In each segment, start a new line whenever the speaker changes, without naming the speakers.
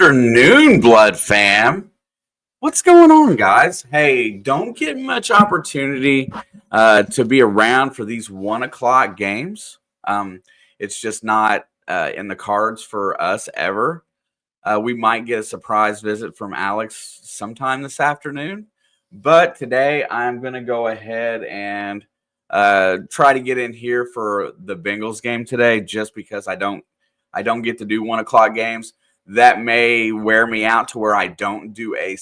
afternoon, Blood fam. What's going on, guys? Hey, don't get much opportunity to be around for these 1 o'clock games. It's just not in the cards for us ever. We might get a surprise visit from Alex sometime this afternoon, but today I'm going to go ahead and try to get in here for the Bengals game today, just because I don't get to do 1 o'clock games. That may wear me out to where I don't do a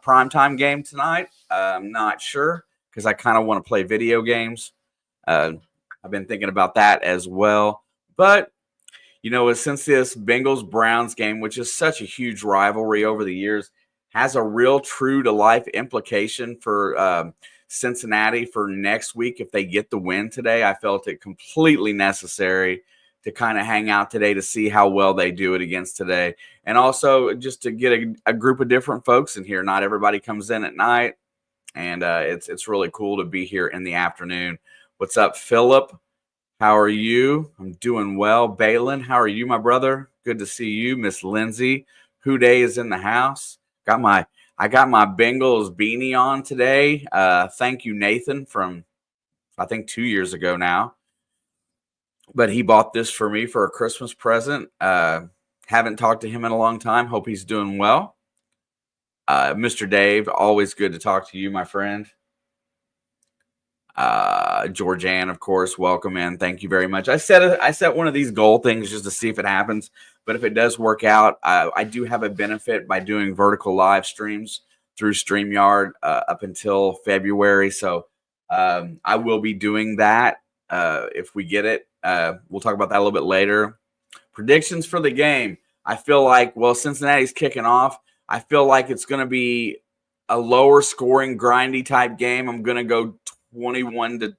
primetime game tonight. I'm not sure, because I kind of want to play video games. I've been thinking about that as well. But, since this Bengals-Browns game, which is such a huge rivalry over the years, has a real true-to-life implication for Cincinnati for next week if they get the win today, I felt it completely necessary to kind of hang out today to see how well they do it against today. And also just to get a group of different folks in here. Not everybody comes in at night, and it's really cool to be here in the afternoon. What's up, Philip? How are you? I'm doing well. Balin, how are you, my brother? Good to see you. Miss Lindsay, Houday is in the house. I got my Bengals beanie on today. Thank you, Nathan, from I think 2 years ago now. But he bought this for me for a Christmas present. Haven't talked to him in a long time. Hope he's doing well. Mr. Dave, always good to talk to you, my friend. Georgianne, of course, welcome in. Thank you very much. I set one of these goal things just to see if it happens. But if it does work out, I do have a benefit by doing vertical live streams through StreamYard up until February. So I will be doing that if we get it. We'll talk about that a little bit later. Predictions for the game. I feel like, Cincinnati's kicking off. I feel like it's going to be a lower scoring, grindy type game. I'm going to go 21-10.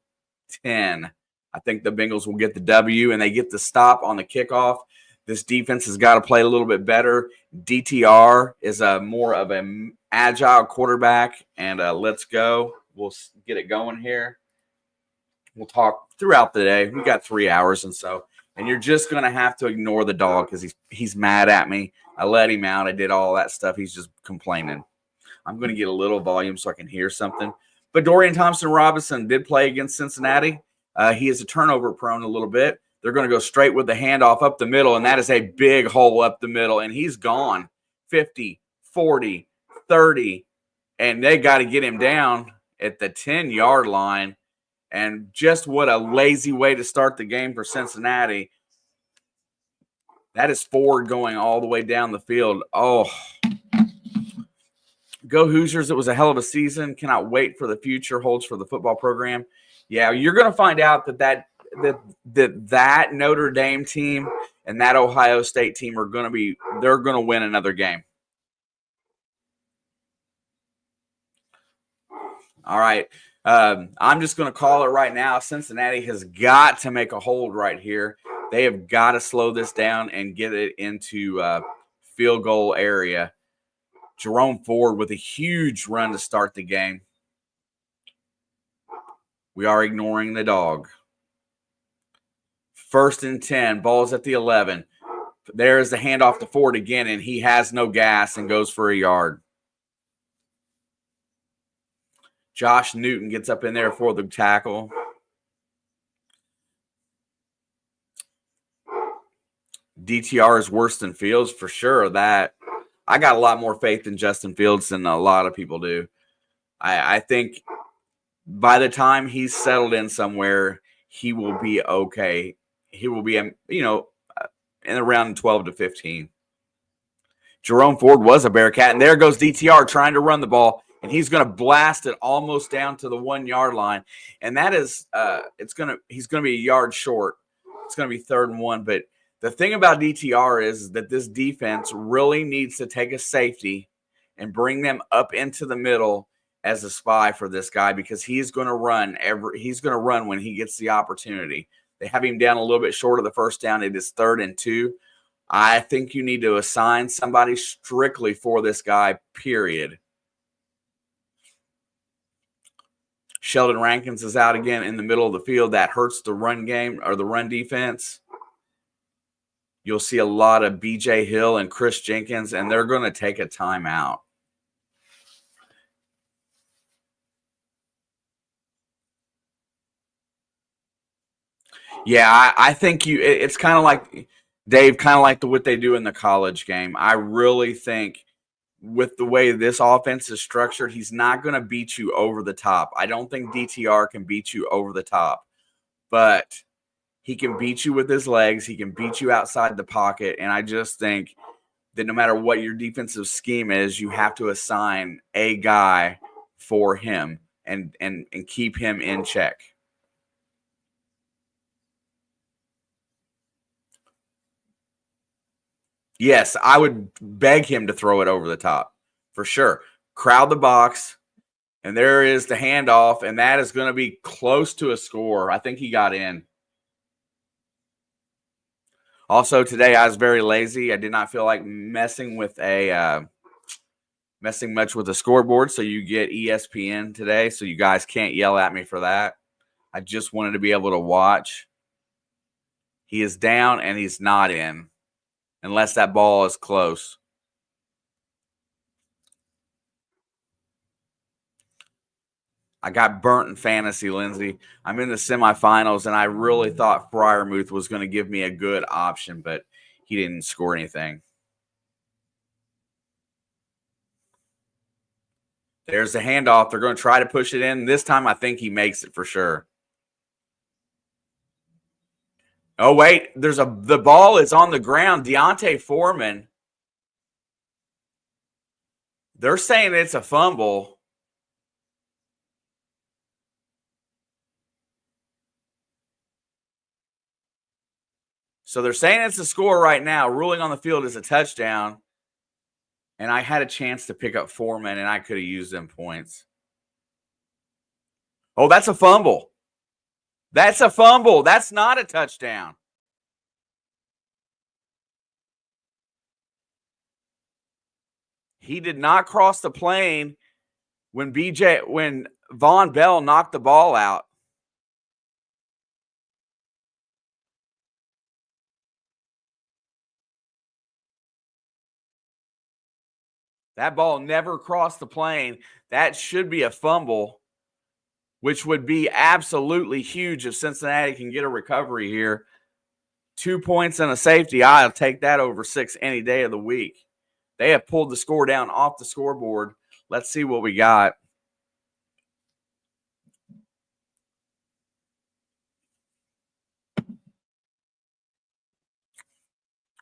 I think the Bengals will get the W, and they get the stop on the kickoff. This defense has got to play a little bit better. DTR is more of an agile quarterback, and let's go. We'll get it going here. We'll talk throughout the day. We got 3 hours and you're just going to have to ignore the dog because he's mad at me. I let him out. I did all that stuff. He's just complaining. I'm going to get a little volume so I can hear something. But Dorian Thompson-Robinson did play against Cincinnati. He is a turnover prone a little bit. They're going to go straight with the handoff up the middle, and that is a big hole up the middle, and he's gone 50, 40, 30, and they got to get him down at the 10-yard line. And just what a lazy way to start the game for Cincinnati. That is Ford going all the way down the field. Oh, go Hoosiers. It was a hell of a season. Cannot wait for the future holds for the football program. Yeah, you're going to find out that Notre Dame team and that Ohio State team they're going to win another game. All right. I'm just going to call it right now. Cincinnati has got to make a hold right here. They have got to slow this down and get it into field goal area. Jerome Ford with a huge run to start the game. We are ignoring the dog. 1st and 10. Ball's at the 11. There's the handoff to Ford again, and he has no gas and goes for a yard. Josh Newton gets up in there for the tackle. DTR is worse than Fields for sure. That I got a lot more faith in Justin Fields than a lot of people do. I think by the time he's settled in somewhere, he will be okay. He will be, in around 12 to 15. Jerome Ford was a Bearcat, and there goes DTR trying to run the ball. And he's going to blast it almost down to the 1-yard line. And that is he's going to be a yard short. It's going to be 3rd and 1. But the thing about DTR is that this defense really needs to take a safety and bring them up into the middle as a spy for this guy, because he's going to run when he gets the opportunity. They have him down a little bit short of the first down. It is 3rd and 2. I think you need to assign somebody strictly for this guy, period. Sheldon Rankins is out again in the middle of the field. That hurts the run game or the run defense. you'll see a lot of BJ Hill and Chris Jenkins, and they're going to take a timeout. Yeah, I think it's kind of like Dave, kind of like what they do in the college game. I really think with the way this offense is structured, he's not going to beat you over the top. I don't think DTR can beat you over the top, but he can beat you with his legs. He can beat you outside the pocket. And I just think that no matter what your defensive scheme is, you have to assign a guy for him and keep him in check. Yes, I would beg him to throw it over the top for sure. Crowd the box, and there is the handoff, and that is going to be close to a score. I think he got in. Also, today I was very lazy. I did not feel like messing much with the scoreboard, so you get ESPN today, so you guys can't yell at me for that. I just wanted to be able to watch. He is down, and he's not in unless that ball is close. I got burnt in fantasy, Lindsay. I'm in the semifinals, and I really thought Fryermuth was going to give me a good option, but he didn't score anything. There's the handoff. They're going to try to push it in. This time, I think he makes it for sure. Oh, wait. The ball is on the ground. Deontay Foreman. They're saying it's a fumble. So they're saying it's a score right now. Ruling on the field is a touchdown. And I had a chance to pick up Foreman, and I could have used them points. Oh, that's a fumble. That's a fumble. That's not a touchdown. He did not cross the plane when Von Bell knocked the ball out. That ball never crossed the plane. That should be a fumble, which would be absolutely huge if Cincinnati can get a recovery here. 2 points and a safety. I'll take that over 6 any day of the week. They have pulled the score down off the scoreboard. Let's see what we got.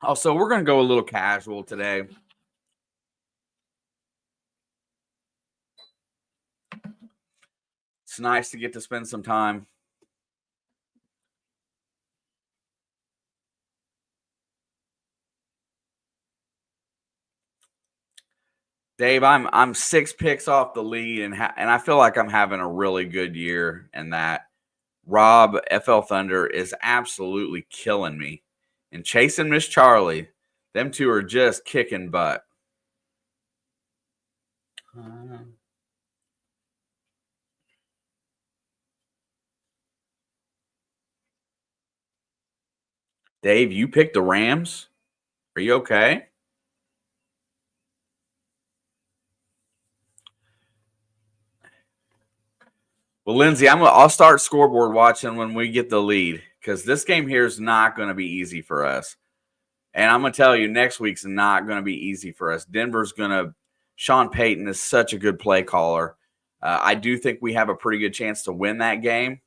Also, we're going to go a little casual today. It's nice to get to spend some time. Dave, I'm 6 picks off the lead, and I feel like I'm having a really good year. And that Rob FL Thunder is absolutely killing me. And Chase and Miss Charlie, them two are just kicking butt. Dave, you picked the Rams. Are you okay? Well, Lindsay, I'll start scoreboard watching when we get the lead because this game here is not going to be easy for us. And I'm going to tell you, next week's not going to be easy for us. Denver's going to – Sean Payton is such a good play caller. I do think we have a pretty good chance to win that game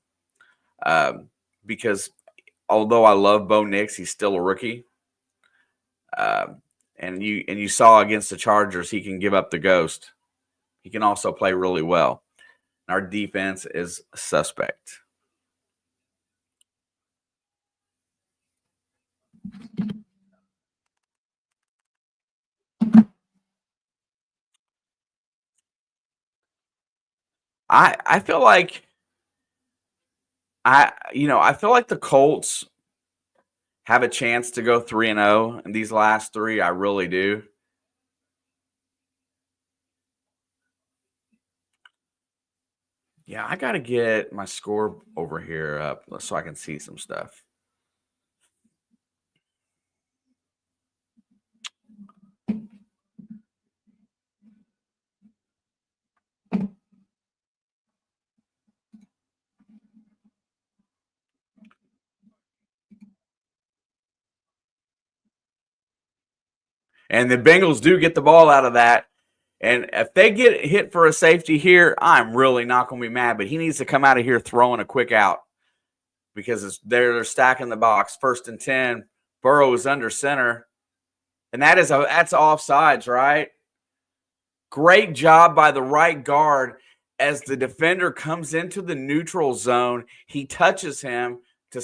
because although I love Bo Nix, he's still a rookie. And you saw against the Chargers, he can give up the ghost. He can also play really well. Our defense is suspect. I feel like I feel like the Colts have a chance to go 3-0 in these last 3. I really do. Yeah, I got to get my score over here up so I can see some stuff. And the Bengals do get the ball out of that. And if they get hit for a safety here, I'm really not going to be mad. But he needs to come out of here throwing a quick out because they're stacking the box. 1st and 10. Burrow is under center. And that's offsides, right? Great job by the right guard. As the defender comes into the neutral zone, he touches him to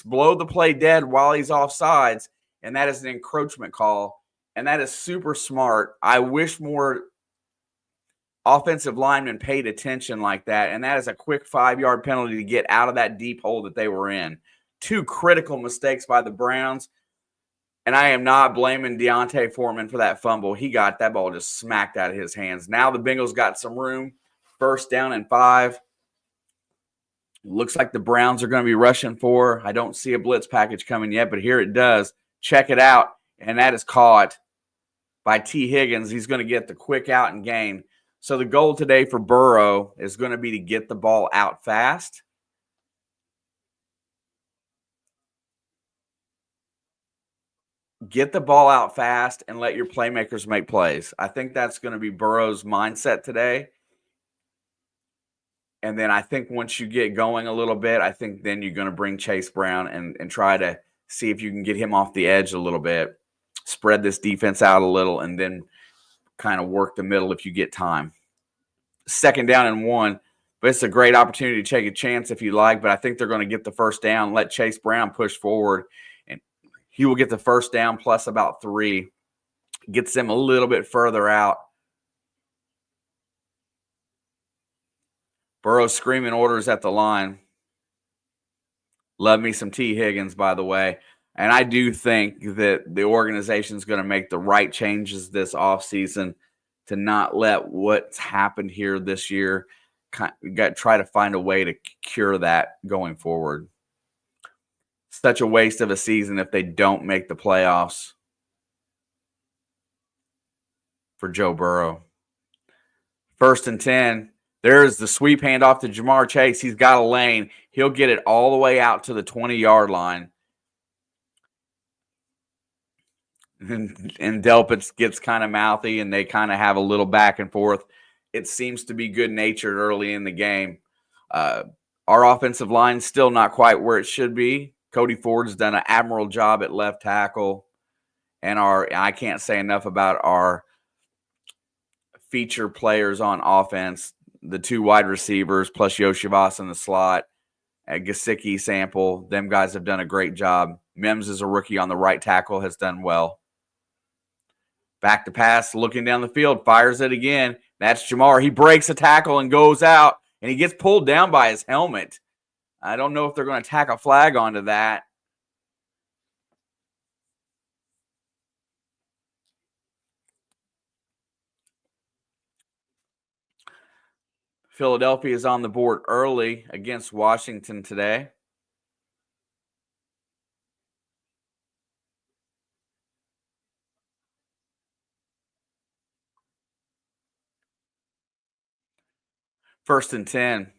blow the play dead while he's offsides. And that is an encroachment call. And that is super smart. I wish more offensive linemen paid attention like that. And that is a quick 5-yard penalty to get out of that deep hole that they were in. 2 critical mistakes by the Browns. And I am not blaming Deontay Foreman for that fumble. He got that ball just smacked out of his hands. Now the Bengals got some room. 1st down and 5. Looks like the Browns are going to be rushing for. I don't see a blitz package coming yet, but here it does. Check it out. And that is caught by T. Higgins. He's going to get the quick out and gain. So the goal today for Burrow is going to be to get the ball out fast. Get the ball out fast and let your playmakers make plays. I think that's going to be Burrow's mindset today. And then I think once you get going a little bit, I think then you're going to bring Chase Brown and try to see if you can get him off the edge a little bit, spread this defense out a little, and then kind of work the middle if you get time. 2nd down and 1, but it's a great opportunity to take a chance if you like, but I think they're going to get the 1st down, let Chase Brown push forward, and he will get the 1st down plus about 3. Gets them a little bit further out. Burrow screaming orders at the line. Love me some T. Higgins, by the way. And I do think that the organization is going to make the right changes this offseason to not let what's happened here this year try to find a way to cure that going forward. Such a waste of a season if they don't make the playoffs for Joe Burrow. 1st and 10. There's the sweep handoff to Jamar Chase. He's got a lane. He'll get it all the way out to the 20-yard line. And Delpit gets kind of mouthy, and they kind of have a little back and forth. It seems to be good-natured early in the game. Our offensive line still not quite where it should be. Cody Ford's done an admirable job at left tackle. And I can't say enough about our feature players on offense. The 2 wide receivers plus Yoshivas in the slot. Gesicki, Sample, them guys have done a great job. Mims is a rookie on the right tackle, has done well. Back to pass, looking down the field, fires it again. That's Jamar. He breaks a tackle and goes out, and he gets pulled down by his helmet. I don't know if they're going to tack a flag onto that. Philadelphia is on the board early against Washington today. First and 10.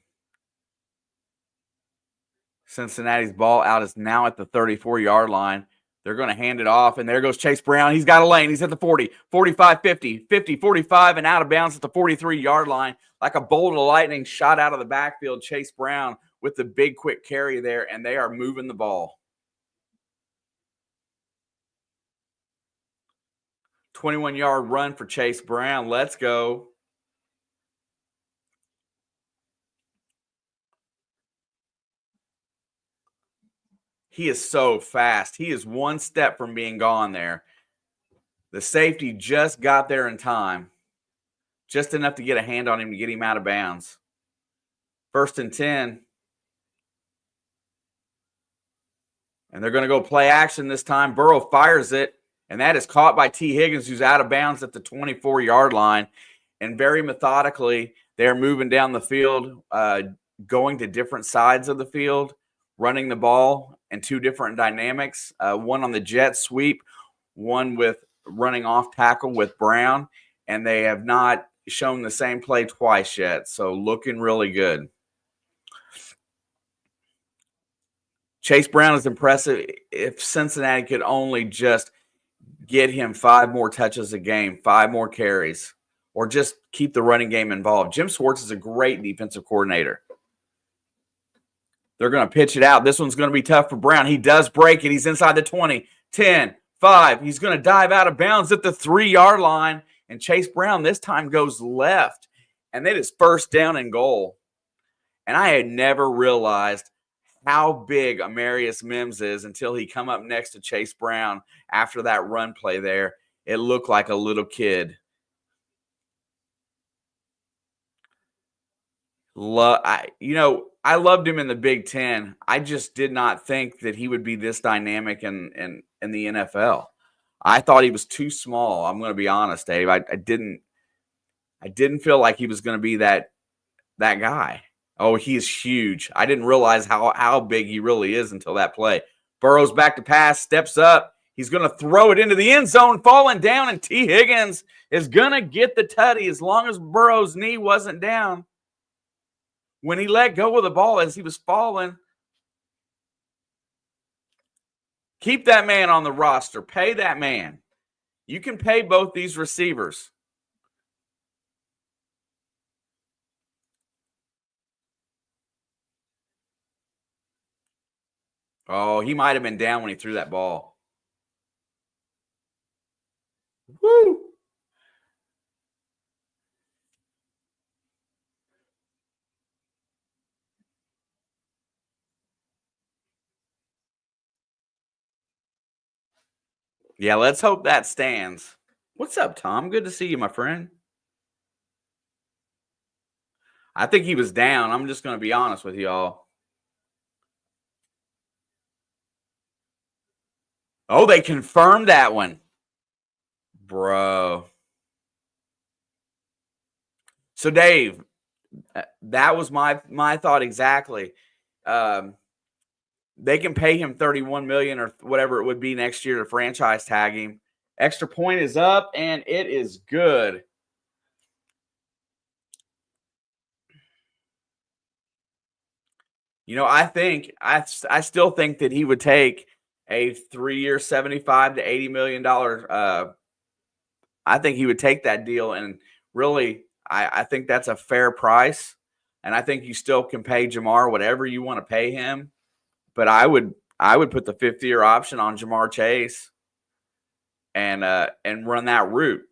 Cincinnati's ball out is now at the 34-yard line. They're going to hand it off, and there goes Chase Brown. He's got a lane. He's at the 40, 45, 50, 50, 45, and out of bounds at the 43-yard line. Like a bolt of lightning shot out of the backfield, Chase Brown with the big quick carry there, and they are moving the ball. 21-yard run for Chase Brown. Let's go. He is so fast. He is one step from being gone there. The safety just got there in time. Just enough to get a hand on him to get him out of bounds. First and 10. And they're going to go play action this time. Burrow fires it, and that is caught by T. Higgins, who's out of bounds at the 24-yard line. And very methodically, they're moving down the field, going to different sides of the field, running the ball in 2 different dynamics. One on the jet sweep, one with running off tackle with Brown. And they have not shown the same play twice yet. So looking really good. Chase Brown is impressive. If Cincinnati could only just get him 5 more touches a game, 5 more carries, or just keep the running game involved. Jim Schwartz is a great defensive coordinator. They're going to pitch it out. This one's going to be tough for Brown. He does break it. He's inside the 20, 10, 5. He's going to dive out of bounds at the 3-yard line. And Chase Brown this time goes left. And that is first down and goal. And I had never realized how big Amarius Mims is until he come up next to Chase Brown after that run play there. It looked like a little kid. I loved him in the Big Ten. I just did not think that he would be this dynamic in the NFL. I thought he was too small. I'm going to be honest, Dave. I didn't feel like he was going to be that guy. Oh, he is huge. I didn't realize how big he really is until that play. Burrows back to pass, steps up. He's going to throw it into the end zone, falling down, and T. Higgins is going to get the tutty as long as Burrows' knee wasn't down. When he let go of the ball as he was falling, keep that man on the roster. Pay that man. You can pay both these receivers. Oh, he might have been down when he threw that ball. Woo! Yeah, let's hope that stands. What's up, Tom? Good to see you, my friend. I think he was down. I'm just going to be honest with y'all. Oh, they confirmed that one. Bro. So, Dave, that was my thought exactly. They can pay him $31 million or whatever it would be next year to franchise tag him. Extra point is up, and it is good. I still think that he would take a 3-year, $75 to $80 million. I think he would take that deal, and really, I think that's a fair price. And I think you still can pay Jamar whatever you want to pay him. But I would put the 5th-year option on Jamar Chase and run that route.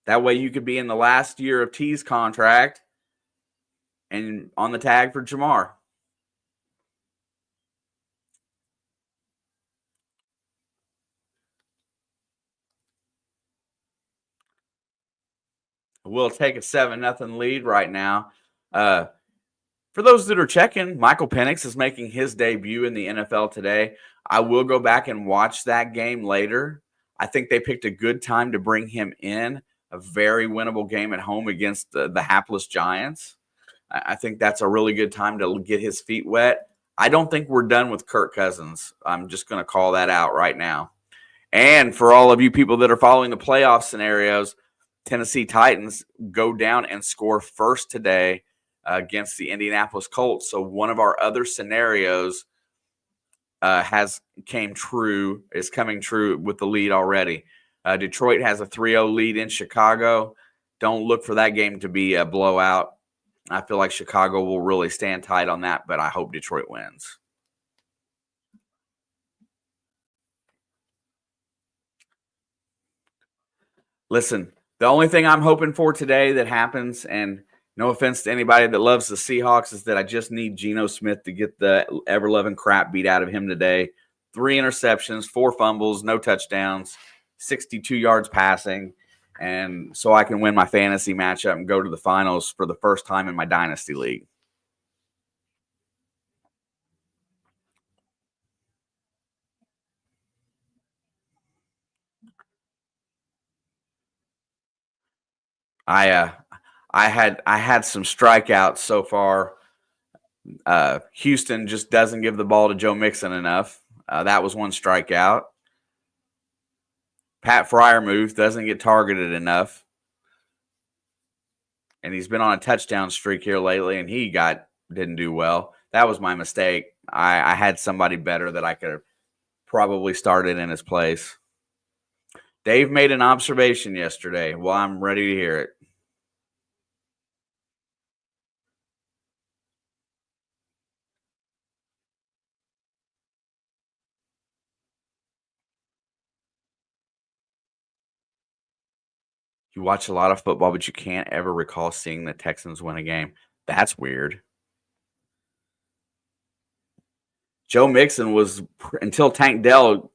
That way you could be in the last year of T's contract and on the tag for Jamar. We'll take a 7-0 lead right now. For those that are checking, Michael Penix is making his debut in the NFL today. I will go back and watch that game later. I think they picked a good time to bring him in. A very winnable game at home against the hapless Giants. I think that's a really good time to get his feet wet. I don't think we're done with Kirk Cousins. I'm just going to call that out right now. And for all of you people that are following the playoff scenarios, Tennessee Titans go down and score first today against the Indianapolis Colts. So one of our other scenarios is coming true with the lead already. Detroit has a 3-0 lead in Chicago. Don't look for that game to be a blowout. I feel like Chicago will really stand tight on that, but I hope Detroit wins. Listen, the only thing I'm hoping for today that happens, and no offense to anybody that loves the Seahawks, is that I just need Geno Smith to get the ever-loving crap beat out of him today. 3 interceptions, 4 fumbles, no touchdowns, 62 yards passing, and so I can win my fantasy matchup and go to the finals for the first time in my dynasty league. I had some strikeouts so far. Houston just doesn't give the ball to Joe Mixon enough. That was one strikeout. Pat Fryermuth doesn't get targeted enough. And he's been on a touchdown streak here lately, and he didn't do well. That was my mistake. I had somebody better that I could have probably started in his place. Dave made an observation yesterday. Well, I'm ready to hear it. You watch a lot of football, but you can't ever recall seeing the Texans win a game. That's weird. Joe Mixon was, until Tank Dell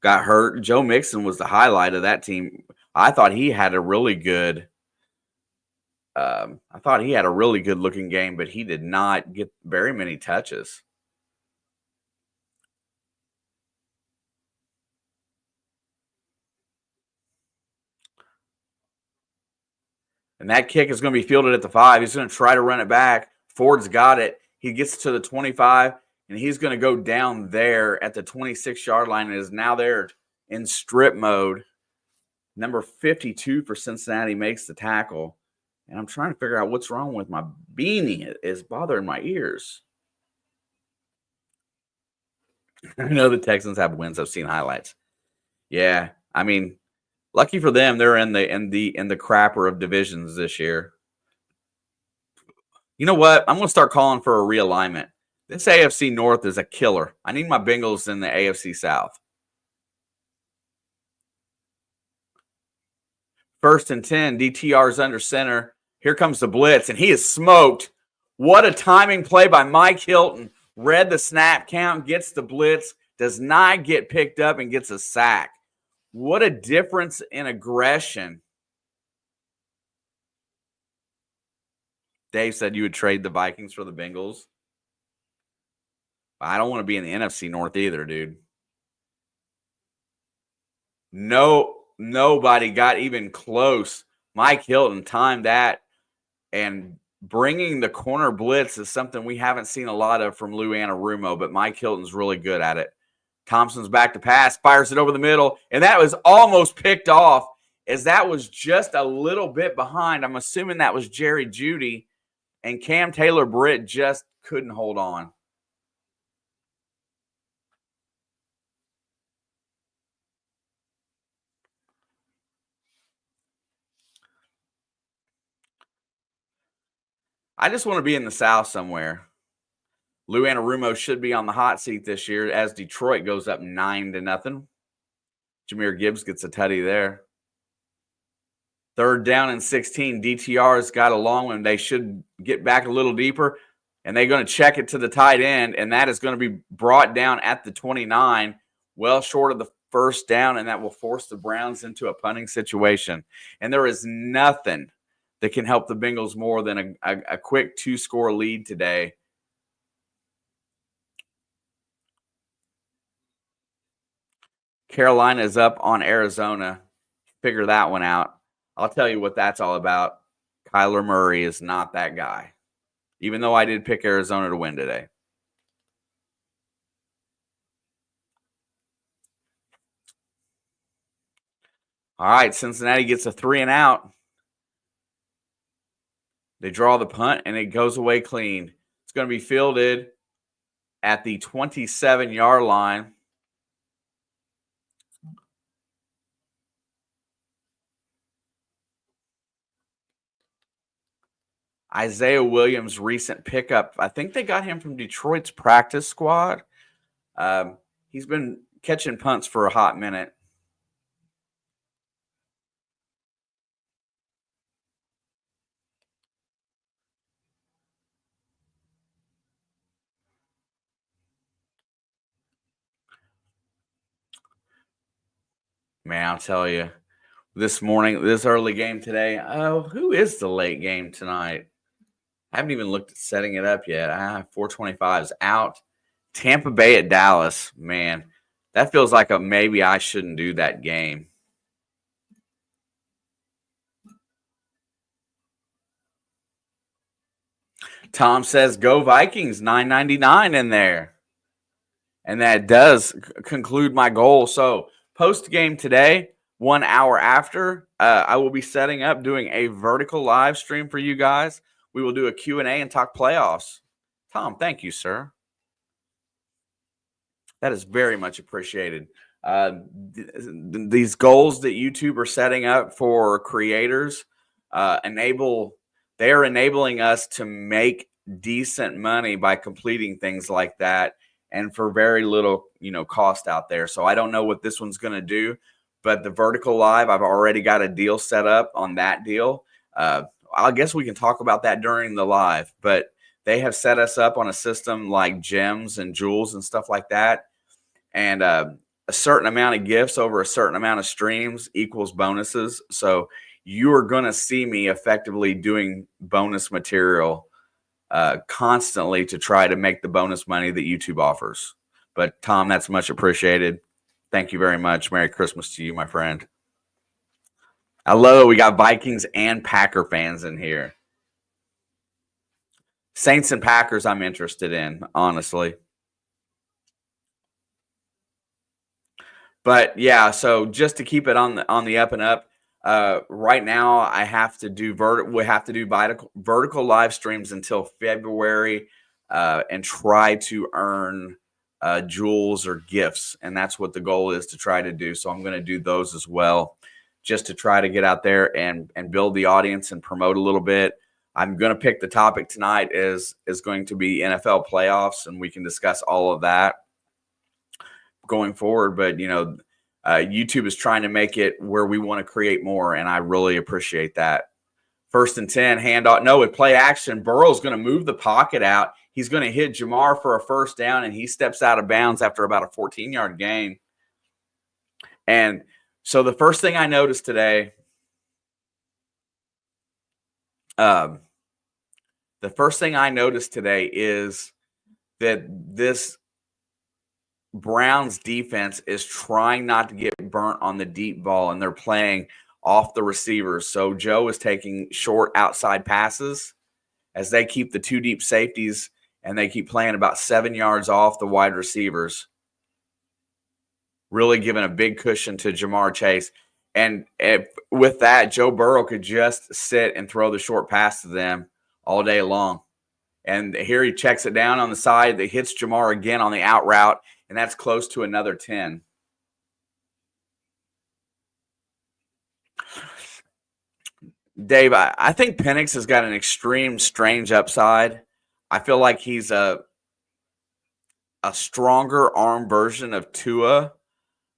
got hurt, Joe Mixon was the highlight of that team. I thought he had a really good looking game, but he did not get very many touches. And that kick is going to be fielded at the 5. He's going to try to run it back. Ford's got it. He gets to the 25, and he's going to go down there at the 26-yard line and is now there in strip mode. Number 52 for Cincinnati makes the tackle. And I'm trying to figure out what's wrong with my beanie. It is bothering my ears. I know the Texans have wins. I've seen highlights. Yeah, I mean, lucky for them, they're in the crapper of divisions this year. You know what? I'm going to start calling for a realignment. This AFC North is a killer. I need my Bengals in the AFC South. 1st and 10, DTR's under center. Here comes the blitz, and he is smoked. What a timing play by Mike Hilton. Read the snap count, gets the blitz, does not get picked up, and gets a sack. What a difference in aggression. Dave said you would trade the Vikings for the Bengals. I don't want to be in the NFC North either, dude. Nobody got even close. Mike Hilton timed that, and bringing the corner blitz is something we haven't seen a lot of from Lou Anarumo, but Mike Hilton's really good at it. Thompson's back to pass, fires it over the middle, and that was almost picked off as that was just a little bit behind. I'm assuming that was Jerry Jeudy, and Cam Taylor-Britt just couldn't hold on. I just want to be in the South somewhere. Lou Anarumo should be on the hot seat this year as Detroit goes up 9-0. Jahmyr Gibbs gets a tutty there. 3rd down and 16. DTR's got a long one. They should get back a little deeper, and they're going to check it to the tight end, and that is going to be brought down at the 29, well short of the 1st down, and that will force the Browns into a punting situation. And there is nothing that can help the Bengals more than a quick 2-score lead today. Carolina is up on Arizona. Figure that one out. I'll tell you what that's all about. Kyler Murray is not that guy, even though I did pick Arizona to win today. All right, Cincinnati gets a 3-and-out. They draw the punt, and it goes away clean. It's going to be fielded at the 27-yard line. Isaiah Williams' recent pickup. I think they got him from Detroit's practice squad. He's been catching punts for a hot minute. Man, I'll tell you, this early game today, who is the late game tonight? I haven't even looked at setting it up yet. 425 is out. Tampa Bay at Dallas. Man, that feels like maybe I shouldn't do that game. Tom says, go Vikings, $9.99 in there. And that does conclude my goal. So post-game today, 1 hour after, I will be setting up doing a vertical live stream for you guys. We will do a Q&A and talk playoffs. Tom, thank you, sir. That is very much appreciated. These goals that YouTube are setting up for creators they are enabling us to make decent money by completing things like that, and for very little, cost out there. So I don't know what this one's going to do, but the vertical live, I've already got a deal set up on that deal. I guess we can talk about that during the live, but they have set us up on a system like gems and jewels and stuff like that. And a certain amount of gifts over a certain amount of streams equals bonuses. So you are going to see me effectively doing bonus material constantly to try to make the bonus money that YouTube offers. But Tom, that's much appreciated. Thank you very much. Merry Christmas to you, my friend. Hello, we got Vikings and Packer fans in here. Saints and Packers I'm interested in, honestly. But yeah, so just to keep it on the up and up, right now I have to do vertical live streams until February, and try to earn jewels or gifts, and that's what the goal is to try to do. So I'm going to do those as well, just to try to get out there and build the audience and promote a little bit. I'm going to pick the topic tonight is going to be NFL playoffs, and we can discuss all of that going forward. But YouTube is trying to make it where we want to create more, and I really appreciate that. 1st and 10, handoff. No, with play action, Burrow's going to move the pocket out. He's going to hit Jamar for a first down, and he steps out of bounds after about a 14-yard gain. And so the first thing I noticed today, is that this Browns defense is trying not to get burnt on the deep ball, and they're playing off the receivers. So Joe is taking short outside passes as they keep the two deep safeties, and they keep playing about 7 yards off the wide receivers, really giving a big cushion to Jamar Chase. And with that, Joe Burrow could just sit and throw the short pass to them all day long. And here he checks it down on the side that hits Jamar again on the out route, and that's close to another 10. Dave, I think Penix has got an extreme strange upside. I feel like he's a stronger arm version of Tua,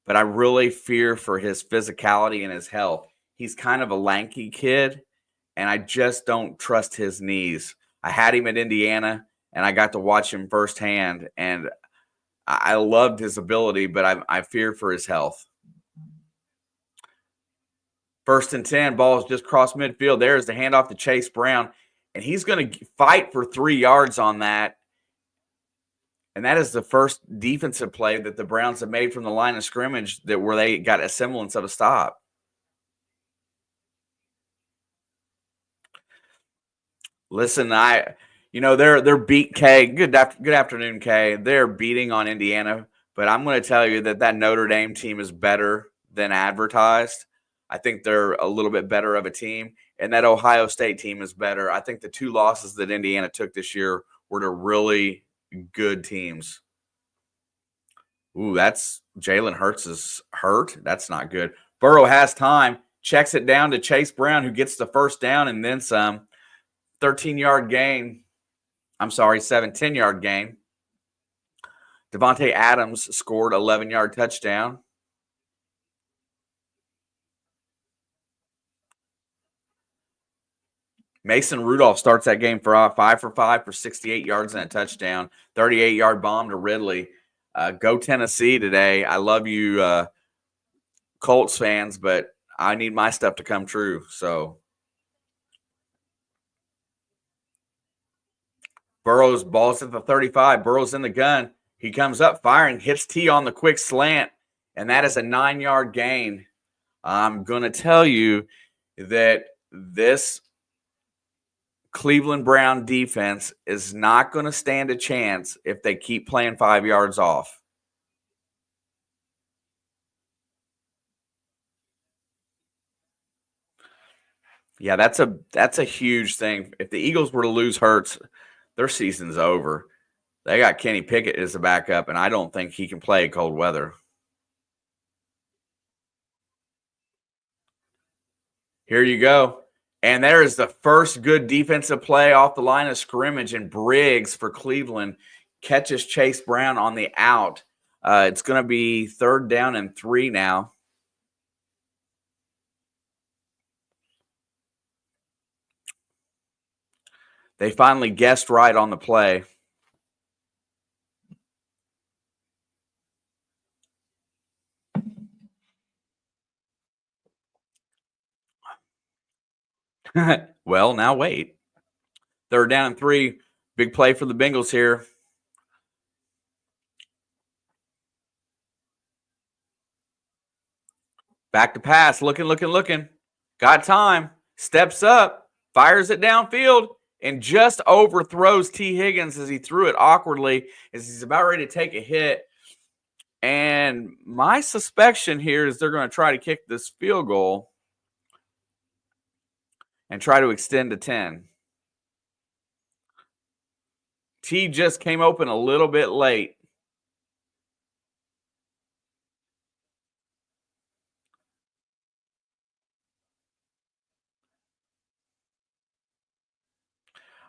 but I really fear for his physicality and his health. He's kind of a lanky kid, and I just don't trust his knees. I had him at Indiana, and I got to watch him firsthand, and I loved his ability, but I fear for his health. 1st and 10, ball's just crossed midfield. There's the handoff to Chase Brown, and he's going to fight for 3 yards on that. And that is the first defensive play that the Browns have made from the line of scrimmage where they got a semblance of a stop. Listen, they're beat Kay. Good afternoon, Kay. They're beating on Indiana, but I'm going to tell you that Notre Dame team is better than advertised. I think they're a little bit better of a team, and that Ohio State team is better. I think the 2 losses that Indiana took this year were to really good teams. Ooh, that's Jalen Hurts is hurt. That's not good. Burrow has time, checks it down to Chase Brown, who gets the first down and then some. 13-yard gain. I'm sorry, 10-yard gain. Devontae Adams scored 11-yard touchdown. Mason Rudolph starts that game for 5 for 5 for 68 yards and a touchdown. 38-yard bomb to Ridley. Go Tennessee today. I love you, Colts fans, but I need my stuff to come true. So Burrow's ball's at the 35. Burrow's in the gun. He comes up firing, hits T on the quick slant, and that is a 9-yard gain. I'm going to tell you that this Cleveland Brown defense is not going to stand a chance if they keep playing 5 yards off. Yeah, that's a huge thing. If the Eagles were to lose Hurts, their season's over. They got Kenny Pickett as a backup, and I don't think he can play cold weather. Here you go. And there is the first good defensive play off the line of scrimmage, and Briggs for Cleveland catches Chase Brown on the out. It's going to be 3rd down and 3 now. They finally guessed right on the play. Well, now wait. 3rd down and 3. Big play for the Bengals here. Back to pass. Looking. Got time. Steps up. Fires it downfield. And just overthrows T. Higgins as he threw it awkwardly as he's about ready to take a hit. And my suspicion here is they're going to try to kick this field goal and try to extend to 10. T just came open a little bit late.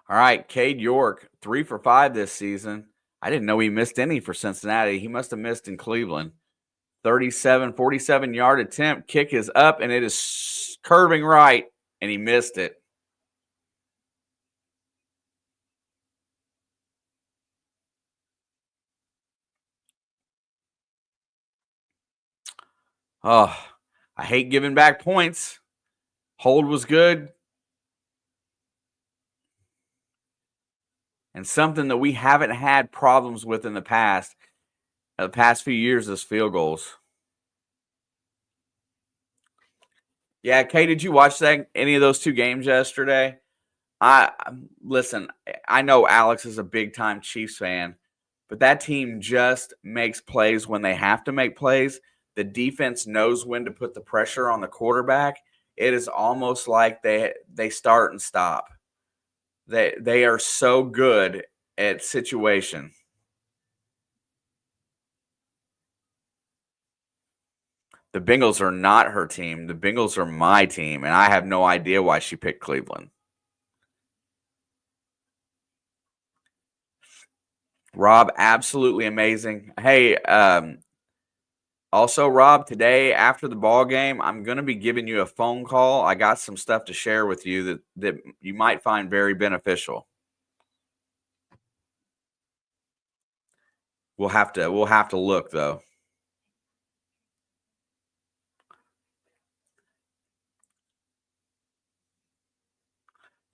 All right, Cade York, 3 for 5 this season. I didn't know he missed any for Cincinnati. He must have missed in Cleveland. 47-yard attempt. Kick is up, and it is curving right, and he missed it. Oh, I hate giving back points. Hold was good. And something that we haven't had problems with in the past few years is field goals. Yeah, Kay, did you watch any of those 2 games yesterday? Listen, I know Alex is a big-time Chiefs fan, but that team just makes plays when they have to make plays. The defense knows when to put the pressure on the quarterback. It is almost like they start and stop. They are so good at situation. The Bengals are not her team. The Bengals are my team, and I have no idea why she picked Cleveland. Rob, absolutely amazing. Hey, also, Rob, today after the ball game, I'm going to be giving you a phone call. I got some stuff to share with you that you might find very beneficial. We'll have to look though.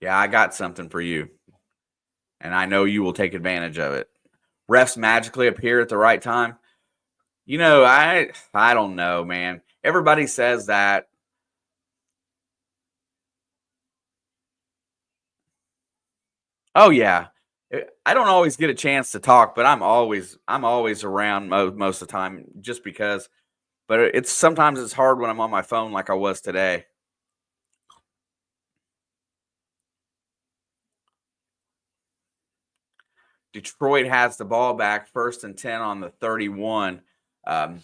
Yeah, I got something for you, and I know you will take advantage of it. Refs magically appear at the right time. You know, I don't know, man. Everybody says that. Oh yeah. I don't always get a chance to talk, but I'm always around most of the time just because. But sometimes it's hard when I'm on my phone like I was today. Detroit has the ball back, 1st and 10 on the 31. It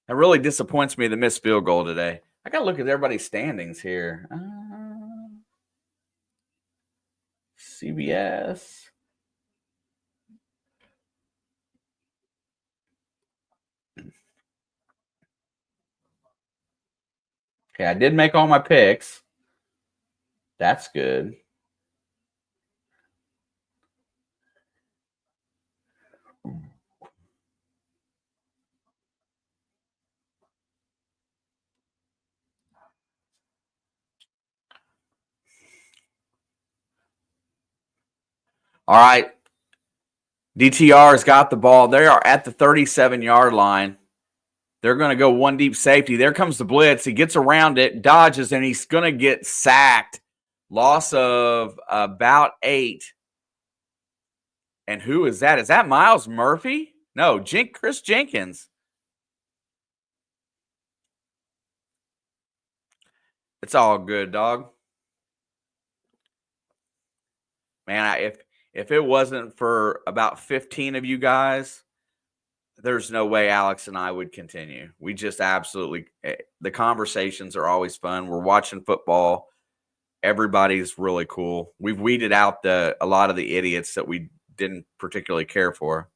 really disappoints me the missed field goal today. I got to look at everybody's standings here. CBS. Okay, I did make all my picks. That's good. All right. DTR's got the ball. They are at the 37-yard line. They're going to go one deep safety. There comes the blitz. He gets around it, dodges, and he's going to get sacked. Loss of about 8. And who is that? Is that Miles Murphy? No, Chris Jenkins. It's all good, dog. Man, If it wasn't for about 15 of you guys, there's no way Alex and I would continue. We just absolutely the conversations are always fun. We're watching football. Everybody's really cool. We've weeded out a lot of the idiots that we didn't particularly care for.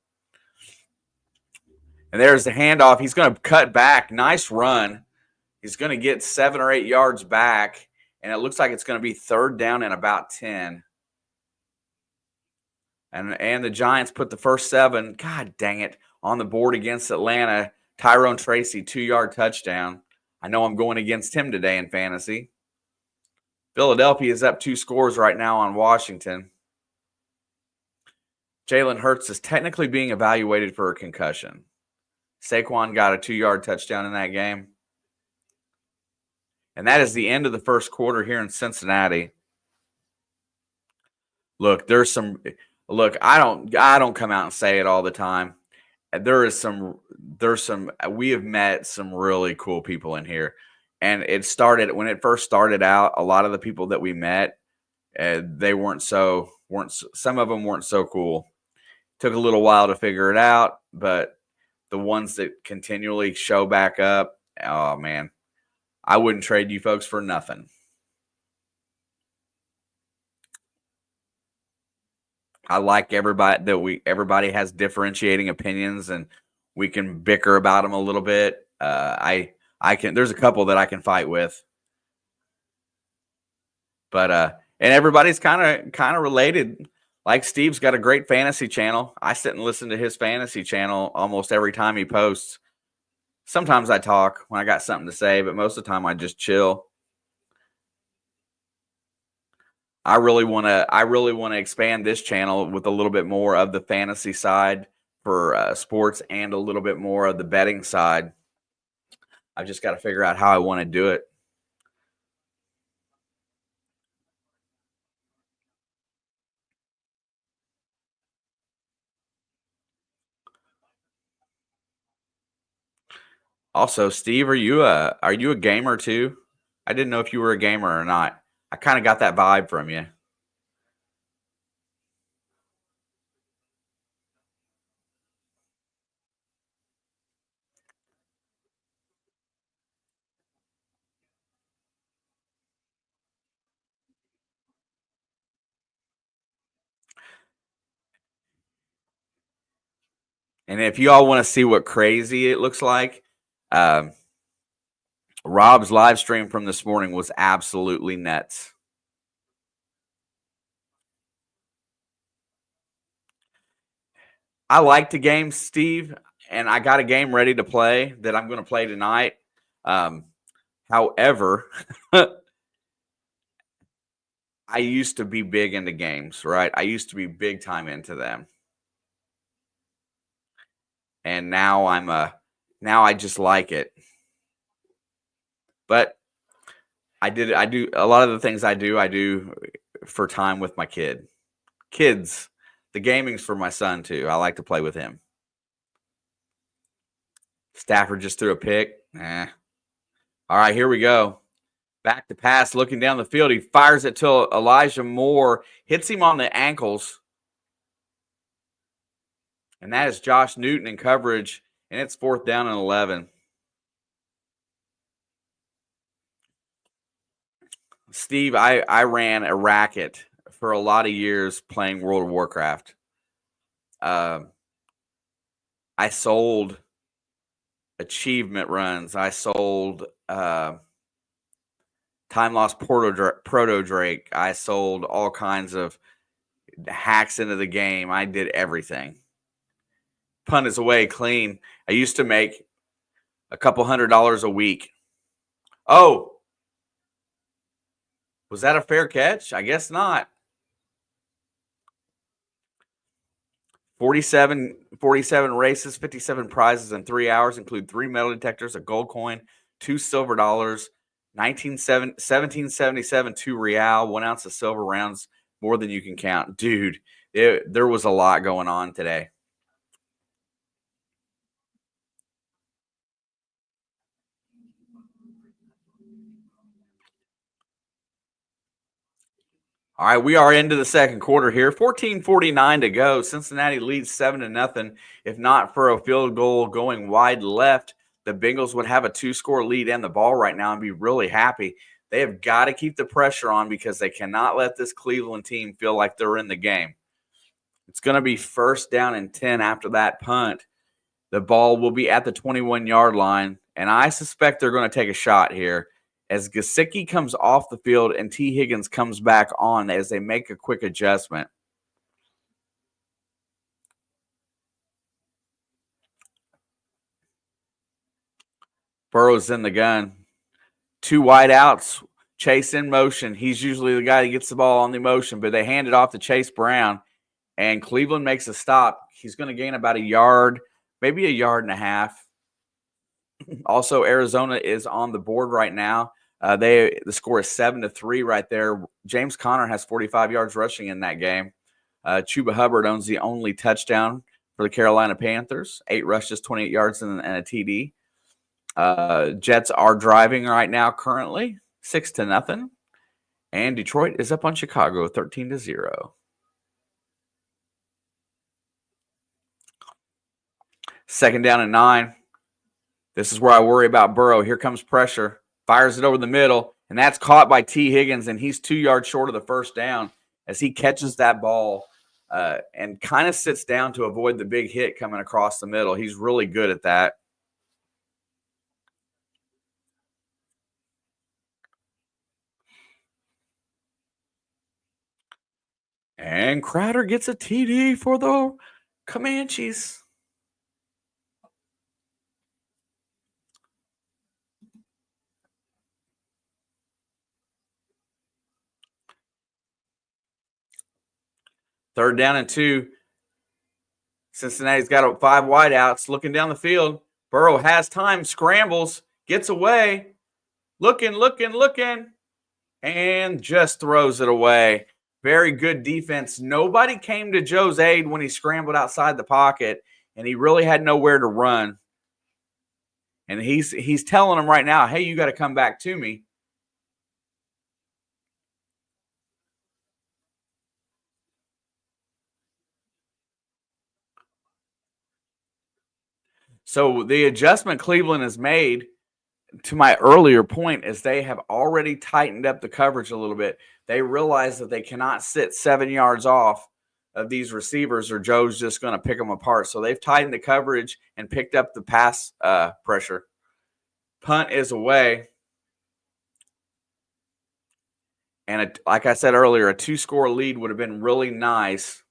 And there's the handoff. He's going to cut back. Nice run. He's going to get 7 or 8 yards back, and it looks like it's going to be third down and about 10. And the Giants put the first 7, God dang it, on the board against Atlanta. Tyrone Tracy, 2-yard touchdown. I know I'm going against him today in fantasy. Philadelphia is up 2 scores right now on Washington. Jalen Hurts is technically being evaluated for a concussion. Saquon got a 2-yard touchdown in that game. And that is the end of the first quarter here in Cincinnati. Look, I don't come out and say it all the time. There's some we have met some really cool people in here. And when it first started out, a lot of the people that we met, they some of them weren't so cool. Took a little while to figure it out, but the ones that continually show back up, oh man, I wouldn't trade you folks for nothing. I like everybody has differentiating opinions and we can bicker about them a little bit. There's a couple that I can fight with, but and everybody's kind of related. Like Steve's got a great fantasy channel. I sit and listen to his fantasy channel almost every time he posts. Sometimes I talk when I got something to say, but most of the time I just chill. I really want to expand this channel with a little bit more of the fantasy side for sports and a little bit more of the betting side. I've just got to figure out how I want to do it. Also, Steve, are you a gamer too? I didn't know if you were a gamer or not. I kind of got that vibe from you. And if you all want to see what crazy it looks like, um, Rob's live stream from this morning was absolutely nuts. I like the game, Steve, and I got a game ready to play that I'm going to play tonight. However, I used to be big into games, right? I used to be big time into them. And now now I just like it. But I do a lot of the things I do for time with my kids. The gaming's for my son too. I like to play with him. Stafford just threw a pick. All right, here we go. Back to pass, looking down the field. He fires it to Elijah Moore, hits him on the ankles. And that is Josh Newton in coverage, and it's 4th down and 11. Steve, I ran a racket for a lot of years playing World of Warcraft. I sold achievement runs. I sold Time Lost Proto Drake. I sold all kinds of hacks into the game. I did everything. Punt is away clean. I used to make a couple $100 a week. Oh, was that a fair catch? I guess not. 47 races, 57 prizes in 3 hours, include 3 metal detectors, a gold coin, 2 silver dollars, 1777, 2 real, 1 ounce of silver rounds, more than you can count. Dude, there was a lot going on today. All right, we are into the second quarter here. 14:49 to go. Cincinnati leads 7-0. If not for a field goal going wide left, the Bengals would have a two-score lead and the ball right now and be really happy. They have got to keep the pressure on because they cannot let this Cleveland team feel like they're in the game. It's going to be first down and 10 after that punt. The ball will be at the 21-yard line, and I suspect they're going to take a shot here as Gesicki comes off the field and T. Higgins comes back on as they make a quick adjustment. Burrow's in the gun. Two wide outs. Chase in motion. He's usually the guy that gets the ball on the motion, but they hand it off to Chase Brown, and Cleveland makes a stop. He's going to gain about a yard, maybe a yard and a half. Also, Arizona is on the board right now. The score is 7-3 right there. James Conner has 45 yards rushing in that game. Chuba Hubbard owns the only touchdown for the Carolina Panthers. 8 rushes, 28 yards, and a TD. Jets are driving right now currently, 6-0. And Detroit is up on Chicago, 13-0. Second down and 9. This is where I worry about Burrow. Here comes pressure. Fires it over the middle, and that's caught by T. Higgins, and he's 2 yards short of the first down as he catches that ball and kind of sits down to avoid the big hit coming across the middle. He's really good at that. And Crowder gets a TD for the Comanches. Third down and 2. Cincinnati's got 5 wideouts looking down the field. Burrow has time, scrambles, gets away, looking, and just throws it away. Very good defense. Nobody came to Joe's aid when he scrambled outside the pocket, and he really had nowhere to run. And he's telling him right now, hey, you got to come back to me. So the adjustment Cleveland has made, to my earlier point, is they have already tightened up the coverage a little bit. They realize that they cannot sit 7 yards off of these receivers or Joe's just going to pick them apart. So they've tightened the coverage and picked up the pass pressure. Punt is away. And like I said earlier, a 2-score lead would have been really nice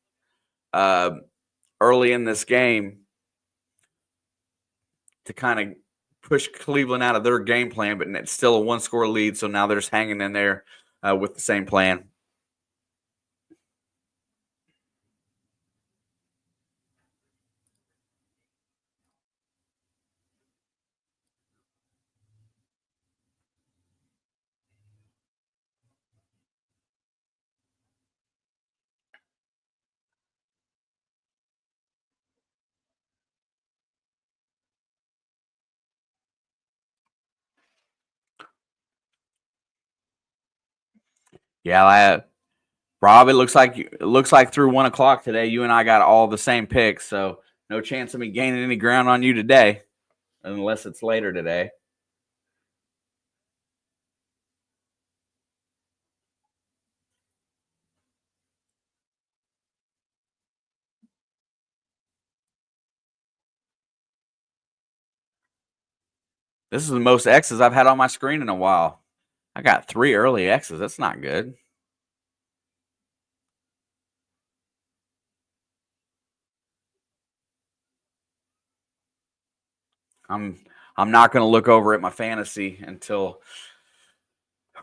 early in this game to kind of push Cleveland out of their game plan, but it's still a 1-score lead, so now they're just hanging in there with the same plan. Yeah, Rob, it looks like through 1 o'clock today, you and I got all the same picks, so no chance of me gaining any ground on you today, unless it's later today. This is the most X's I've had on my screen in a while. I got 3 early X's. That's not good. I'm not going to look over at my fantasy until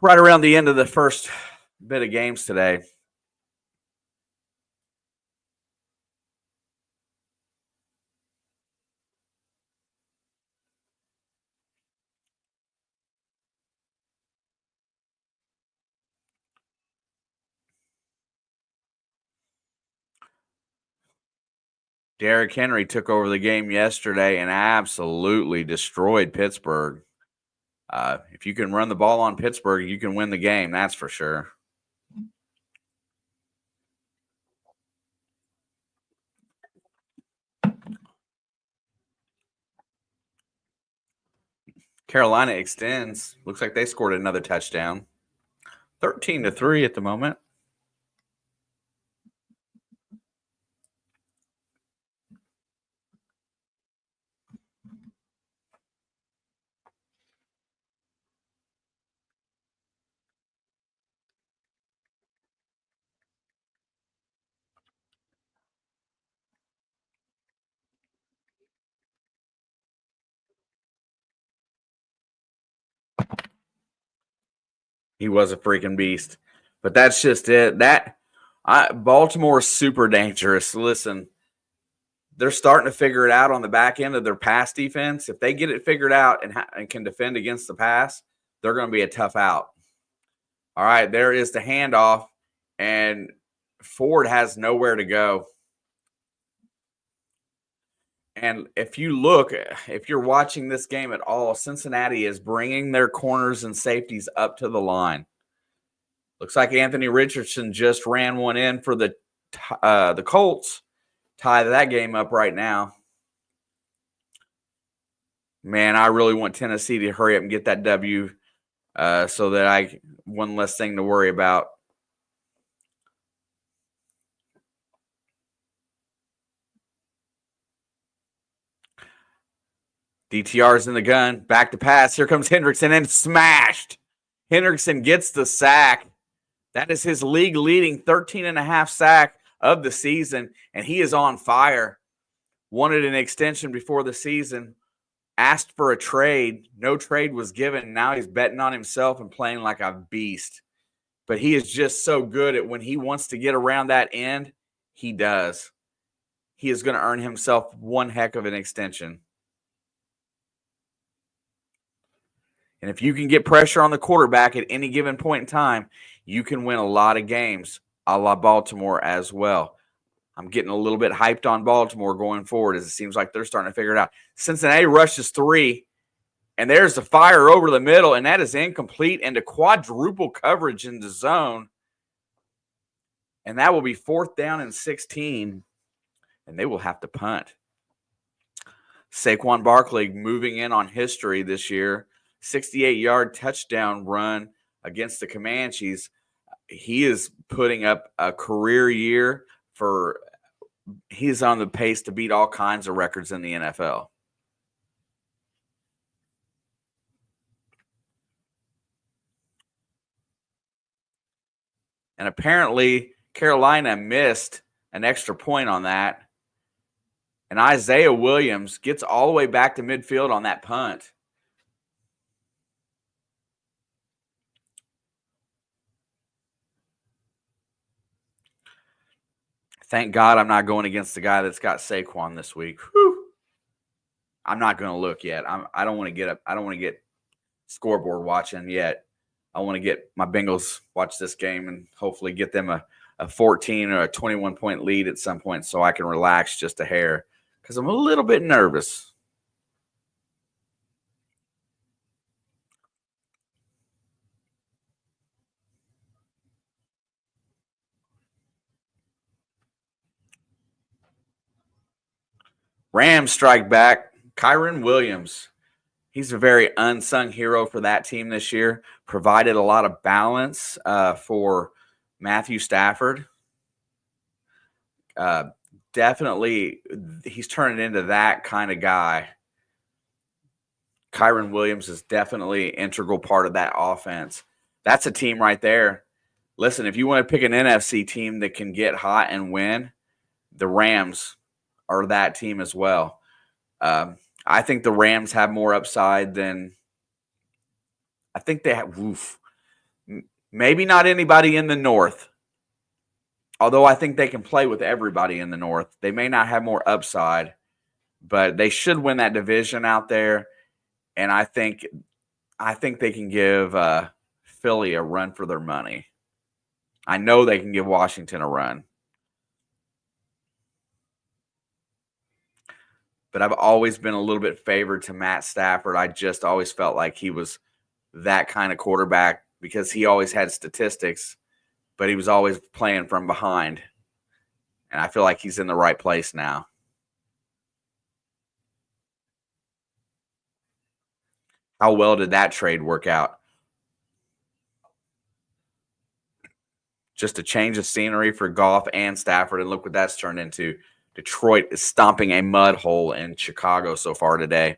right around the end of the first bit of games today. Derrick Henry took over the game yesterday and absolutely destroyed Pittsburgh. If you can run the ball on Pittsburgh, you can win the game. That's for sure. Carolina extends. Looks like they scored another touchdown. 13-3 at the moment. He was a freaking beast. But that's just it. Baltimore's super dangerous. Listen, they're starting to figure it out on the back end of their pass defense. If they get it figured out and can defend against the pass, they're going to be a tough out. All right, there is the handoff, and Ford has nowhere to go. And if you're watching this game at all, Cincinnati is bringing their corners and safeties up to the line. Looks like Anthony Richardson just ran one in for the Colts. Tie that game up right now. Man, I really want Tennessee to hurry up and get that W so that one less thing to worry about. DTR's in the gun. Back to pass. Here comes Hendrickson and smashed. Hendrickson gets the sack. That is his league-leading 13.5 sack of the season, and he is on fire. Wanted an extension before the season. Asked for a trade. No trade was given. Now he's betting on himself and playing like a beast. But he is just so good at when he wants to get around that end, he does. He is going to earn himself one heck of an extension. And if you can get pressure on the quarterback at any given point in time, you can win a lot of games, a la Baltimore as well. I'm getting a little bit hyped on Baltimore going forward as it seems like they're starting to figure it out. Cincinnati rushes 3, and there's the fire over the middle, and that is incomplete into quadruple coverage in the zone. And that will be 4th down and 16, and they will have to punt. Saquon Barkley moving in on history this year. 68-yard touchdown run against the Comanches. He is putting up a career year he's on the pace to beat all kinds of records in the NFL. And apparently Carolina missed an extra point on that. And Isaiah Williams gets all the way back to midfield on that punt. Thank God I'm not going against the guy that's got Saquon this week. Whew. I'm not going to look yet. I don't want to get up. I don't want to get scoreboard watching yet. I want to get my Bengals watch this game and hopefully get them a 14 or a 21-point lead at some point so I can relax just a hair because I'm a little bit nervous. Rams strike back. Kyren Williams. He's a very unsung hero for that team this year. Provided a lot of balance for Matthew Stafford. Definitely, he's turning into that kind of guy. Kyren Williams is definitely an integral part of that offense. That's a team right there. Listen, if you want to pick an NFC team that can get hot and win, the Rams are that team as well. I think the Rams have more upside than I think they have. Maybe not anybody in the North. Although I think they can play with everybody in the North. They may not have more upside, but they should win that division out there. And I think they can give Philly a run for their money. I know they can give Washington a run. But I've always been a little bit favored to Matt Stafford. I just always felt like he was that kind of quarterback because he always had statistics, but he was always playing from behind. And I feel like he's in the right place now. How well did that trade work out? Just a change of scenery for Goff and Stafford, and look what that's turned into. Detroit is stomping a mud hole in Chicago so far today.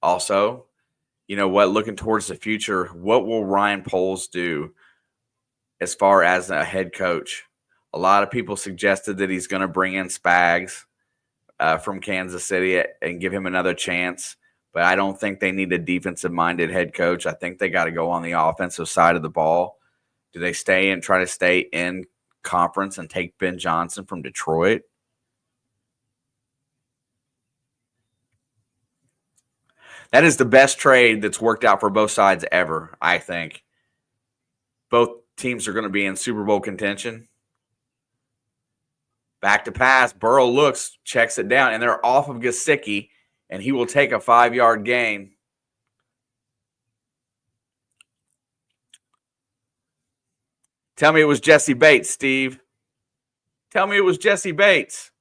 Also, you know what? Looking towards the future, what will Ryan Poles do as far as a head coach? A lot of people suggested that he's going to bring in Spags from Kansas City and give him another chance. But I don't think they need a defensive-minded head coach. I think they got to go on the offensive side of the ball. Do they try to stay in conference and take Ben Johnson from Detroit? That is the best trade that's worked out for both sides ever, I think. Both teams are going to be in Super Bowl contention. Back to pass. Burrow looks, checks it down, and they're off of Gesicki, and he will take a 5-yard gain. Tell me it was Jesse Bates, Steve. Tell me it was Jesse Bates.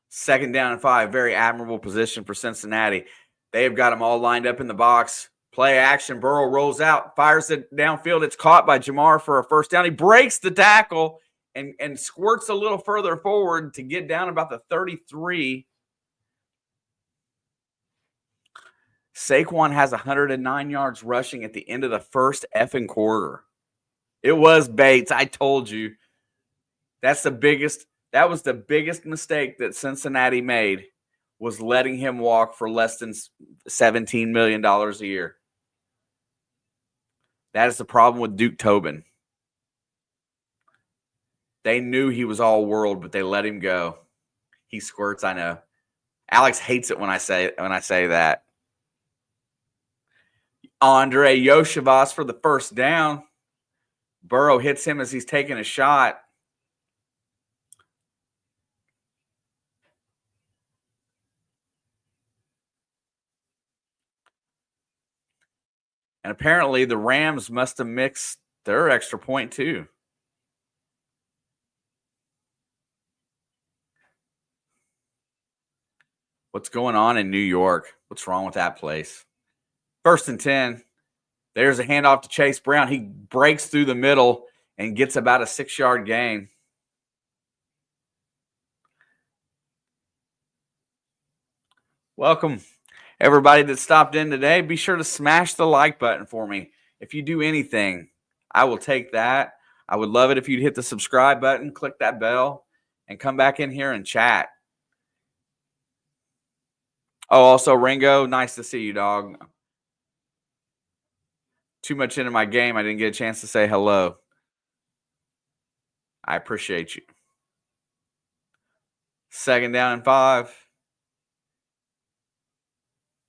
Second down and 5. Very admirable position for Cincinnati. They have got them all lined up in the box. Play action. Burrow rolls out, fires it downfield. It's caught by Jamar for a first down. He breaks the tackle and squirts a little further forward to get down about the 33. Saquon has 109 yards rushing at the end of the first effing quarter. It was Bates. I told you. That was the biggest mistake that Cincinnati made, was letting him walk for less than $17 million a year. That is the problem with Duke Tobin. They knew he was all world, but they let him go. He squirts, I know. Alex hates it when I say that. Andre Yoshivas for the first down. Burrow hits him as he's taking a shot. And apparently the Rams must have mixed their extra point too. What's going on in New York? What's wrong with that place? 1st and 10. There's a handoff to Chase Brown. He breaks through the middle and gets about a 6-yard gain. Welcome, everybody that stopped in today. Be sure to smash the like button for me. If you do anything, I will take that. I would love it if you'd hit the subscribe button, click that bell, and come back in here and chat. Oh, also, Ringo, nice to see you, dog. Too much into my game. I didn't get a chance to say hello. I appreciate you. 2nd down and 5.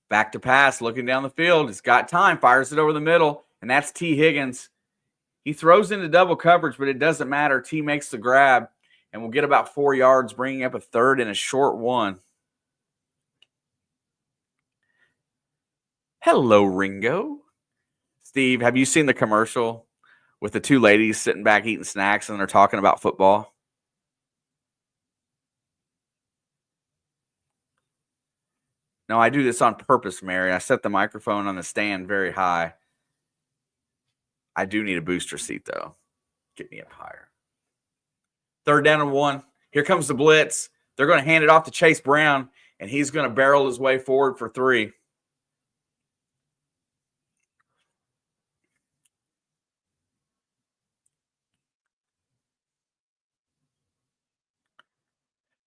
Back to pass, looking down the field. He's got time, fires it over the middle, and that's T. Higgins. He throws into double coverage, but it doesn't matter. T makes the grab, and we'll get about 4 yards, bringing up a 3rd and a short 1. Hello, Ringo. Steve, have you seen the commercial with the 2 ladies sitting back eating snacks and they're talking about football? No, I do this on purpose, Mary. I set the microphone on the stand very high. I do need a booster seat, though. Get me up higher. 3rd down and 1. Here comes the blitz. They're going to hand it off to Chase Brown, and he's going to barrel his way forward for 3.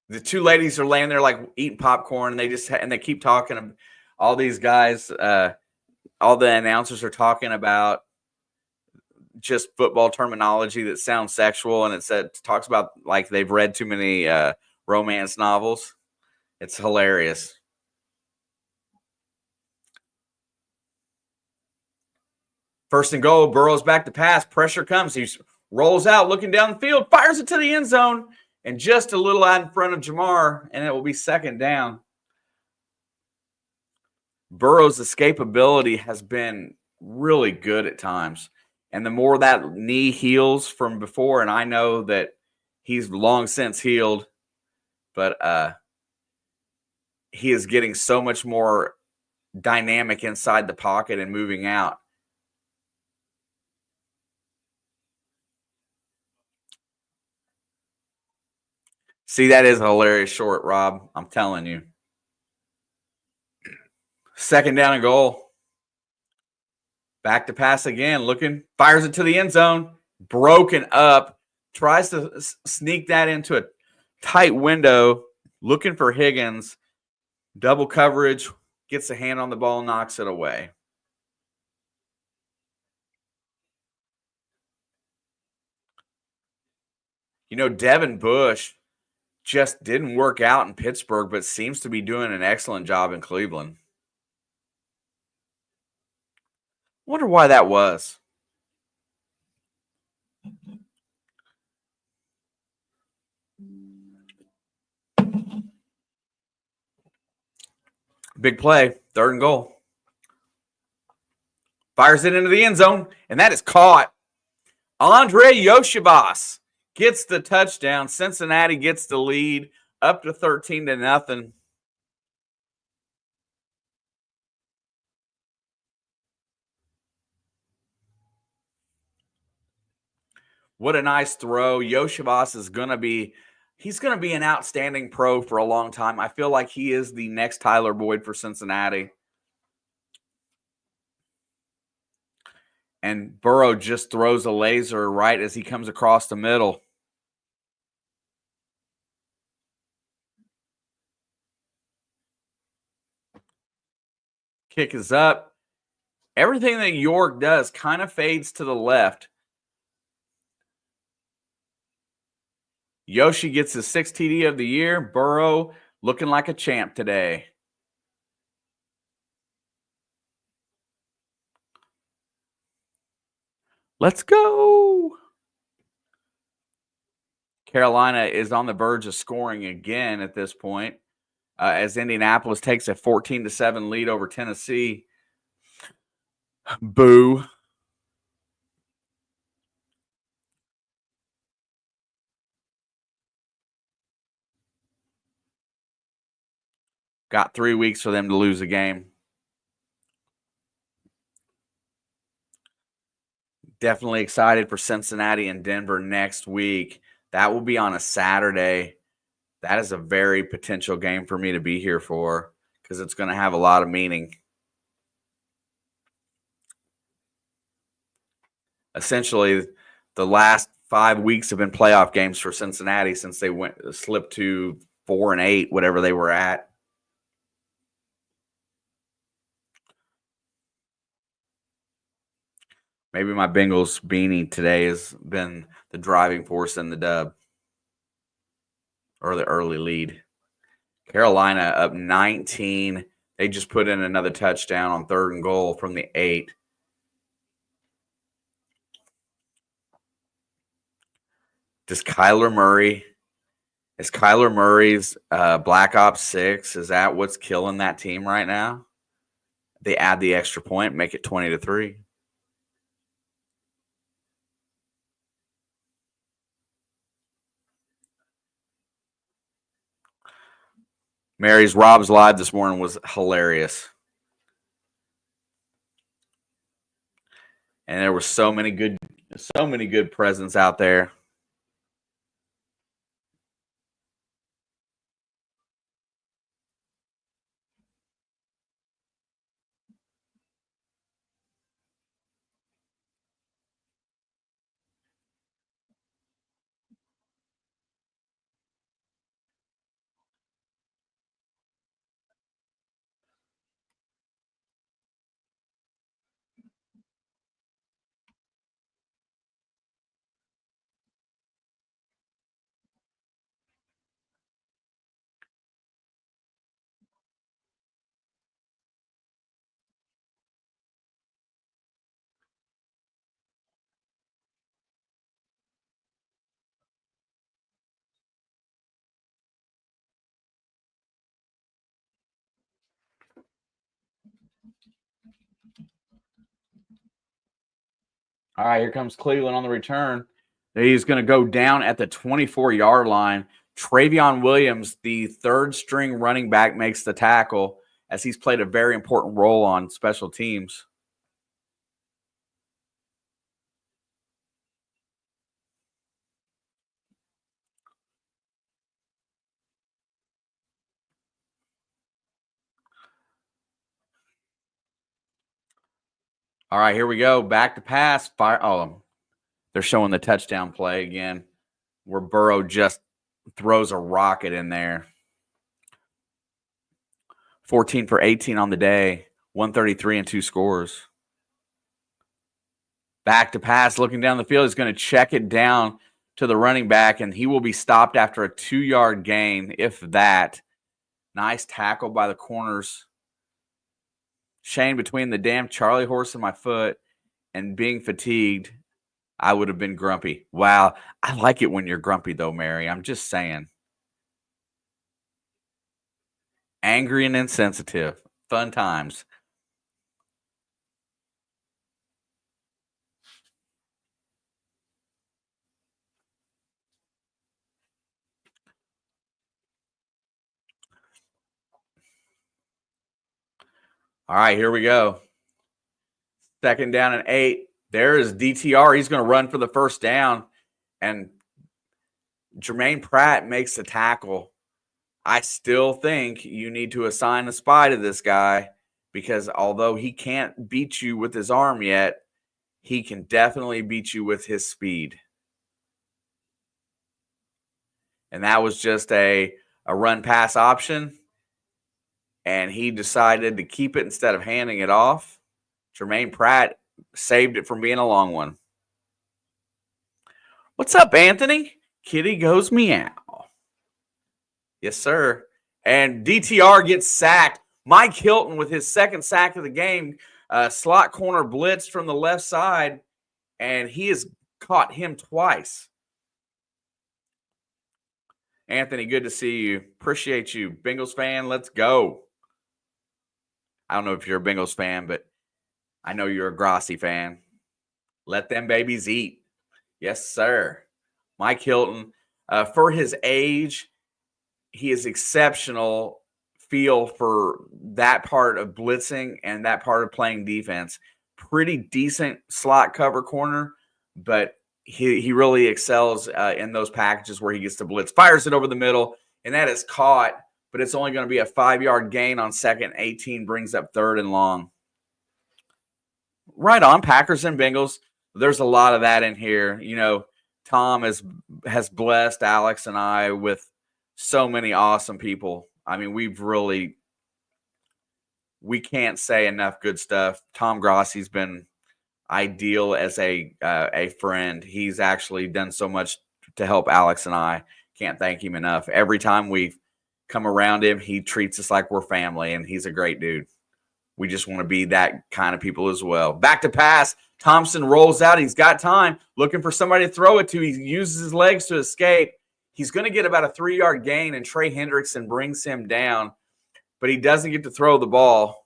The 2 ladies are laying there like eating popcorn, and they keep talking. All these guys, all the announcers are talking about just football terminology that sounds sexual, and it talks about like they've read too many romance novels. It's hilarious. First and goal, Burrow's back to pass. Pressure comes. He rolls out, looking down the field, fires it to the end zone, and just a little out in front of Jamar, and it will be 2nd down. Burrow's escapability has been really good at times. And the more that knee heals from before, and I know that he's long since healed, but he is getting so much more dynamic inside the pocket and moving out. See, that is a hilarious short, Rob. I'm telling you. Second down and goal. Back to pass again. Looking, fires it to the end zone. Broken up. Tries to sneak that into a tight window. Looking for Higgins. Double coverage. Gets a hand on the ball, knocks it away. You know, Devin Bush just didn't work out in Pittsburgh, but seems to be doing an excellent job in Cleveland. Wonder why that was. Big play, third and goal. Fires it into the end zone, and that is caught. Andre Yoshibas gets the touchdown. Cincinnati gets the lead up to 13-0. What a nice throw. Yoshibas is going to be he's going to be an outstanding pro for a long time. I feel like he is the next Tyler Boyd for Cincinnati. And Burrow just throws a laser right as he comes across the middle. Kick is up. Everything that York does kind of fades to the left. Yoshi gets his 6th TD of the year. Burrow looking like a champ today. Let's go. Carolina is on the verge of scoring again at this point, as Indianapolis takes a 14-7 lead over Tennessee. Boo. Got 3 weeks for them to lose a game. Definitely excited for Cincinnati and Denver next week. That will be on a Saturday. That is a very potential game for me to be here for because it's going to have a lot of meaning. Essentially, the last 5 weeks have been playoff games for Cincinnati since they slipped to 4-8, whatever they were at. Maybe my Bengals beanie today has been the driving force in the dub or the early lead. Carolina up 19. They just put in another touchdown on 3rd and goal from the 8. Is Kyler Murray's Black Ops 6? Is that what's killing that team right now? They add the extra point, make it 20-3. Mary's Rob's live this morning was hilarious. And there were so many good presents out there. All right, here comes Cleveland on the return. He's going to go down at the 24-yard line. Travion Williams, the third-string running back, makes the tackle as he's played a very important role on special teams. All right, here we go. Back to pass. Fire. Oh, they're showing the touchdown play again where Burrow just throws a rocket in there. 14 for 18 on the day, 133 and 2 scores. Back to pass, looking down the field. He's going to check it down to the running back, and he will be stopped after a 2-yard gain, if that. Nice tackle by the corners. Shane, between the damn Charlie horse in my foot and being fatigued, I would have been grumpy. Wow. I like it when you're grumpy, though, Mary. I'm just saying. Angry and insensitive. Fun times. All right, here we go. 2nd down and 8. There is DTR. He's going to run for the first down. And Jermaine Pratt makes the tackle. I still think you need to assign a spy to this guy because although he can't beat you with his arm yet, he can definitely beat you with his speed. And that was just a run-pass option. And he decided to keep it instead of handing it off. Jermaine Pratt saved it from being a long one. What's up, Anthony? Kitty goes meow. Yes, sir. And DTR gets sacked. Mike Hilton with his 2nd sack of the game. Slot corner blitz from the left side, and he has caught him twice. Anthony, good to see you. Appreciate you. Bengals fan, let's go. I don't know if you're a Bengals fan, but I know you're a Grossi fan. Let them babies eat. Yes, sir. Mike Hilton, for his age, he is exceptional feel for that part of blitzing and that part of playing defense. Pretty decent slot cover corner, but he really excels in those packages where he gets to blitz. Fires it over the middle, and that is caught, but it's only going to be a 5-yard gain on 2nd. 18 brings up 3rd and long. Right on, Packers and Bengals. There's a lot of that in here. You know, Tom has blessed Alex and I with so many awesome people. I mean, we can't say enough good stuff. Tom Grossi's been ideal as a friend. He's actually done so much to help Alex and I. Can't thank him enough. Every time we come around him, he treats us like we're family, and he's a great dude. We just want to be that kind of people as well. Back to pass. Thompson rolls out. He's got time, looking for somebody to throw it to. He uses his legs to escape. He's going to get about a 3-yard gain, and Trey Hendrickson brings him down, but he doesn't get to throw the ball,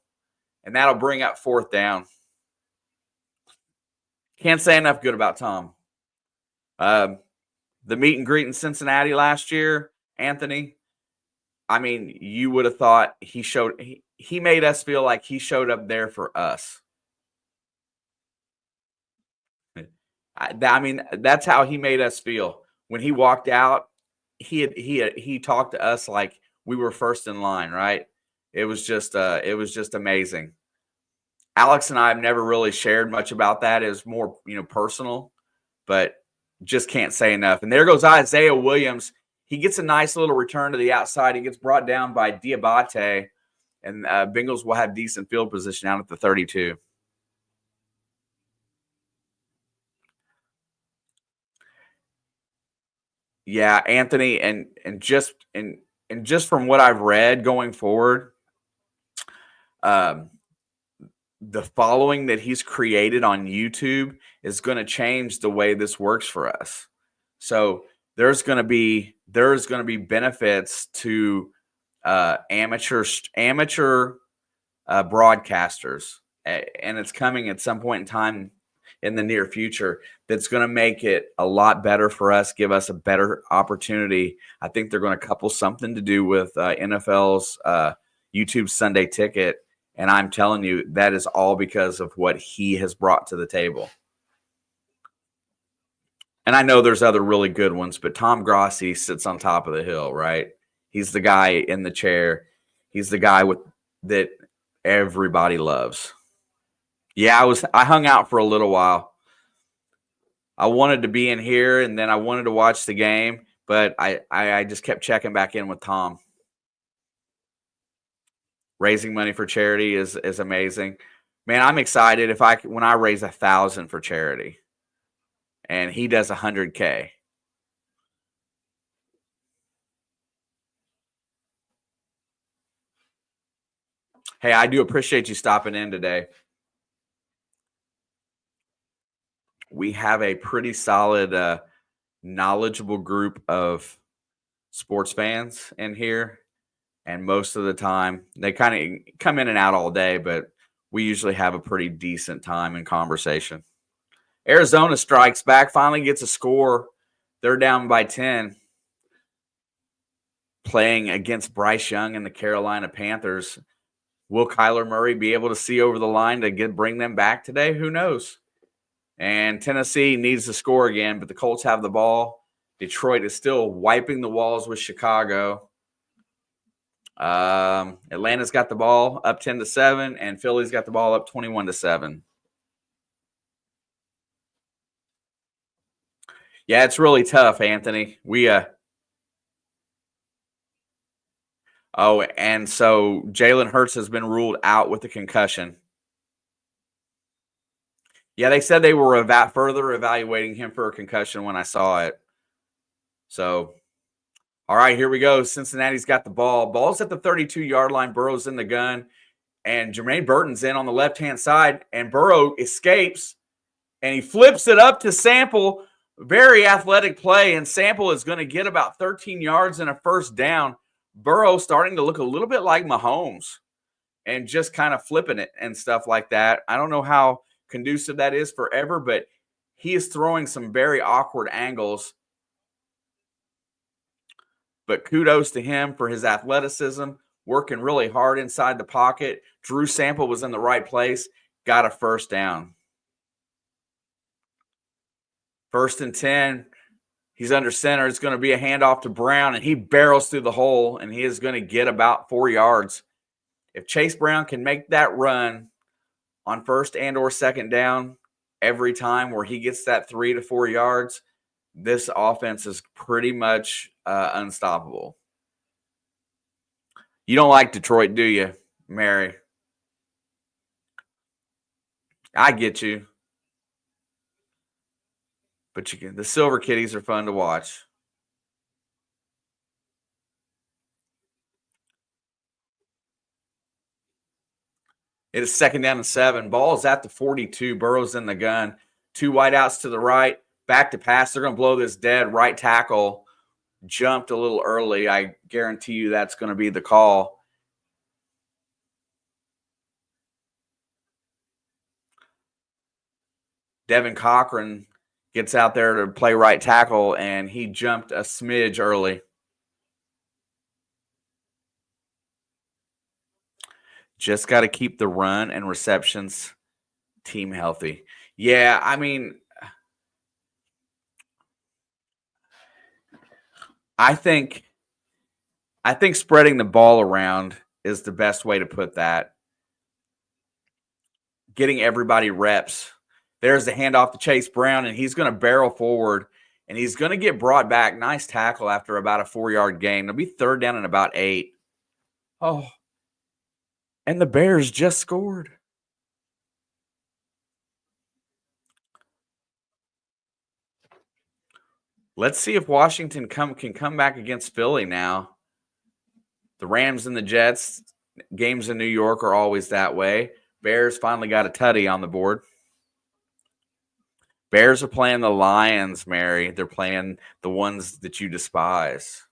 and that'll bring up 4th down. Can't say enough good about Tom. The meet and greet in Cincinnati last year, Anthony, I mean, you would have thought he made us feel like he showed up there for us. I mean, that's how he made us feel. When he walked out, he talked to us like we were first in line, right? It was just amazing. Alex and I have never really shared much about that. It was more, personal, but just can't say enough. And there goes Isaiah Williams. He gets a nice little return to the outside. He gets brought down by Diabate, and Bengals will have decent field position out at the 32. Yeah, Anthony, and just from what I've read going forward, the following that he's created on YouTube is going to change the way this works for us. So there's going to be benefits to amateur broadcasters, and it's coming at some point in time in the near future that's going to make it a lot better for us, give us a better opportunity. I think they're going to couple something to do with NFL's YouTube Sunday Ticket. And I'm telling you, that is all because of what he has brought to the table. And I know there's other really good ones, but Tom Grossi sits on top of the hill, right? He's the guy in the chair. He's the guy that everybody loves. Yeah, I hung out for a little while. I wanted to be in here, and then I wanted to watch the game, but I just kept checking back in with Tom. Raising money for charity is amazing. Man, I'm excited when I raise 1,000 for charity and he does 100K. Hey, I do appreciate you stopping in today. We have a pretty solid, knowledgeable group of sports fans in here. And most of the time, they kind of come in and out all day, but we usually have a pretty decent time in conversation. Arizona strikes back, finally gets a score. They're down by 10, playing against Bryce Young and the Carolina Panthers. Will Kyler Murray be able to see over the line to bring them back today? Who knows? And Tennessee needs to score again, but the Colts have the ball. Detroit is still wiping the walls with Chicago. Atlanta's got the ball up 10-7, and Philly's got the ball up 21-7. Yeah, it's really tough, Anthony. And so Jalen Hurts has been ruled out with a concussion. Yeah, they said they were further evaluating him for a concussion when I saw it. So, all right, here we go. Cincinnati's got the ball. Ball's at the 32-yard line. Burrow's in the gun, and Jermaine Burton's in on the left-hand side, and Burrow escapes, and he flips it up to Sample. Very athletic play, and Sample is going to get about 13 yards and a first down. Burrow starting to look a little bit like Mahomes and just kind of flipping it and stuff like that. I don't know how conducive that is forever, but he is throwing some very awkward angles. But kudos to him for his athleticism, working really hard inside the pocket. Drew Sample was in the right place, got a first down. 1st and 10. He's under center. It's going to be a handoff to Brown, and he barrels through the hole, and he is going to get about 4 yards. If Chase Brown can make that run on 1st and or 2nd down every time where he gets that 3 to 4 yards, this offense is pretty much unstoppable. You don't like Detroit, do you, Mary? I get you. But the Silver Kitties are fun to watch. It is 2nd down and 7. Ball's at the 42. Burrow's in the gun. 2 wideouts to the right. Back to pass. They're going to blow this dead. Right tackle jumped a little early. I guarantee you that's going to be the call. Devin Cochran gets out there to play right tackle, and he jumped a smidge early. Just got to keep the run and receptions team healthy. Yeah, I mean, I think spreading the ball around is the best way to put that. Getting everybody reps. There's the handoff to Chase Brown, and he's going to barrel forward, and he's going to get brought back. Nice tackle after about a 4-yard gain. It'll be 3rd down and about 8. Oh, and the Bears just scored. Let's see if Washington can come back against Philly now. The Rams and the Jets, games in New York are always that way. Bears finally got a tutty on the board. Bears are playing the Lions, Mary. They're playing the ones that you despise.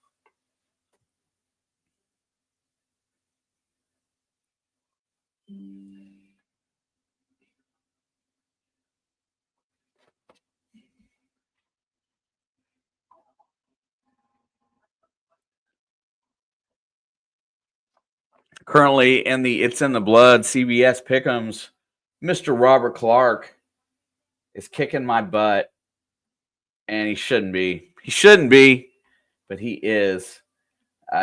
Currently in the It's in the Blood CBS Pick'ems, Mr. Robert Clark is kicking my butt, and he shouldn't be. He shouldn't be, but he is.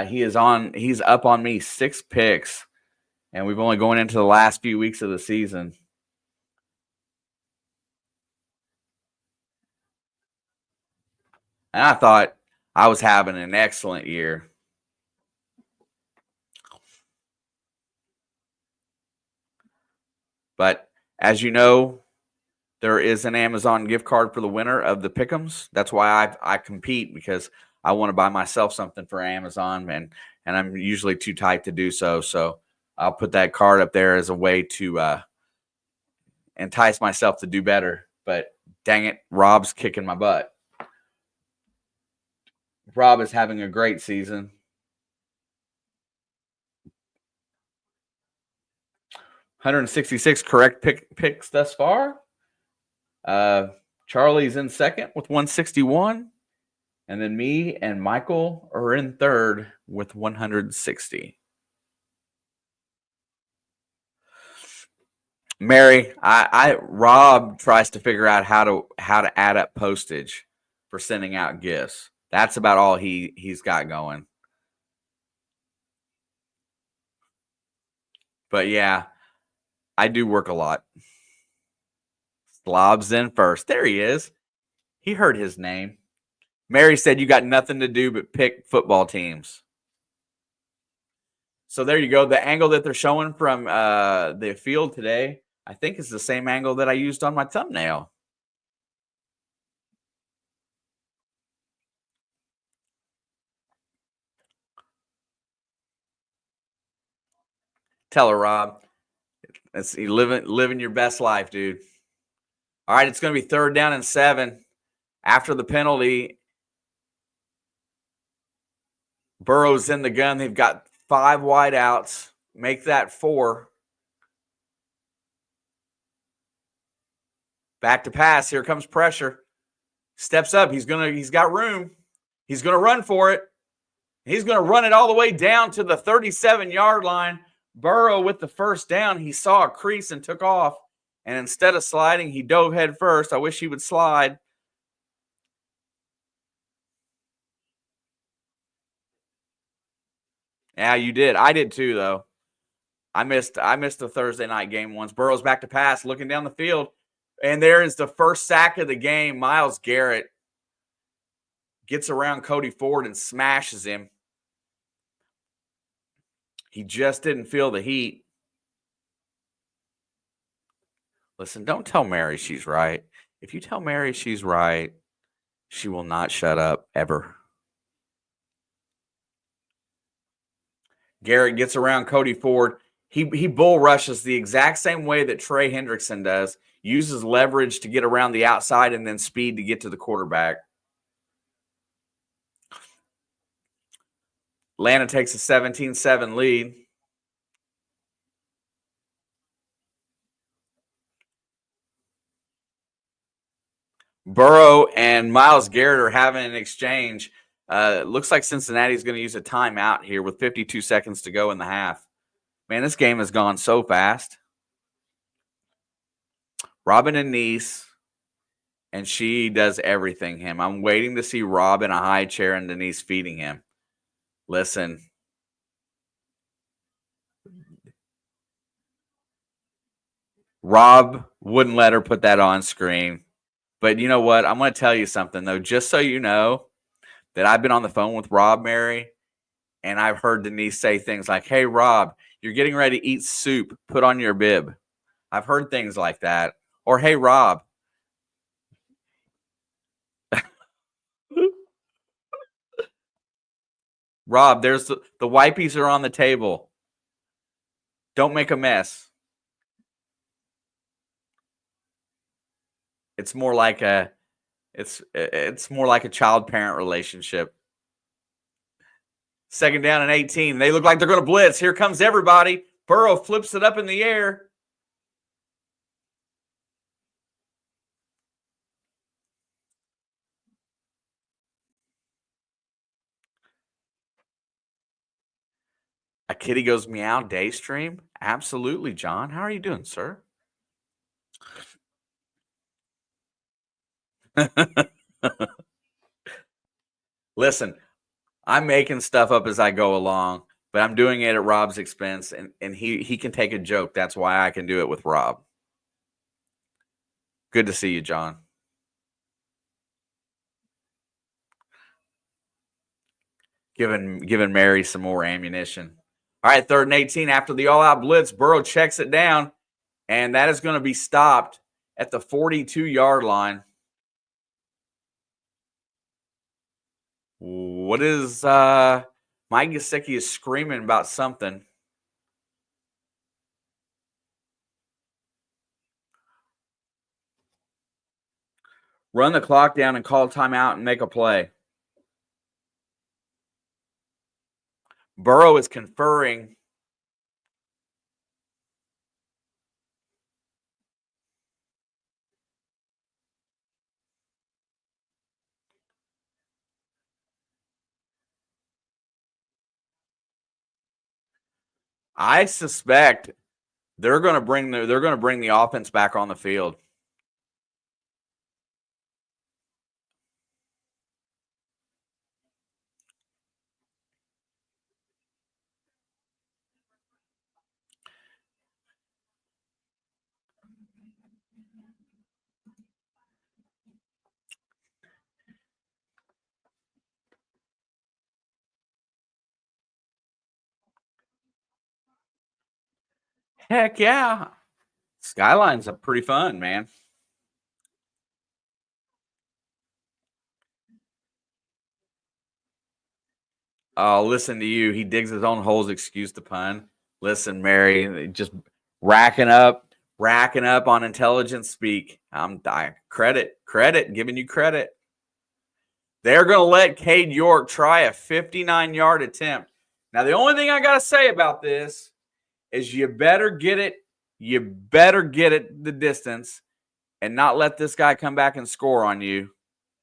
He's up on me 6 picks, and we've only going into the last few weeks of the season. And I thought I was having an excellent year. But as you know, there is an Amazon gift card for the winner of the Pick'ems. That's why I compete, because I want to buy myself something for Amazon, and I'm usually too tight to do so. So I'll put that card up there as a way to entice myself to do better. But dang it, Rob's kicking my butt. Rob is having a great season. 166 correct picks thus far. Charlie's in second with 161. And then me and Michael are in third with 160. Mary, Rob tries to figure out how to add up postage for sending out gifts. That's about all he's got going. But yeah, I do work a lot. Slob's in first. There he is. He heard his name. Mary said you got nothing to do but pick football teams. So there you go. The angle that they're showing from the field today, I think, is the same angle that I used on my thumbnail. Tell her, Rob. It's living your best life, dude. All right, it's going to be 3rd down and 7. After the penalty, Burrow's in the gun. They've got 5 wide outs. Make that 4. Back to pass. Here comes pressure. Steps up. He's got room. He's going to run for it. He's going to run it all the way down to the 37-yard line. Burrow with the first down. He saw a crease and took off. And instead of sliding, he dove head first. I wish he would slide. Yeah, you did. I did too, though. I missed the Thursday night game once. Burrow's back to pass, looking down the field. And there is the first sack of the game. Myles Garrett gets around Cody Ford and smashes him. He just didn't feel the heat. Listen, don't tell Mary she's right. If you tell Mary she's right, she will not shut up ever. Garrett gets around Cody Ford. He bull rushes the exact same way that Trey Hendrickson does. Uses leverage to get around the outside and then speed to get to the quarterback. Atlanta takes a 17-7 lead. Burrow and Myles Garrett are having an exchange. Looks like Cincinnati is going to use a timeout here with 52 seconds to go in the half. Man, this game has gone so fast. Robin and Denise, and she does everything him. I'm waiting to see Rob in a high chair and Denise feeding him. Listen. Rob wouldn't let her put that on screen. But you know what? I'm going to tell you something, though, just so you know that I've been on the phone with Rob, Mary, and I've heard Denise say things like, hey, Rob, you're getting ready to eat soup. Put on your bib. I've heard things like that. Or, hey, Rob. Rob, there's the wipies are on the table. Don't make a mess. It's more like a child-parent relationship. 2nd down and 18. They look like they're going to blitz. Here comes everybody. Burrow flips it up in the air. Kitty Goes Meow Day Stream? Absolutely, John. How are you doing, sir? Listen, I'm making stuff up as I go along, but I'm doing it at Rob's expense, and he can take a joke. That's why I can do it with Rob. Good to see you, John. Giving Mary some more ammunition. All right, 3rd and 18 after the all-out blitz. Burrow checks it down, and that is going to be stopped at the 42-yard line. What is Mike Gesicki is screaming about something. Run the clock down and call timeout and make a play. Burrow is conferring. I suspect they're going to bring the offense back on the field. Heck yeah. Skyline's a pretty fun, man. Oh, listen to you. He digs his own holes, excuse the pun. Listen, Mary, just racking up on intelligence speak. Credit, giving you credit. They're going to let Cade York try a 59-yard attempt. Now, the only thing I got to say about this is you better get it the distance and not let this guy come back and score on you.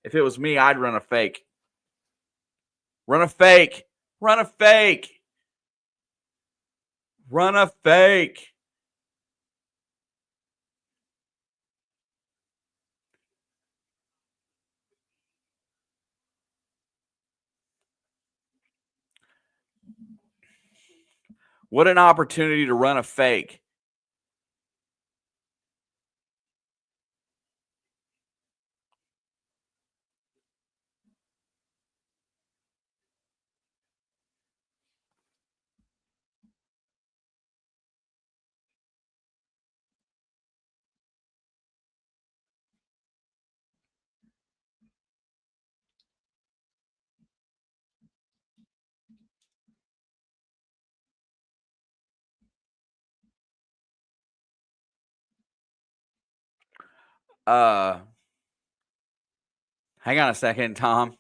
If it was me, I'd run a fake. Run a fake. Run a fake. Run a fake. What an opportunity to run a fake. Hang on a second, Tom.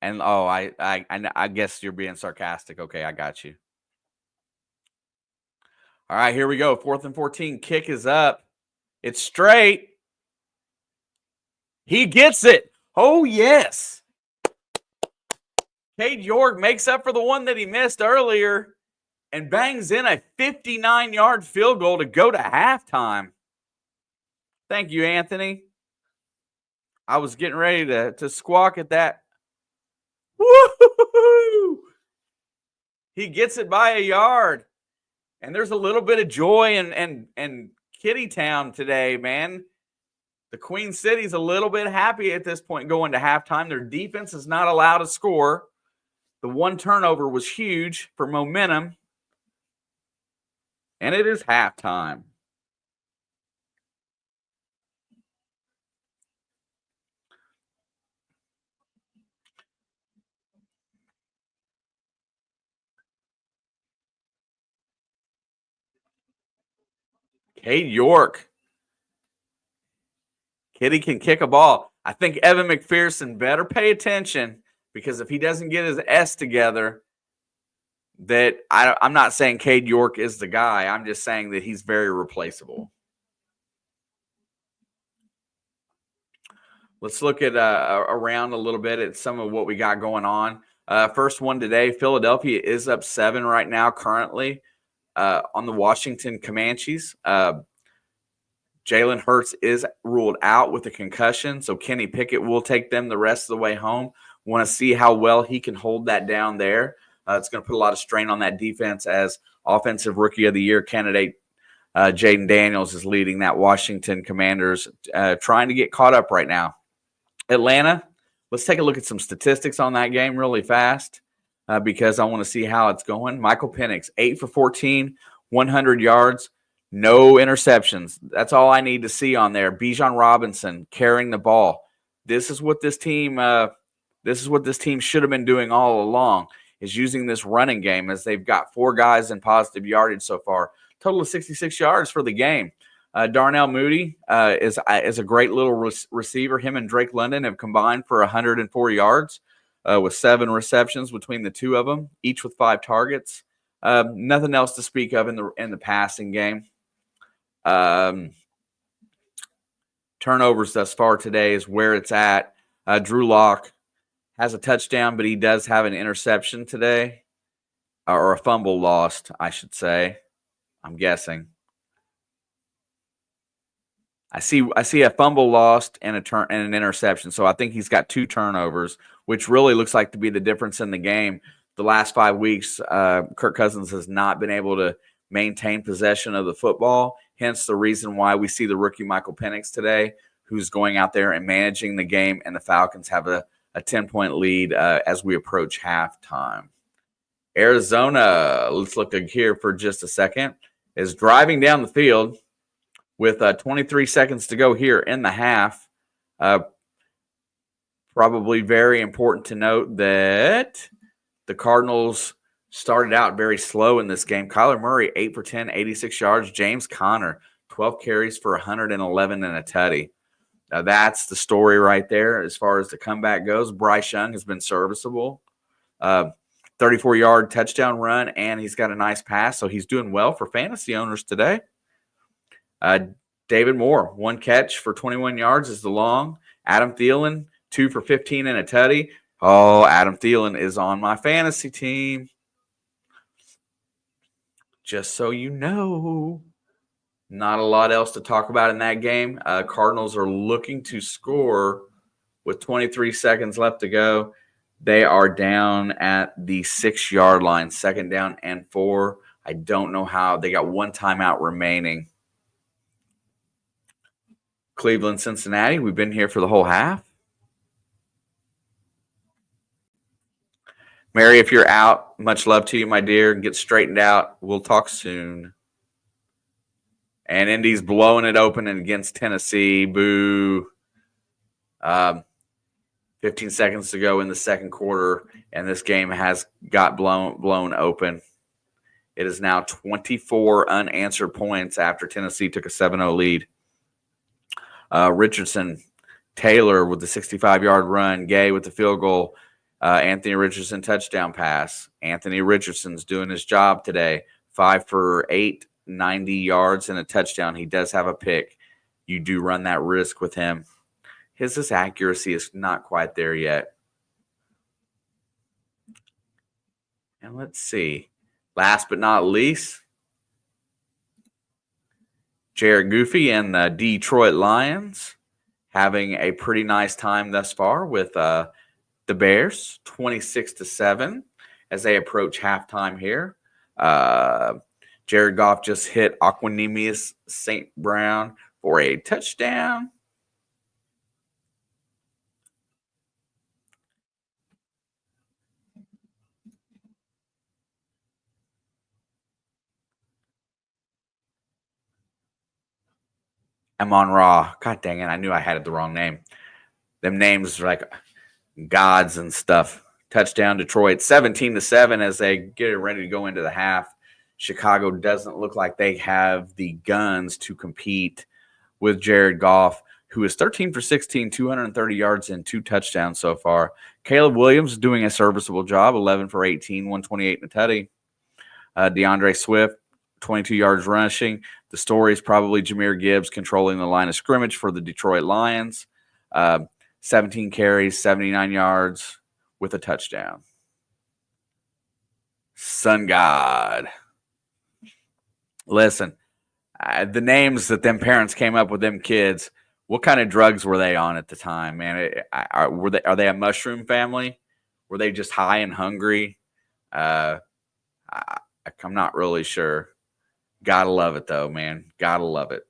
And I guess you're being sarcastic. Okay, I got you. All right, here we go. 4th and 14. Kick is up. It's straight. He gets it. Oh, yes. Cade York makes up for the one that he missed earlier and bangs in a 59-yard field goal to go to halftime. Thank you, Anthony. I was getting ready to squawk at that. Woo-hoo-hoo-hoo! He gets it by a yard. And there's a little bit of joy in Kitty Town today, man. The Queen City's a little bit happy at this point going to halftime. Their defense is not allowed to score. The one turnover was huge for momentum. And it is halftime. Cade York. Kitty can kick a ball. I think Evan McPherson better pay attention because if he doesn't get his S together, that I'm not saying Cade York is the guy. I'm just saying that he's very replaceable. Let's look at around a little bit at some of what we got going on. First one today, Philadelphia is up 7 right now currently on the Washington Comanches. Jalen Hurts is ruled out with a concussion, so Kenny Pickett will take them the rest of the way home. Want to see how well he can hold that down there. It's going to put a lot of strain on that defense as Offensive Rookie of the Year candidate Jaden Daniels is leading that Washington Commanders, trying to get caught up right now. Atlanta, let's take a look at some statistics on that game really fast because I want to see how it's going. Michael Penix, 8 for 14, 100 yards. No interceptions. That's all I need to see on there. Bijan Robinson carrying the ball. This is what this team should have been doing all along, is using this running game, as they've got 4 guys in positive yardage so far. Total of 66 yards for the game. Darnell Mooney is a great little receiver. Him and Drake London have combined for 104 yards with 7 receptions between the two of them, each with 5 targets. Nothing else to speak of in the passing game. Turnovers thus far today is where it's at. Drew Lock has a touchdown, but he does have an interception today, or a fumble lost, I should say. I'm guessing. I see a fumble lost and an interception, so I think he's got 2 turnovers, which really looks like to be the difference in the game. The last 5 weeks, Kirk Cousins has not been able to maintain possession of the football. Hence the reason why we see the rookie Michael Penix today, who's going out there and managing the game, and the Falcons have a 10-point lead as we approach halftime. Arizona, let's look here for just a second, is driving down the field with 23 seconds to go here in the half. Probably very important to note that the Cardinals started out very slow in this game. Kyler Murray, 8 for 10, 86 yards. James Conner, 12 carries for 111 and a tutty. That's the story right there as far as the comeback goes. Bryce Young has been serviceable. 34-yard touchdown run, and he's got a nice pass, so he's doing well for fantasy owners today. David Moore, 1 catch for 21 yards is the long. Adam Thielen, 2 for 15 and a tutty. Oh, Adam Thielen is on my fantasy team. Just so you know. Not a lot else to talk about in that game. Cardinals are looking to score with 23 seconds left to go. They are down at the 6-yard line, 2nd down and 4. I don't know how. They got 1 timeout remaining. Cleveland, Cincinnati. We've been here for the whole half. Mary, if you're out, much love to you, my dear. Get straightened out. We'll talk soon. And Indy's blowing it open against Tennessee. Boo. 15 seconds to go in the second quarter, and this game has got blown open. It is now 24 unanswered points after Tennessee took a 7-0 lead. Richardson, Taylor with the 65-yard run, Gay with the field goal, Anthony Richardson touchdown pass. Anthony Richardson's doing his job today. 5 for 8, 90 yards and a touchdown. He does have a pick. You do run that risk with him. His accuracy is not quite there yet. And let's see. Last but not least, Jared Goofy and the Detroit Lions having a pretty nice time thus far with the Bears, 26-7 as they approach halftime here. Jared Goff just hit Aquanemius St. Brown for a touchdown. Amon-Ra. God dang it. I knew I had it the wrong name. Them names are like gods and stuff. Touchdown Detroit, 17-7 as they get ready to go into the half. Chicago doesn't look like they have the guns to compete with Jared Goff, who is 13 for 16, 230 yards and 2 touchdowns so far. Caleb Williams is doing a serviceable job, 11 for 18, 128 and a tutty. DeAndre Swift, 22 yards rushing. The story is probably Jahmyr Gibbs controlling the line of scrimmage for the Detroit Lions. 17 carries, 79 yards with a touchdown. Sun God. Listen, the names that them parents came up with them kids. What kind of drugs were they on at the time, man? Are they a mushroom family? Were they just high and hungry? Uh, I, I'm not really sure. Gotta love it though, man. Gotta love it.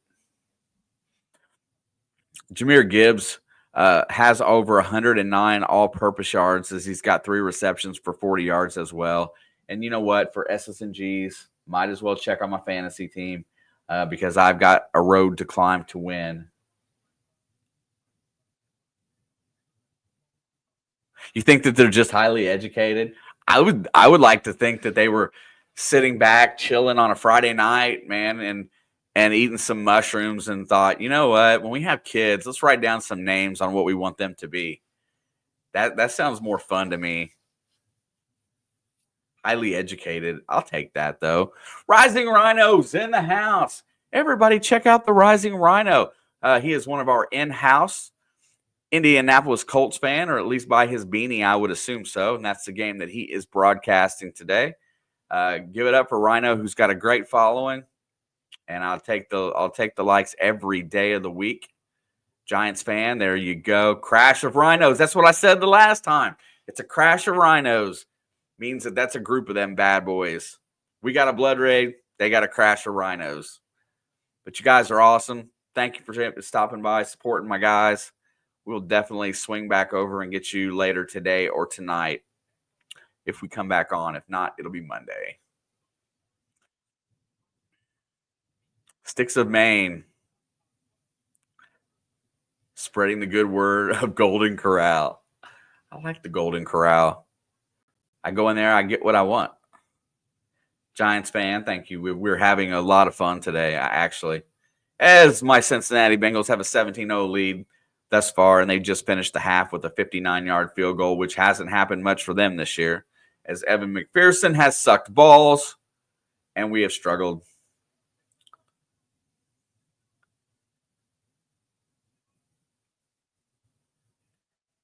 Jahmyr Gibbs has over 109 all-purpose yards as he's got 3 receptions for 40 yards as well. And you know what? For SSNGs, might as well check on my fantasy team because I've got a road to climb to win. You think that they're just highly educated? I would like to think that they were sitting back, chilling on a Friday night, man, and eating some mushrooms and thought, you know what? When we have kids, let's write down some names on what we want them to be. That sounds more fun to me. Highly educated. I'll take that though. Rising Rhinos in the house. Everybody check out the Rising Rhino. He is one of our in-house Indianapolis Colts fan, or at least by his beanie, I would assume so. And that's the game that he is broadcasting today. Give it up for Rhino, who's got a great following, and I'll take the likes every day of the week. Giants fan, there you go. Crash of Rhinos. That's what I said the last time. It's a crash of Rhinos. Means that's a group of them bad boys. We got a blood raid. They got a crash of Rhinos. But you guys are awesome. Thank you for stopping by, supporting my guys. We'll definitely swing back over and get you later today or tonight if we come back on. If not, it'll be Monday. Sticks of Maine. Spreading the good word of Golden Corral. I like the Golden Corral. I go in there, I get what I want. Giants fan, thank you. We're having a lot of fun today, actually. As my Cincinnati Bengals have a 17-0 lead thus far, and they just finished the half with a 59-yard field goal, which hasn't happened much for them this year, as Evan McPherson has sucked balls, and we have struggled.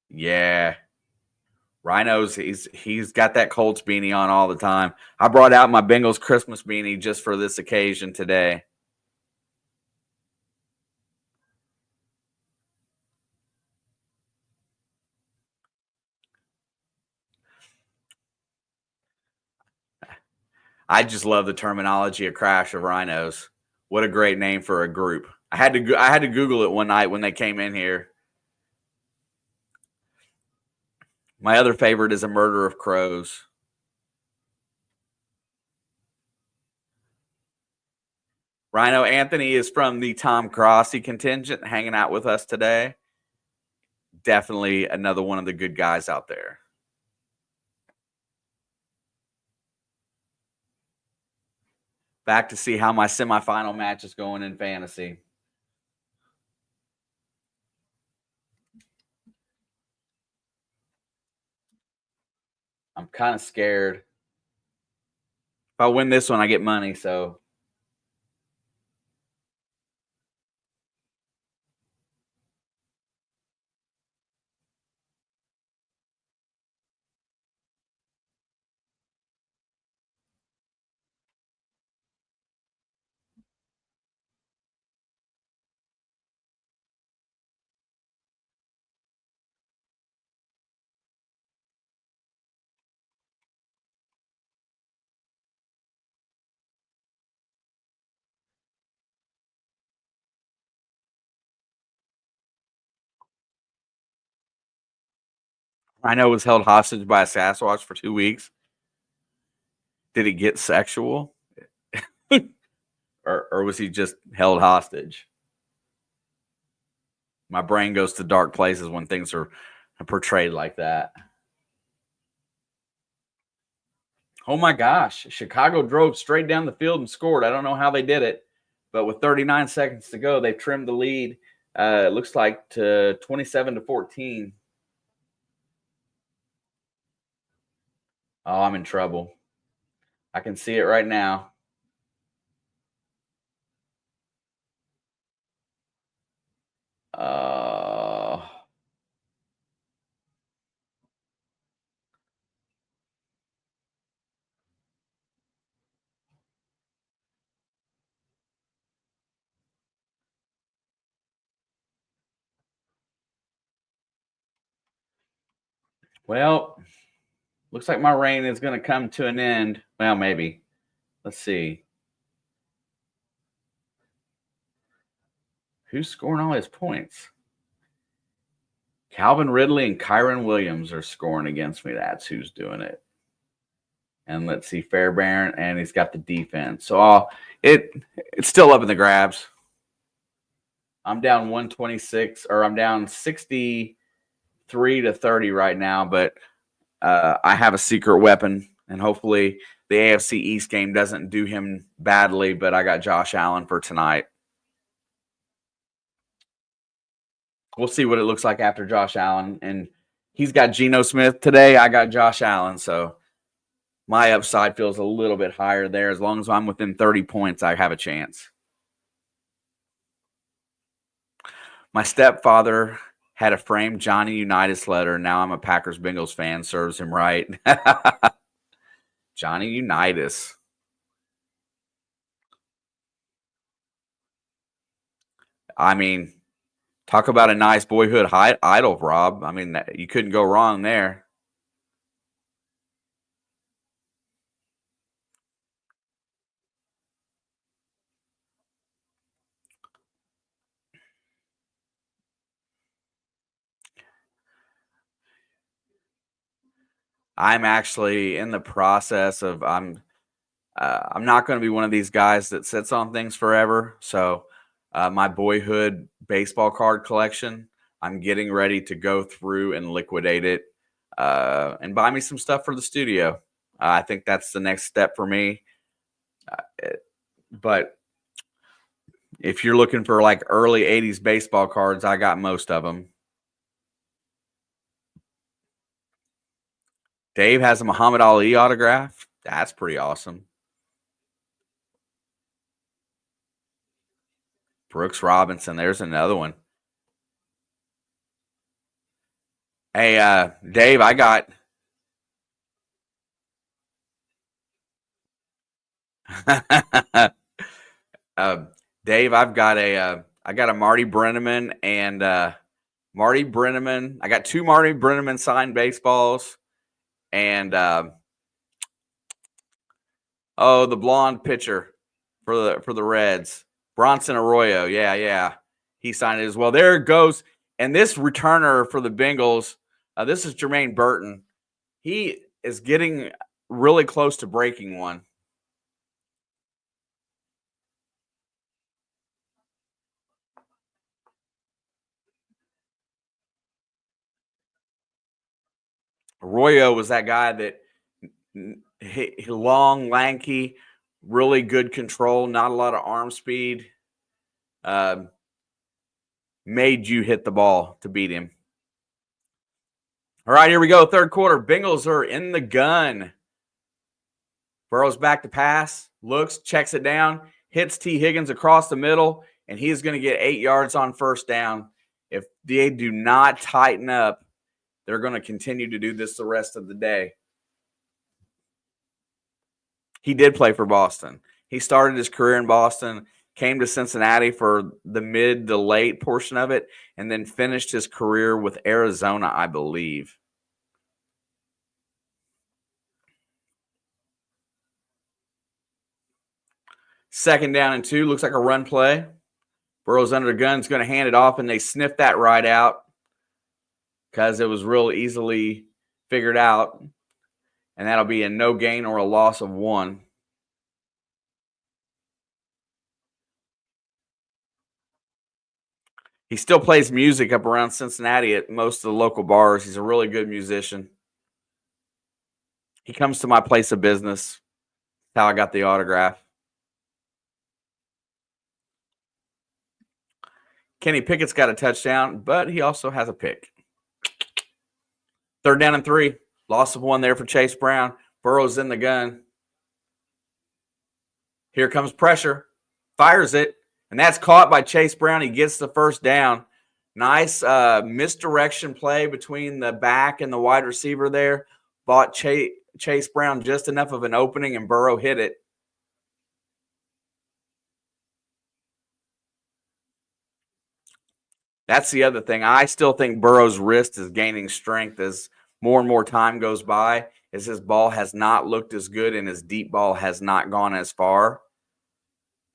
Yeah. Rhinos, he's got that Colts beanie on all the time. I brought out my Bengals Christmas beanie just for this occasion today. I just love the terminology of crash of rhinos. What a great name for a group. I had to Google it one night when they came in here. My other favorite is a murder of crows. Rhino Anthony is from the Tom Crossy contingent hanging out with us today. Definitely another one of the good guys out there. Back to see how my semifinal match is going in fantasy. I'm kind of scared. If I win this one, I get money. So Rhino was held hostage by a Sasquatch for 2 weeks. Did he get sexual? or was he just held hostage? My brain goes to dark places when things are portrayed like that. Oh my gosh. Chicago drove straight down the field and scored. I don't know how they did it, but with 39 seconds to go, they've trimmed the lead. It looks like to 27-14. Oh, I'm in trouble. I can see it right now. Uh, Well, looks like my reign is going to come to an end. Well, maybe. Let's see. Who's scoring all his points? Calvin Ridley and Kyron Williams are scoring against me. That's who's doing it. And let's see, Fairbairn, and he's got the defense. So it's still up in the grabs. I'm down 126, or I'm down 63 to 30 right now, but I have a secret weapon, and hopefully the AFC East game doesn't do him badly, but I got Josh Allen for tonight. We'll see what it looks like after Josh Allen. And he's got Geno Smith today. I got Josh Allen, so my upside feels a little bit higher there. As long as I'm within 30 points, I have a chance. My stepfather had a framed Johnny Unitas letter. Now I'm a Packers Bengals fan. Serves him right. Johnny Unitas. I mean, talk about a nice boyhood idol, Rob. I mean, you couldn't go wrong there. I'm actually in the process of I'm not going to be one of these guys that sits on things forever. So my boyhood baseball card collection, I'm getting ready to go through and liquidate it and buy me some stuff for the studio. I think that's the next step for me. But if you're looking for like early 80s baseball cards, I got most of them. Dave has a Muhammad Ali autograph. That's pretty awesome. Brooks Robinson. There's another one. Hey, Dave, I got Dave, I got a Marty Brenneman and Marty Brenneman. I got two Marty Brenneman signed baseballs, and the blonde pitcher for the Reds, Bronson Arroyo. Yeah, he signed it as well. There it goes. And this returner for the Bengals, this is Jermaine Burton. He is getting really close to breaking one. Arroyo was that guy that long, lanky, really good control, not a lot of arm speed. Made you hit the ball to beat him. All right, here we go. Third quarter. Bengals are in the gun. Burrow's back to pass, looks, checks it down, hits T. Higgins across the middle, and he's going to get 8 yards on first down. If they do not tighten up, they're going to continue to do this the rest of the day. He did play for Boston. He started his career in Boston, came to Cincinnati for the mid to late portion of it, and then finished his career with Arizona, I believe. Second down and 2. Looks like a run play. Burrow's under the gun. Is going to hand it off, and they sniffed that right out because it was real easily figured out. And that'll be a no gain or a loss of 1. He still plays music up around Cincinnati at most of the local bars. He's a really good musician. He comes to my place of business. That's how I got the autograph. Kenny Pickett's got a touchdown, but he also has a pick. Third down and 3. Loss of 1 there for Chase Brown. Burrow's in the gun. Here comes pressure. Fires it. And that's caught by Chase Brown. He gets the first down. Nice misdirection play between the back and the wide receiver there. Bought Chase Brown just enough of an opening, and Burrow hit it. That's the other thing. I still think Burrow's wrist is gaining strength as more and more time goes by, as his ball has not looked as good and his deep ball has not gone as far.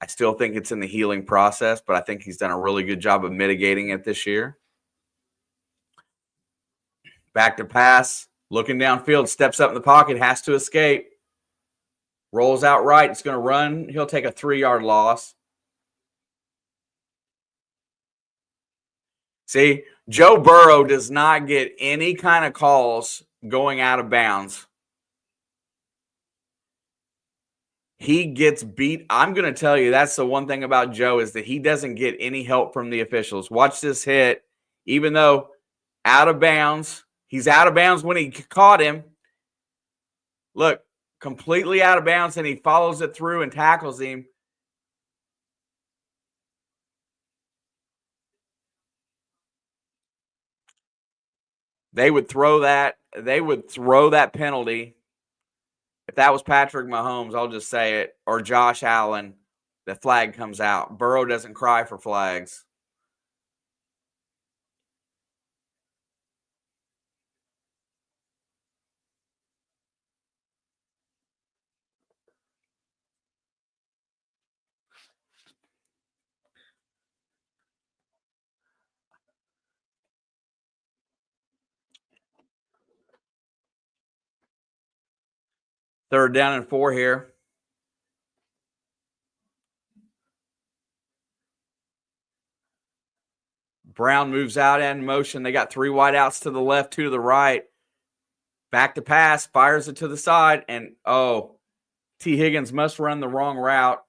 I still think it's in the healing process, but I think he's done a really good job of mitigating it this year. Back to pass, looking downfield, steps up in the pocket, has to escape. Rolls out right, it's going to run. He'll take a 3-yard loss. See, Joe Burrow does not get any kind of calls going out of bounds. He gets beat. I'm going to tell you, that's the one thing about Joe, is that he doesn't get any help from the officials. Watch this hit. Even though out of bounds, he's out of bounds when he caught him. Look, completely out of bounds, and he follows it through and tackles him. They would throw that penalty. If that was Patrick Mahomes, I'll just say it, or Josh Allen, the flag comes out. Burrow doesn't cry for flags. Third down and 4 here. Brown moves out in motion. They got 3 wideouts to the left, 2 to the right. Back to pass, fires it to the side, and T. Higgins must run the wrong route.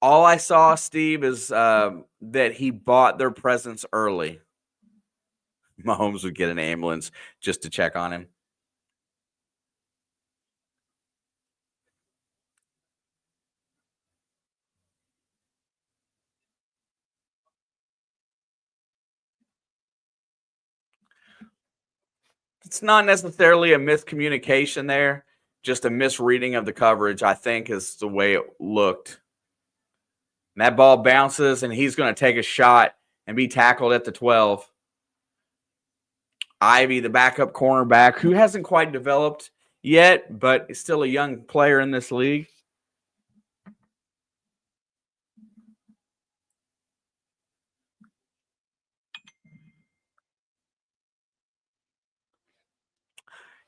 All I saw, Steve, is that he bought their presents early. Mahomes would get an ambulance just to check on him. It's not necessarily a miscommunication there, just a misreading of the coverage, I think, is the way it looked. And that ball bounces, and he's going to take a shot and be tackled at the 12. Ivy, the backup cornerback, who hasn't quite developed yet, but is still a young player in this league.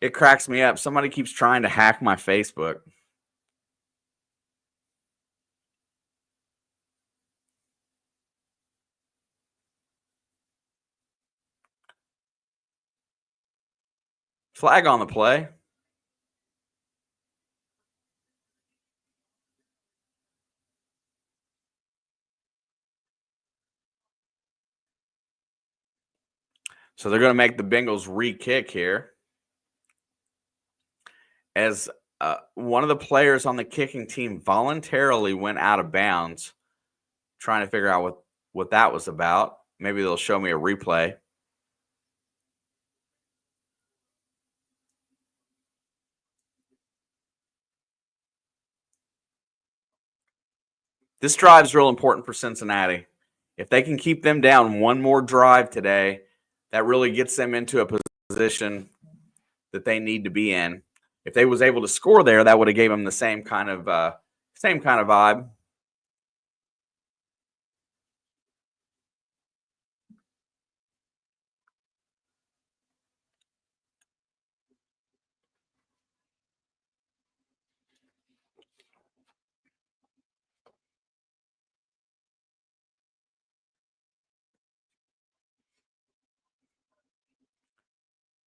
It cracks me up. Somebody keeps trying to hack my Facebook. Flag on the play. So they're going to make the Bengals re-kick here. As one of the players on the kicking team voluntarily went out of bounds, trying to figure out what that was about. Maybe they'll show me a replay. This drive's real important for Cincinnati. If they can keep them down one more drive today, that really gets them into a position that they need to be in. If they was able to score there, that would have gave them the same kind of vibe.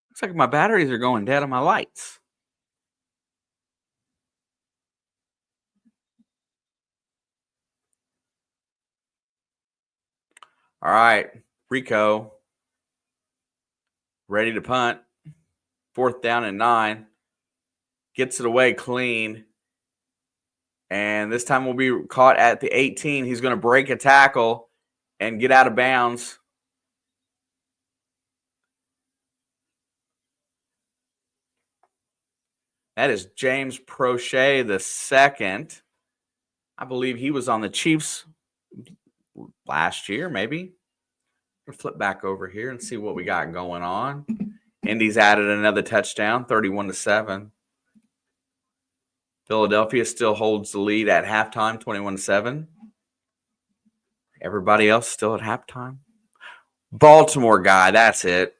Looks like my batteries are going dead on my lights. All right, Rico, ready to punt. 4th down and 9. Gets it away clean. And this time we'll be caught at the 18. He's going to break a tackle and get out of bounds. That is James Prochet the second. I believe he was on the Chiefs last year, maybe. We'll flip back over here and see what we got going on. Indy's added another touchdown, 31-7. Philadelphia still holds the lead at halftime, 21-7. Everybody else still at halftime. Baltimore guy, that's it.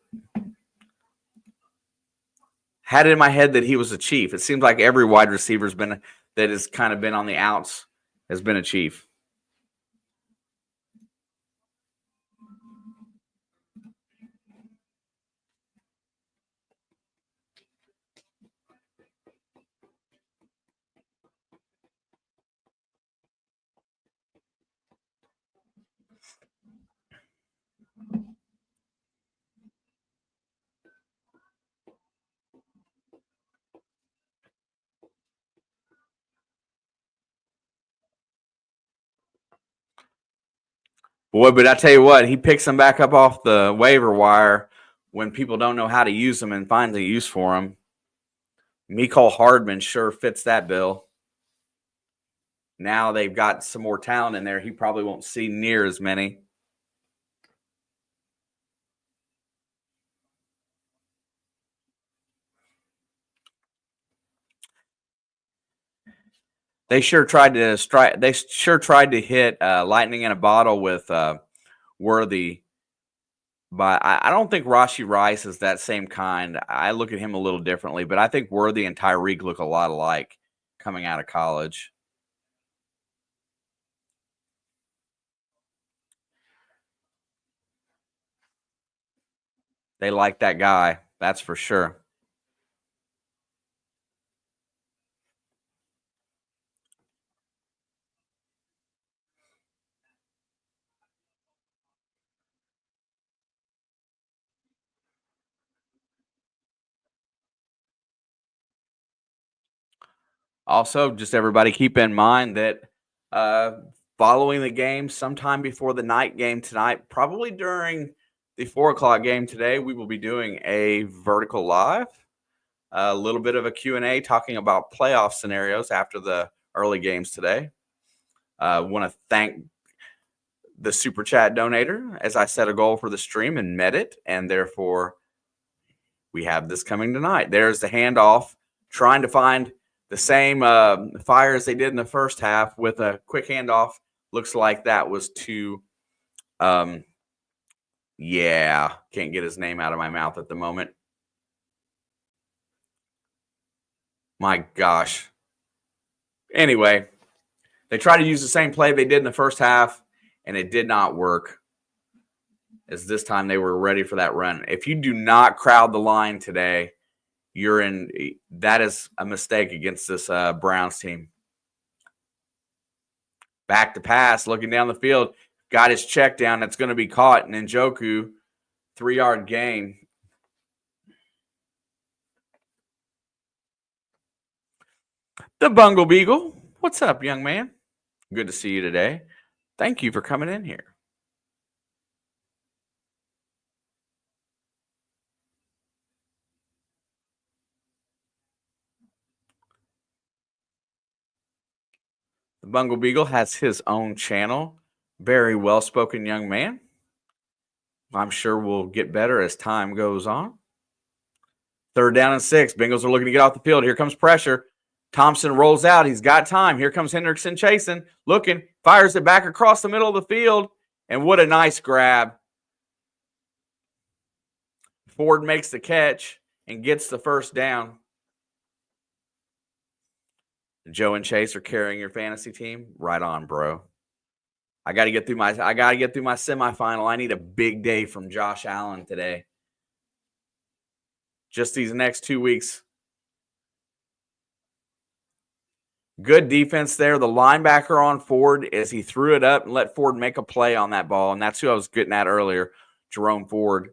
Had it in my head that he was a Chief. It seems like every wide receiver's been that has kind of been on the outs has been a Chief. Boy, but I tell you what, he picks them back up off the waiver wire when people don't know how to use them and finds a use for them. Mecole Hardman sure fits that bill. Now they've got some more talent in there. He probably won't see near as many. They sure tried to strike. They sure tried to hit lightning in a bottle with Worthy, but I don't think Rashee Rice is that same kind. I look at him a little differently, but I think Worthy and Tyreek look a lot alike coming out of college. They like that guy, that's for sure. Also, just everybody keep in mind that following the game sometime before the night game tonight, probably during the 4 o'clock game today, we will be doing a vertical live, a little bit of a Q&A talking about playoff scenarios after the early games today. Want to thank the Super Chat donator as I set a goal for the stream and met it, and therefore we have this coming tonight. There's the handoff, trying to find the same fire as they did in the first half with a quick handoff. Looks like that was to, can't get his name out of my mouth at the moment. My gosh. Anyway, they tried to use the same play they did in the first half, and it did not work. As this time they were ready for that run. If you do not crowd the line today, that is a mistake against this Browns team. Back to pass, looking down the field, got his check down. That's going to be caught. And Njoku, 3-yard gain. The Bungle Beagle. What's up, young man? Good to see you today. Thank you for coming in here. The Bungle Beagle has his own channel. Very well-spoken young man. I'm sure we'll get better as time goes on. 3rd down and 6. Bengals are looking to get off the field. Here comes pressure. Thompson rolls out. He's got time. Here comes Hendrickson chasing, looking, fires it back across the middle of the field. And what a nice grab. Ford makes the catch and gets the first down. Joe and Chase are carrying your fantasy team. Right on, bro. I got to get through my semifinal. I need a big day from Josh Allen today. Just these next 2 weeks. Good defense there. The linebacker on Ford as he threw it up and let Ford make a play on that ball. And that's who I was getting at earlier, Jerome Ford.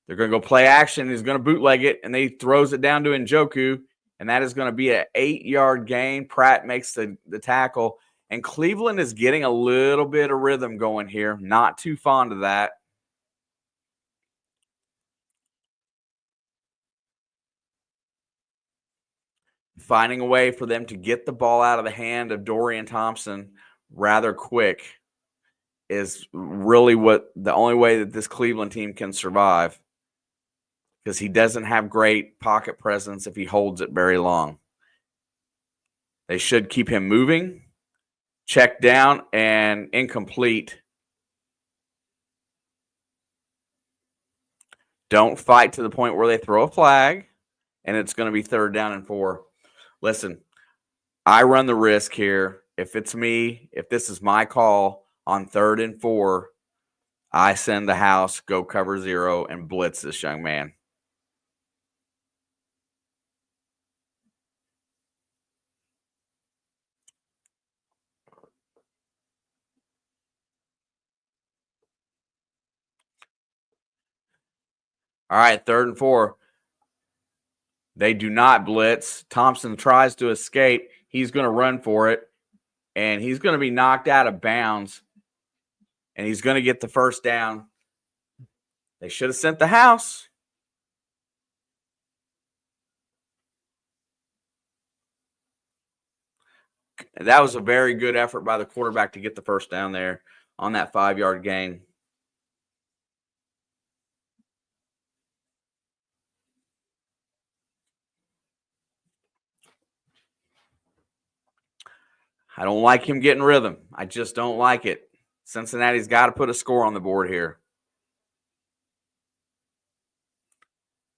They're going to go play action. He's going to bootleg it, and he throws it down to Njoku, and that is going to be an 8-yard gain. Pratt makes the tackle, and Cleveland is getting a little bit of rhythm going here. Not too fond of that. Finding a way for them to get the ball out of the hand of Dorian Thompson rather quick. is really what the only way that this Cleveland team can survive, because he doesn't have great pocket presence if he holds it very long. They should keep him moving. Check down and incomplete. Don't fight to the point where they throw a flag, and it's going to be 3rd down and 4. Listen, I run the risk here. If it's me, if this is my call on 3rd and 4, I send the house, go cover 0, and blitz this young man. All right, 3rd and 4. They do not blitz. Thompson tries to escape. He's going to run for it, and he's going to be knocked out of bounds, and he's going to get the 1st down. They should have sent the house. That was a very good effort by the quarterback to get the 1st down there on that 5-yard gain. I don't like him getting rhythm. I just don't like it. Cincinnati's got to put a score on the board here.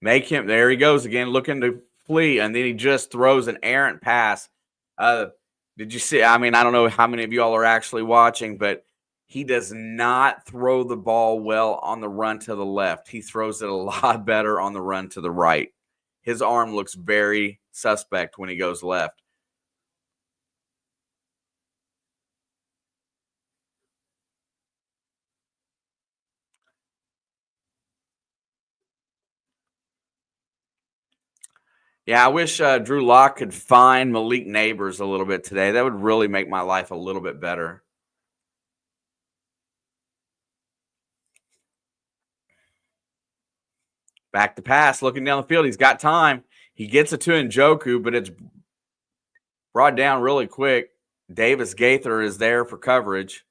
Make him, there he goes again, looking to flee, and then he just throws an errant pass. Did you see? I mean, I don't know how many of y'all are actually watching, but he does not throw the ball well on the run to the left. He throws it a lot better on the run to the right. His arm looks very suspect when he goes left. Yeah, I wish Drew Lock could find Malik Neighbors a little bit today. That would really make my life a little bit better. Back to pass, looking down the field. He's got time. He gets it to Njoku, but it's brought down really quick. Davis Gaither is there for coverage.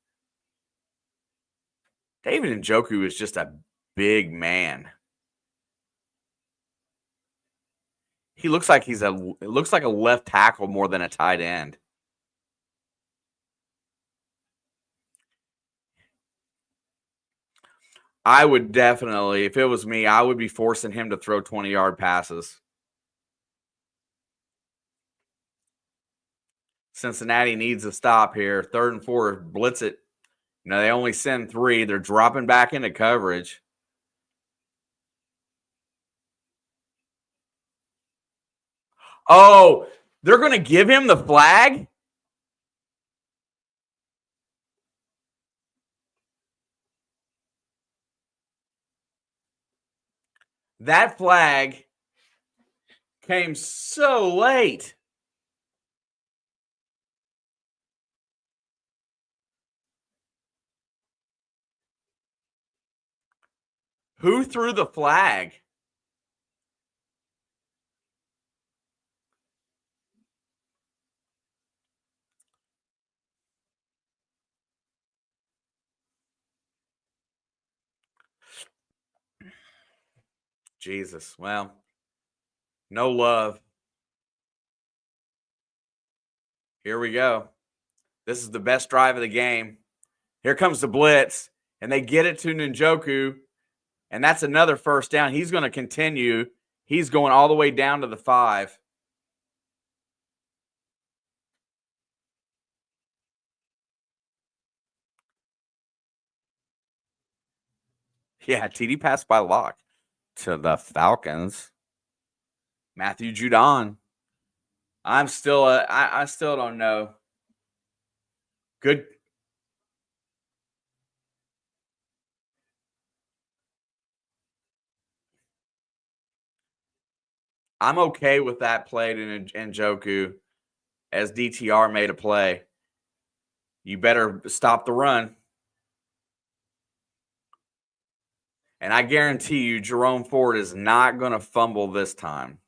David Njoku is just a big man. He looks like it looks like a left tackle more than a tight end. I would definitely, if it was me, I would be forcing him to throw 20-yard passes. Cincinnati needs a stop here. 3rd and 4, blitz it. You know, they only send 3. They're dropping back into coverage. Oh, they're going to give him the flag? That flag came so late. Who threw the flag? Jesus. Well, no love. Here we go. This is the best drive of the game. Here comes the blitz, and they get it to Njoku, and that's another 1st down. He's going to continue. He's going all the way down to the 5. Yeah, TD pass by Locke to the Falcons. Matthew Judon. I still don't know. Good. I'm okay with that play to Njoku as DTR made a play. You better stop the run. And I guarantee you, Jerome Ford is not going to fumble this time.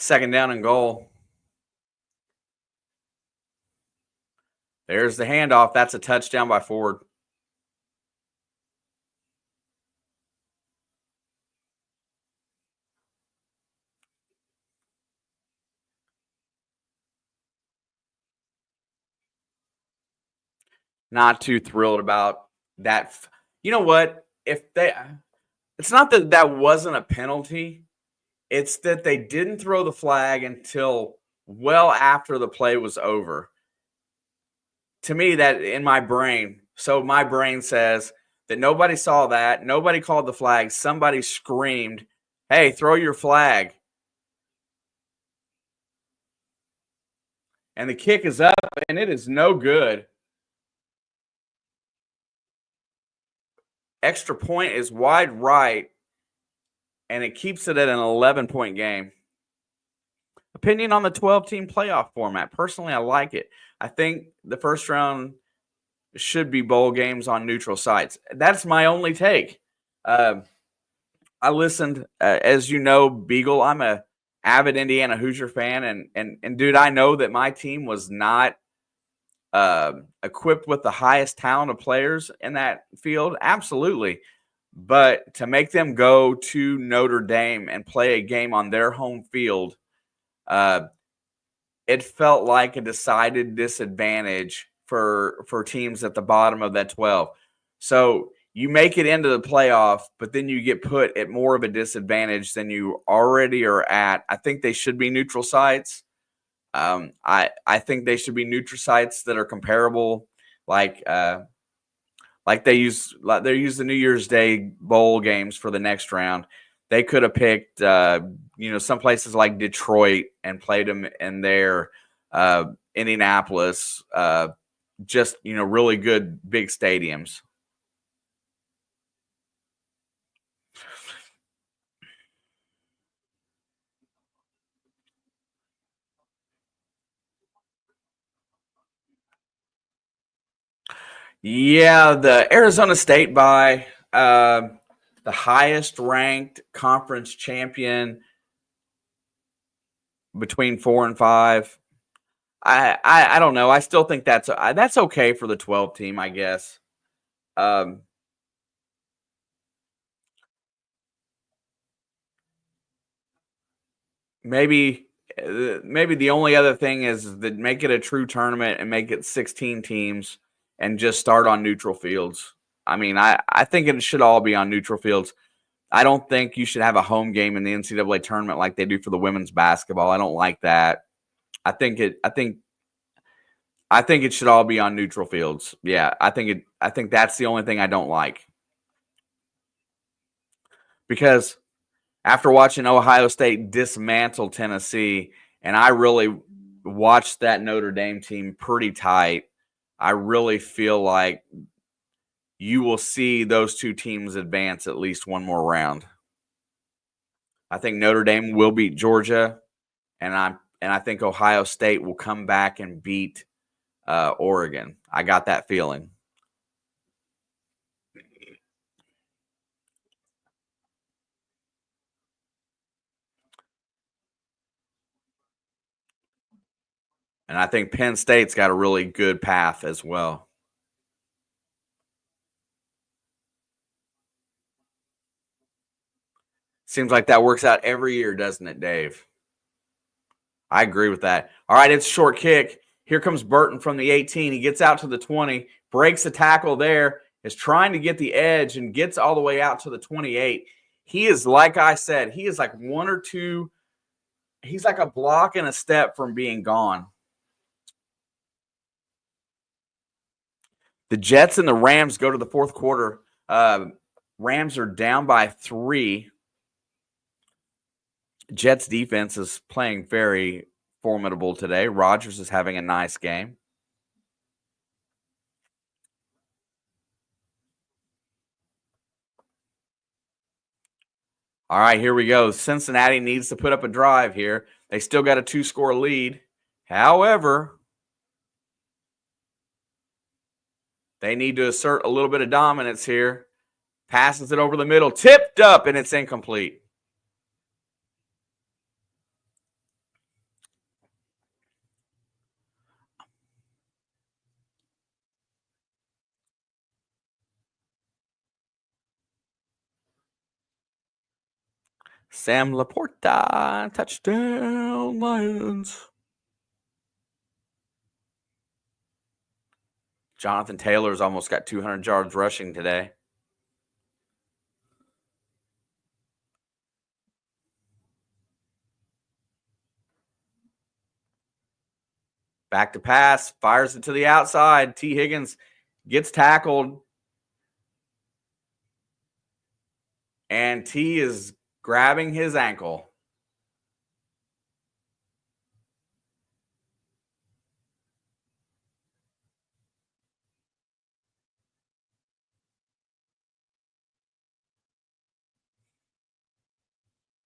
Second down and goal. There's the handoff. That's a touchdown by Ford. Not too thrilled about that. You know what? It's not that that wasn't a penalty. It's that they didn't throw the flag until well after the play was over. To me, that in my brain, so my brain says that nobody saw that, nobody called the flag, somebody screamed, "Hey, throw your flag." And the kick is up and it is no good. Extra point is wide right, and it keeps it at an 11-point game. Opinion on the 12-team playoff format. Personally, I like it. I think the first round should be bowl games on neutral sites. That's my only take. I listened, as you know, Beagle. I'm a avid Indiana Hoosier fan, and dude, I know that my team was not equipped with the highest talent of players in that field. Absolutely. But to make them go to Notre Dame and play a game on their home field, it felt like a decided disadvantage for teams at the bottom of that 12. So you make it into the playoff, but then you get put at more of a disadvantage than you already are at. I think they should be neutral sites. I think they should be neutral sites that are comparable, like they use the New Year's Day bowl games for the next round. They could have picked some places like Detroit and played them in their Indianapolis, just really good big stadiums. Yeah, the Arizona State bye, the highest ranked conference champion between 4 and 5. I don't know. I still think that's okay for the 12 team, I guess. Maybe the only other thing is that make it a true tournament and make it 16 teams and just start on neutral fields. I mean, I think it should all be on neutral fields. I don't think you should have a home game in the NCAA tournament like they do for the women's basketball. I don't like that. I think it should all be on neutral fields. Yeah, I think that's the only thing I don't like. Because after watching Ohio State dismantle Tennessee, and I really watched that Notre Dame team pretty tight, I really feel like you will see those two teams advance at least one more round. I think Notre Dame will beat Georgia, and I think Ohio State will come back and beat Oregon. I got that feeling. And I think Penn State's got a really good path as well. Seems like that works out every year, doesn't it, Dave? I agree with that. All right, it's a short kick. Here comes Burton from the 18. He gets out to the 20, breaks the tackle there, is trying to get the edge, and gets all the way out to the 28. He is, like I said, he is like one or two. He's like a block and a step from being gone. The Jets and the Rams go to the fourth quarter. Rams are down by 3. Jets defense is playing very formidable today. Rodgers is having a nice game. All right, here we go. Cincinnati needs to put up a drive here. They still got a 2-score lead. However, they need to assert a little bit of dominance here. Passes it over the middle, tipped up, and it's incomplete. Sam Laporta, touchdown, Lions. Jonathan Taylor's almost got 200 yards rushing today. Back to pass, fires it to the outside. T. Higgins gets tackled. And T is grabbing his ankle.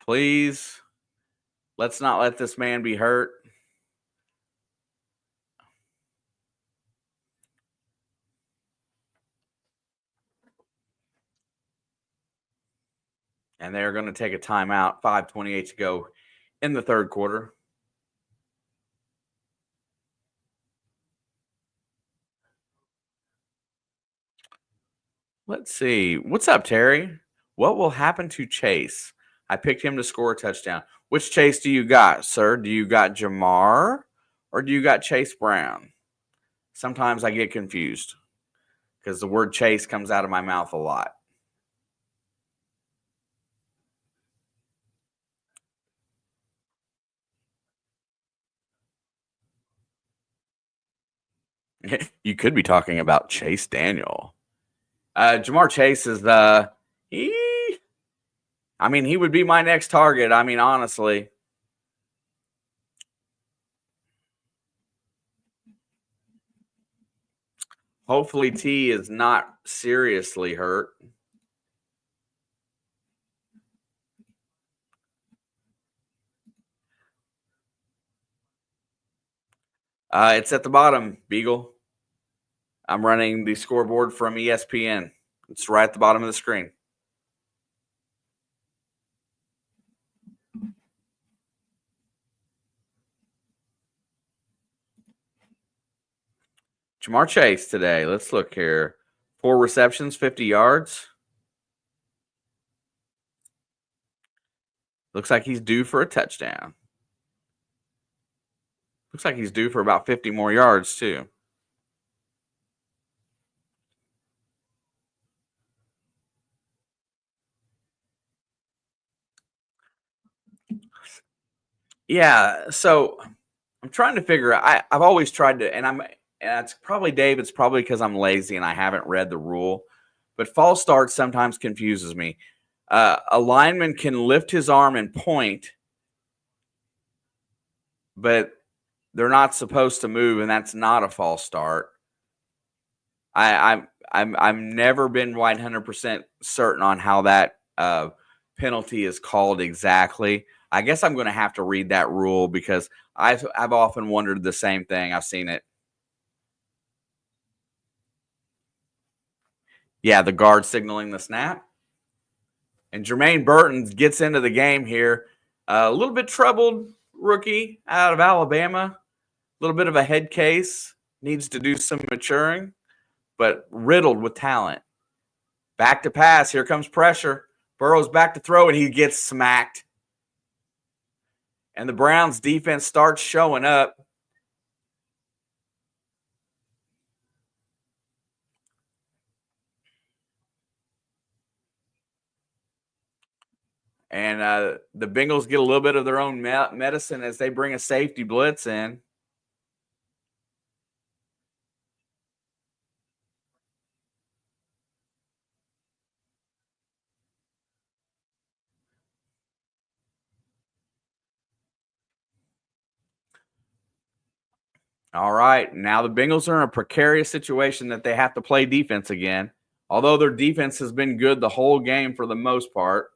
Please, let's not let this man be hurt. And they're going to take a timeout. 5:28 to go in the third quarter. Let's see. What's up, Terry? What will happen to Chase? I picked him to score a touchdown. Which Chase do you got, sir? Do you got Jamar or do you got Chase Brown? Sometimes I get confused because the word Chase comes out of my mouth a lot. You could be talking about Chase Daniel. Jamar Chase is he would be my next target. I mean, honestly. Hopefully T is not seriously hurt. It's at the bottom, Beagle. I'm running the scoreboard from ESPN. It's right at the bottom of the screen. Jamar Chase today. Let's look here. 4 receptions, 50 yards. Looks like he's due for a touchdown. Looks like he's due for about 50 more yards, too. Yeah, so I'm trying to figure out. I've always tried to, and it's probably Dave. It's probably because I'm lazy and I haven't read the rule. But false start sometimes confuses me. A lineman can lift his arm and point, but they're not supposed to move, and that's not a false start. I'm never been 100% certain on how that penalty is called exactly. I guess I'm going to have to read that rule because I've often wondered the same thing. I've seen it. Yeah, the guard signaling the snap. And Jermaine Burton gets into the game here. A little bit troubled rookie out of Alabama. A little bit of a head case. Needs to do some maturing, but riddled with talent. Back to pass. Here comes pressure. Burrow's back to throw, and he gets smacked. And the Browns defense starts showing up. And the Bengals get a little bit of their own medicine as they bring a safety blitz in. All right. Now the Bengals are in a precarious situation that they have to play defense again, although their defense has been good the whole game for the most part.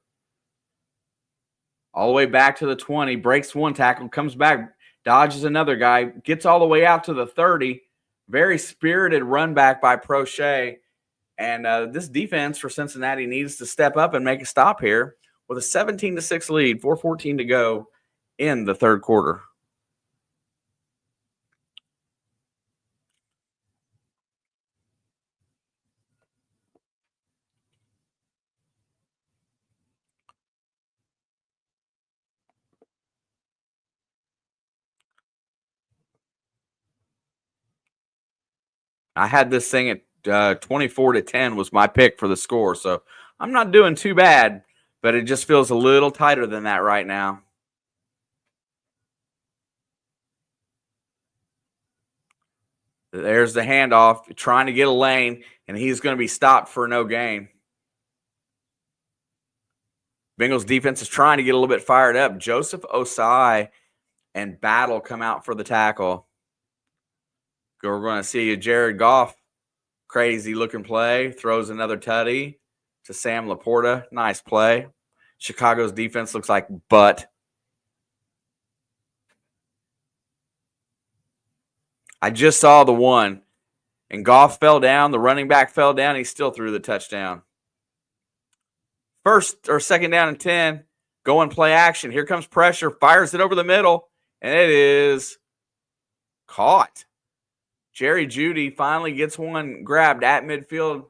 All the way back to the 20, breaks one tackle, comes back, dodges another guy, gets all the way out to the 30. Very spirited run back by Prochet. And this defense for Cincinnati needs to step up and make a stop here with a 17-6 lead, 4:14 to go in the third quarter. I had this thing at 24-10 was my pick for the score, so I'm not doing too bad, but it just feels a little tighter than that right now. There's the handoff, trying to get a lane, and he's going to be stopped for no gain. Bengals defense is trying to get a little bit fired up. Joseph Osai and Battle come out for the tackle. We're going to see a Jared Goff crazy looking play. Throws another tutty to Sam Laporta. Nice play. Chicago's defense looks like butt. I just saw the one, and Goff fell down. The running back fell down. He still threw the touchdown. First or second down and 10. Go and play action. Here comes pressure. Fires it over the middle, and it is caught. Jerry Jeudy finally gets one grabbed at midfield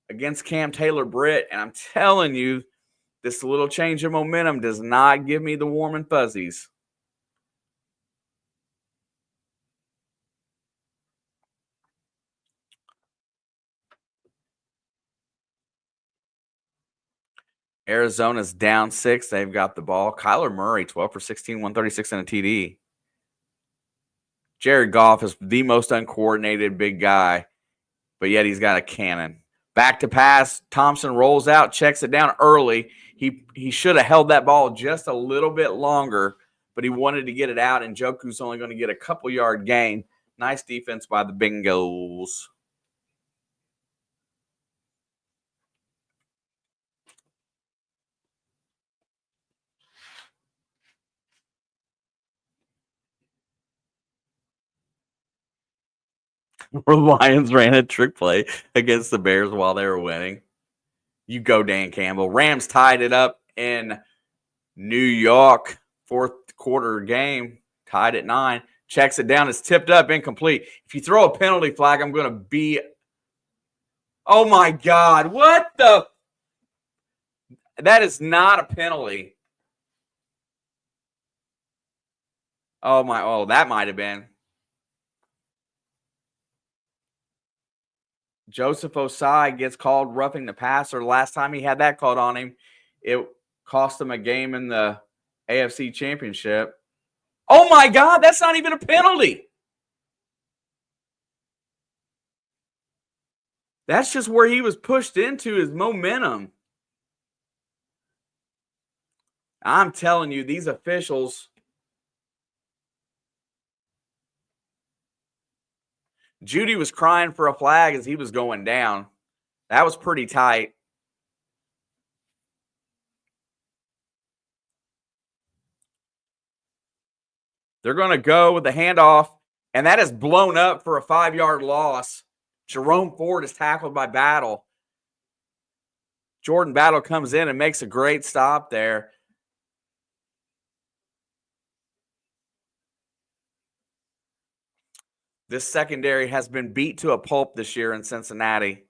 against Cam Taylor-Britt, and I'm telling you, this little change of momentum does not give me the warm and fuzzies. Arizona's down 6. They've got the ball. Kyler Murray, 12 for 16, 136 and a TD. Jared Goff is the most uncoordinated big guy, but yet he's got a cannon. Back to pass. Thompson rolls out, checks it down early. He should have held that ball just a little bit longer, but he wanted to get it out, and Njoku's only going to get a couple-yard gain. Nice defense by the Bengals. The Lions ran a trick play against the Bears while they were winning. You go, Dan Campbell. Rams tied it up in New York. Fourth quarter game, tied at 9. Checks it down. It's tipped up, incomplete. If you throw a penalty flag, I'm going to be – oh, my God. What the – that is not a penalty. Oh, my – oh, that might have been. Joseph Osai gets called roughing the passer. Last time he had that called on him, it cost him a game in the AFC Championship. Oh, my God, that's not even a penalty. That's just where he was pushed into his momentum. I'm telling you, these officials. Jeudy was crying for a flag as he was going down. That was pretty tight. They're going to go with the handoff, and that is blown up for a 5-yard loss. Jerome Ford is tackled by Battle. Jordan Battle comes in and makes a great stop there. This secondary has been beat to a pulp this year in Cincinnati.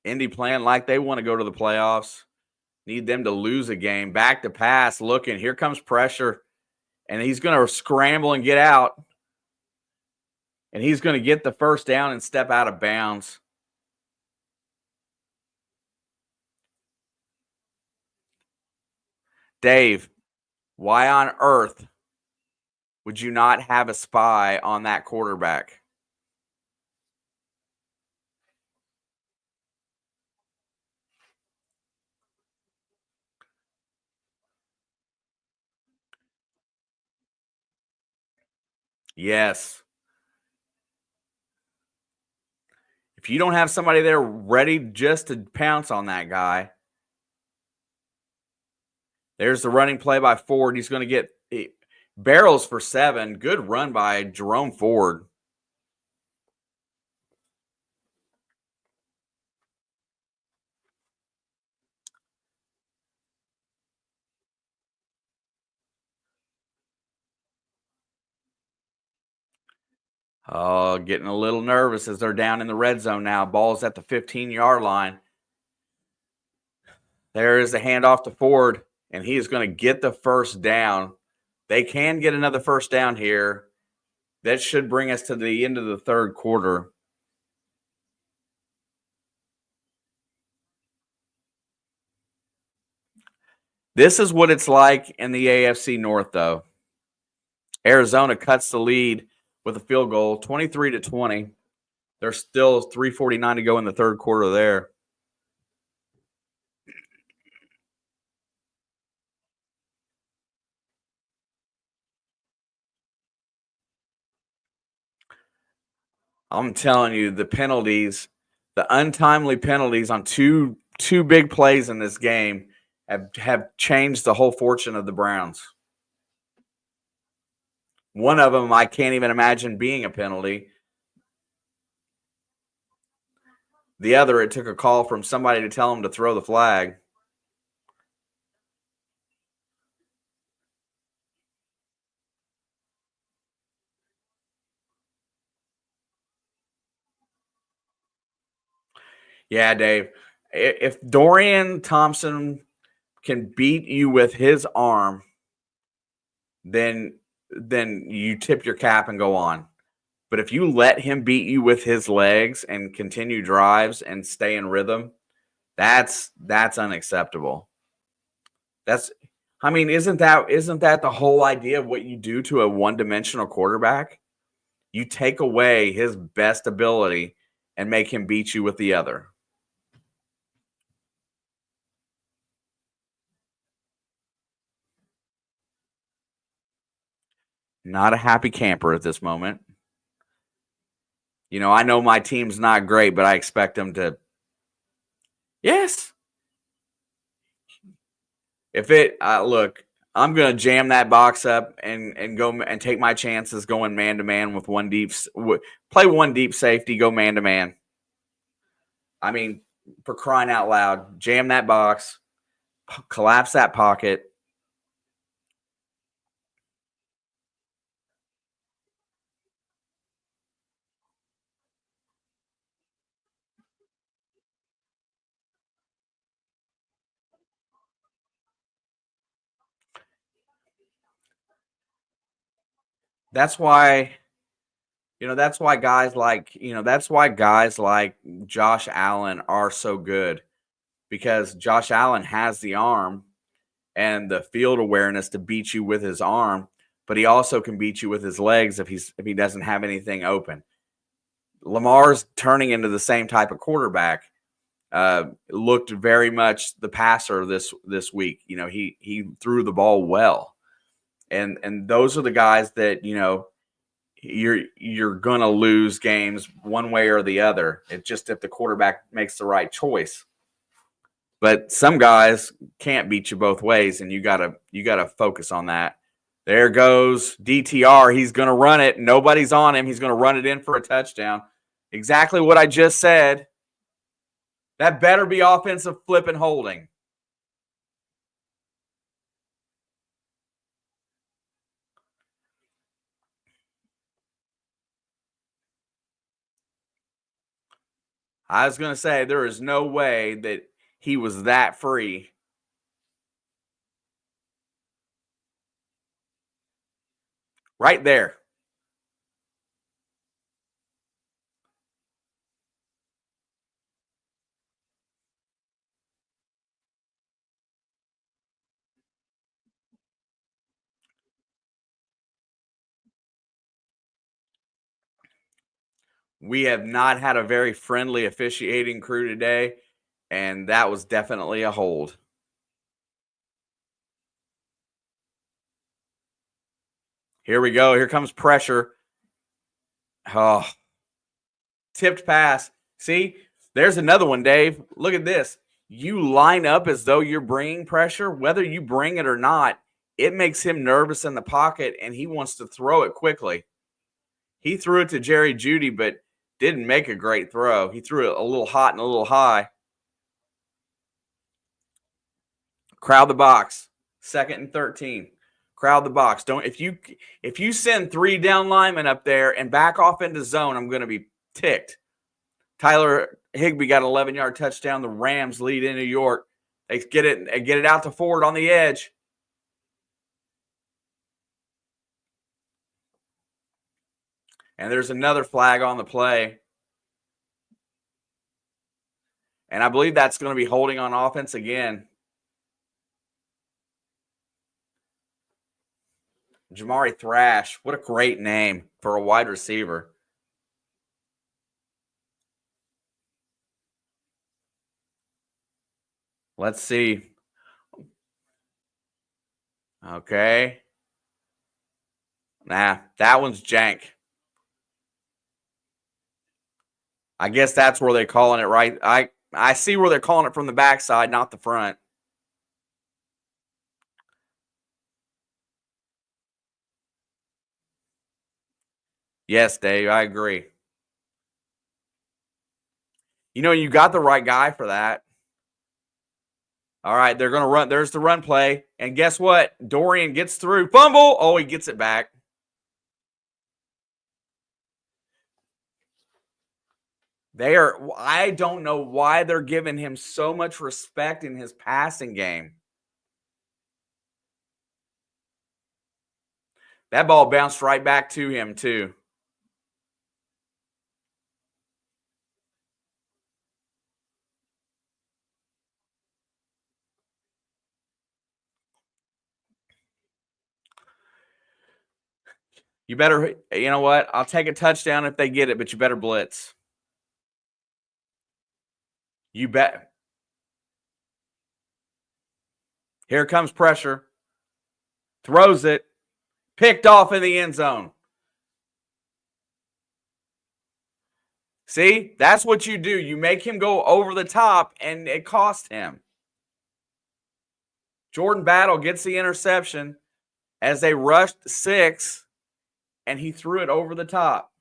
Indy playing like they want to go to the playoffs. Need them to lose a game. Back to pass, looking. Here comes pressure. And he's going to scramble and get out. And he's going to get the first down and step out of bounds. Dave, why on earth would you not have a spy on that quarterback? Yes. If you don't have somebody there ready just to pounce on that guy, there's the running play by Ford. He's going to get barrels for 7. Good run by Jerome Ford. Oh, getting a little nervous as they're down in the red zone now. Ball's at the 15-yard line. There is a handoff to Ford, and he is going to get the first down. They can get another first down here. That should bring us to the end of the third quarter. This is what it's like in the AFC North, though. Arizona cuts the lead with a field goal, 23-20. There's still 3:49 to go in the third quarter there. I'm telling you, the penalties, the untimely penalties on two big plays in this game have changed the whole fortune of the Browns. One of them I can't even imagine being a penalty. The other, it took a call from somebody to tell him to throw the flag. Yeah, Dave. If Dorian Thompson can beat you with his arm, then you tip your cap and go on. But if you let him beat you with his legs and continue drives and stay in rhythm, that's unacceptable. Isn't that the whole idea of what you do to a one-dimensional quarterback? You take away his best ability and make him beat you with the other. Not a happy camper at this moment. I know my team's not great, but I expect them to. Yes. If it look, I'm gonna jam that box up and go and take my chances going man to man with one deep. Play one deep safety, go man to man. I mean, for crying out loud, jam that box, collapse that pocket. That's why that's why guys like Josh Allen are so good, because Josh Allen has the arm and the field awareness to beat you with his arm, but he also can beat you with his legs if he doesn't have anything open. Lamar's turning into the same type of quarterback. Looked very much the passer this week. He threw the ball well, and those are the guys that you're gonna lose games one way or the other. It's just if the quarterback makes the right choice. But some guys can't beat you both ways, and you gotta focus on that. There goes DTR. He's gonna run it. Nobody's on him. He's gonna run it in for a touchdown. Exactly what I just said. That better be offensive flip and holding. I was going to say there is no way that he was that free. Right there. We have not had a very friendly officiating crew today, and that was definitely a hold. Here we go. Here comes pressure. Oh, tipped pass. See, there's another one, Dave. Look at this. You line up as though you're bringing pressure. Whether you bring it or not, it makes him nervous in the pocket, and he wants to throw it quickly. He threw it to Jerry Jeudy, but didn't make a great throw. He threw it a little hot and a little high. Crowd the box. 2nd and 13. Crowd the box. If you send 3 down linemen up there and back off into zone, I'm going to be ticked. Tyler Higbee got an 11-yard touchdown. The Rams lead in New York They get it out to Ford on the edge. And there's another flag on the play. And I believe that's going to be holding on offense again. Jamari Thrash. What a great name for a wide receiver. Let's see. Okay. Nah, that one's jank. I guess that's where they're calling it, right? I see where they're calling it from the backside, not the front. Yes, Dave, I agree. You got the right guy for that. All right, they're going to run. There's the run play. And guess what? Dorian gets through. Fumble. Oh, he gets it back. I don't know why they're giving him so much respect in his passing game. That ball bounced right back to him, too. You better, you know what? I'll take a touchdown if they get it, but you better blitz. You bet. Here comes pressure. Throws it. Picked off in the end zone. See, that's what you do. You make him go over the top, and it cost him. Jordan Battle gets the interception as they rushed 6, and he threw it over the top.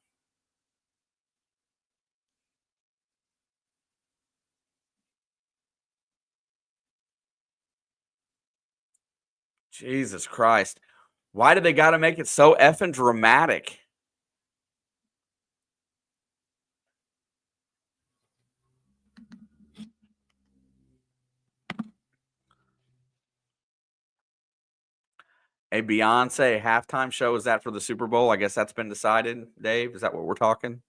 Jesus Christ. Why do they got to make it so effing dramatic? A Beyonce halftime show, is that for the Super Bowl? I guess that's been decided, Dave. Is that what we're talking?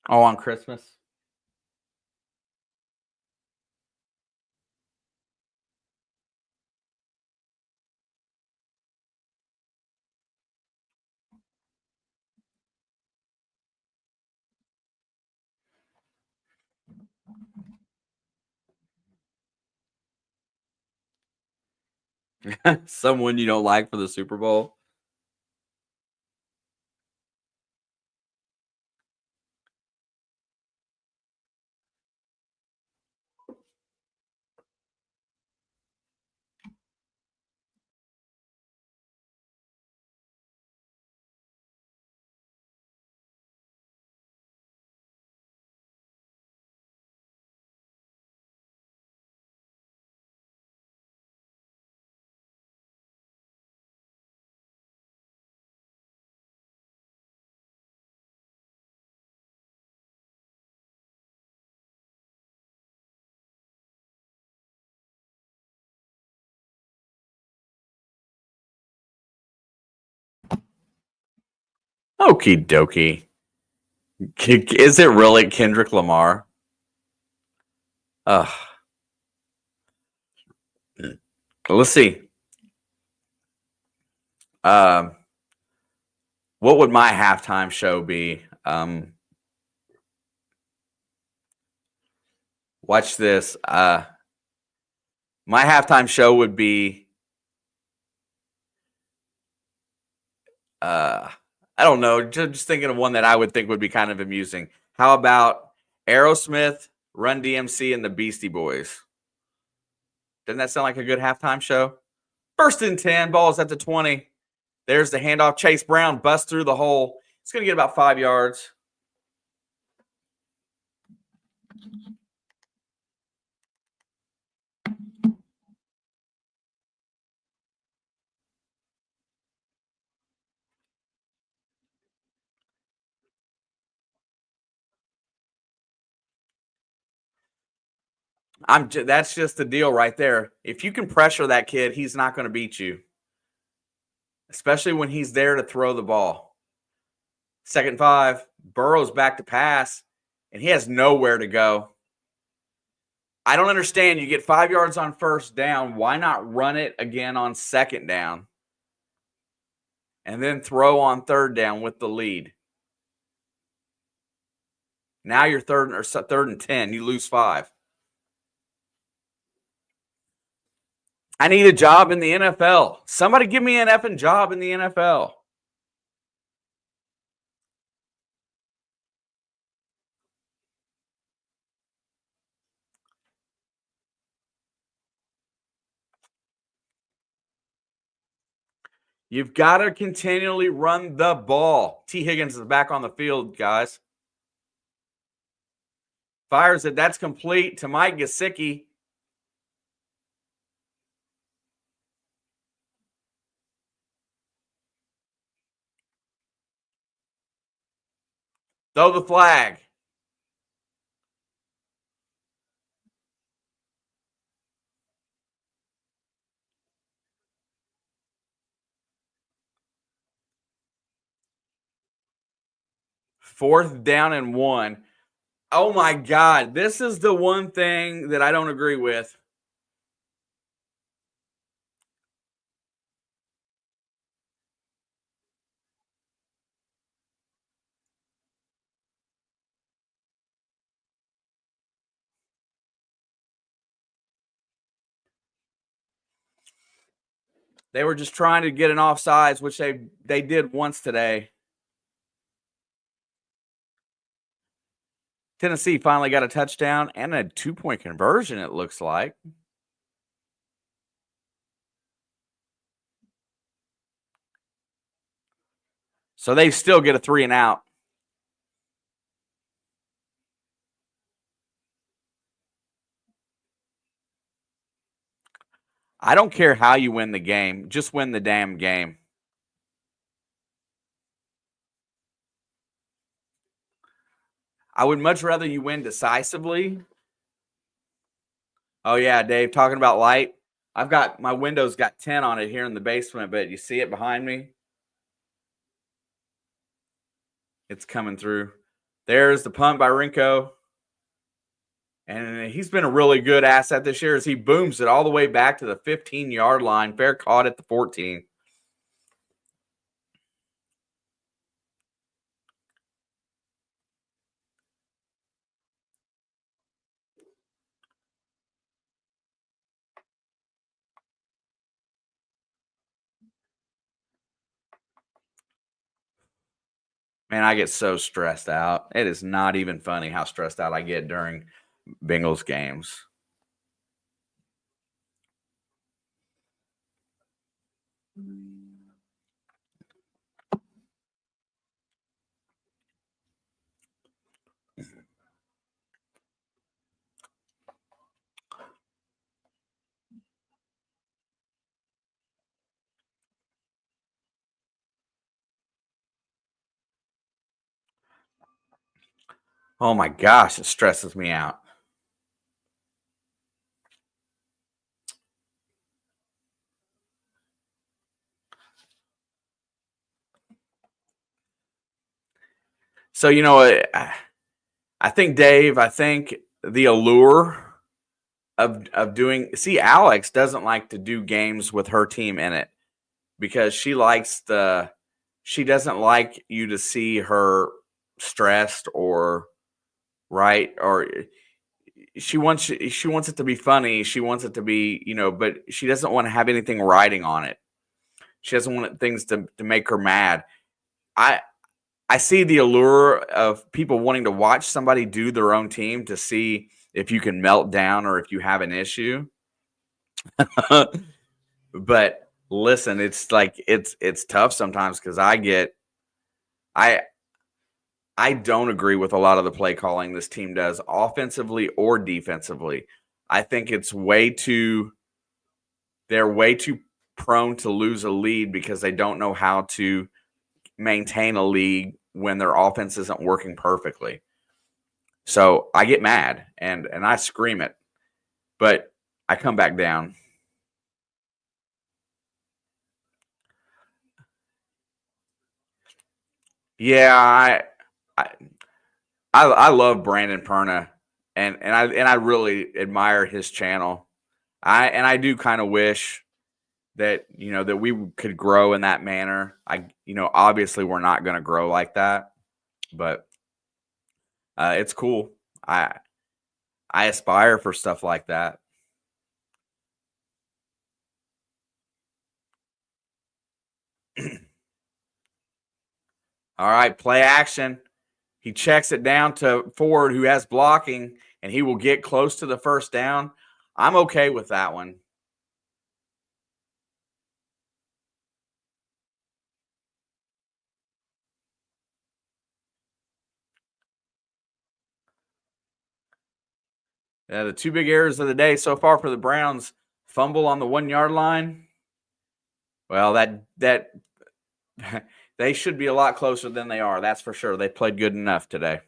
Oh, on Christmas? Someone you don't like for the Super Bowl? Okie dokie. Is it really Kendrick Lamar? Ugh. Let's see. What would my halftime show be? Watch this. My halftime show would be I don't know, just thinking of one that I would think would be kind of amusing. How about Aerosmith, Run DMC, and the Beastie Boys? Doesn't that sound like a good halftime show? First and 10, ball's at the 20. There's the handoff. Chase Brown busts through the hole. It's going to get about 5 yards. That's just the deal right there. If you can pressure that kid, he's not going to beat you, especially when he's there to throw the ball. 2nd 5, Burrow's back to pass, and he has nowhere to go. I don't understand. You get 5 yards on 1st down. Why not run it again on 2nd down and then throw on 3rd down with the lead? Now you're 3rd and 10. You lose 5. I need a job in the NFL. Somebody give me an effing job in the NFL. You've got to continually run the ball. T. Higgins is back on the field, guys. Fires it. That's complete to Mike Gesicki. Throw the flag. Fourth down and 1. Oh my God. This is the one thing that I don't agree with. They were just trying to get an offsides, which they did once today. Tennessee finally got a touchdown and a 2-point conversion, it looks like. So they still get a 3 and out. I don't care how you win the game. Just win the damn game. I would much rather you win decisively. Oh, yeah, Dave, talking about light. I've got my window's got 10 on it here in the basement, but you see it behind me? It's coming through. There's the punt by Rinko. And he's been a really good asset this year as he booms it all the way back to the 15-yard line. Fair caught at the 14. Man, I get so stressed out. It is not even funny how stressed out I get during Bengals games. Oh my gosh, it stresses me out. So, you know, I think, Dave, the allure of doing – see, Alex doesn't like to do games with her team in it because she doesn't like you to see her stressed or right or she wants it to be funny. She wants it to be, but she doesn't want to have anything riding on it. She doesn't want things to make her mad. I see the allure of people wanting to watch somebody do their own team to see if you can melt down or if you have an issue. But listen, it's like it's tough sometimes because I don't agree with a lot of the play calling this team does, offensively or defensively. I think they're way too prone to lose a lead because they don't know how to maintain a lead when their offense isn't working perfectly. So I get mad and I scream it. but I come back down. Yeah, I love Brandon Perna, and I really admire his channel. I do kind of wish that that we could grow in that manner. Obviously we're not going to grow like that, but it's cool. I aspire for stuff like that. All right, play action. He checks it down to Ford, who has blocking, and he will get close to the first down. I'm okay with that one. The two big errors of the day so far for the Browns: fumble on the 1 yard line. Well, that they should be a lot closer than they are. That's for sure. They played good enough today.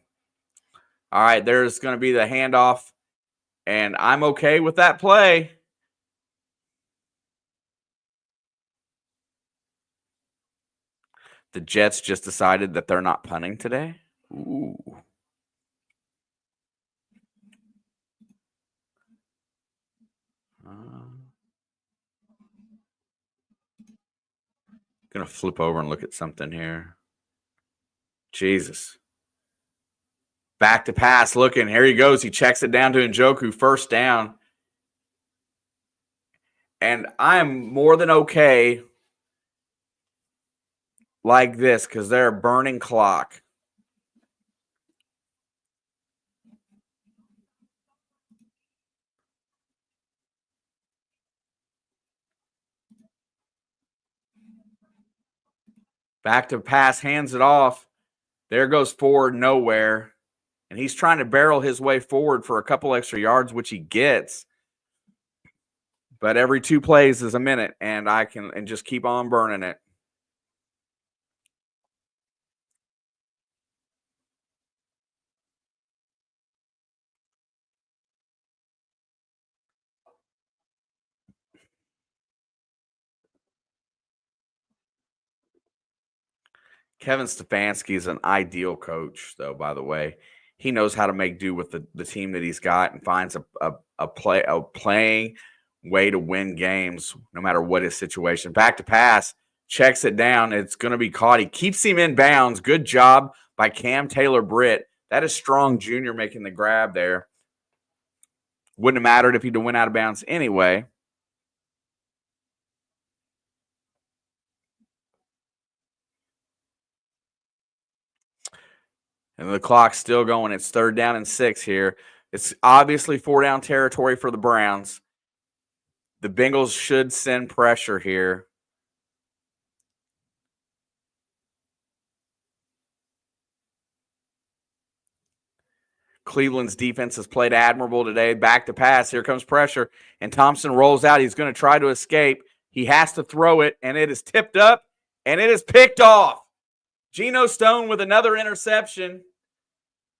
All right, there's going to be the handoff, and I'm okay with that play. The Jets just decided that they're not punting today. Ooh. Gonna flip over and look at something here. Jesus. Back to pass, looking. Here he goes. He checks it down to Njoku, first down. And I'm more than okay like this because they're a burning clock. Back to pass, hands it off. There goes Ford, nowhere. And he's trying to barrel his way forward for a couple extra yards, which he gets. But every 2 plays is a minute, and I can just keep on burning it. Kevin Stefanski is an ideal coach, though, by the way. He knows how to make do with the team that he's got and finds a playing way to win games no matter what his situation. Back to pass, checks it down. It's going to be caught. He keeps him in bounds. Good job by Cam Taylor-Britt. That is Strong Jr. making the grab there. Wouldn't have mattered if he'd went out of bounds anyway. And the clock's still going. It's 3rd down and 6 here. It's obviously 4-down territory for the Browns. The Bengals should send pressure here. Cleveland's defense has played admirable today. Back to pass. Here comes pressure. And Thompson rolls out. He's going to try to escape. He has to throw it, and it is tipped up, and it is picked off. Geno Stone with another interception.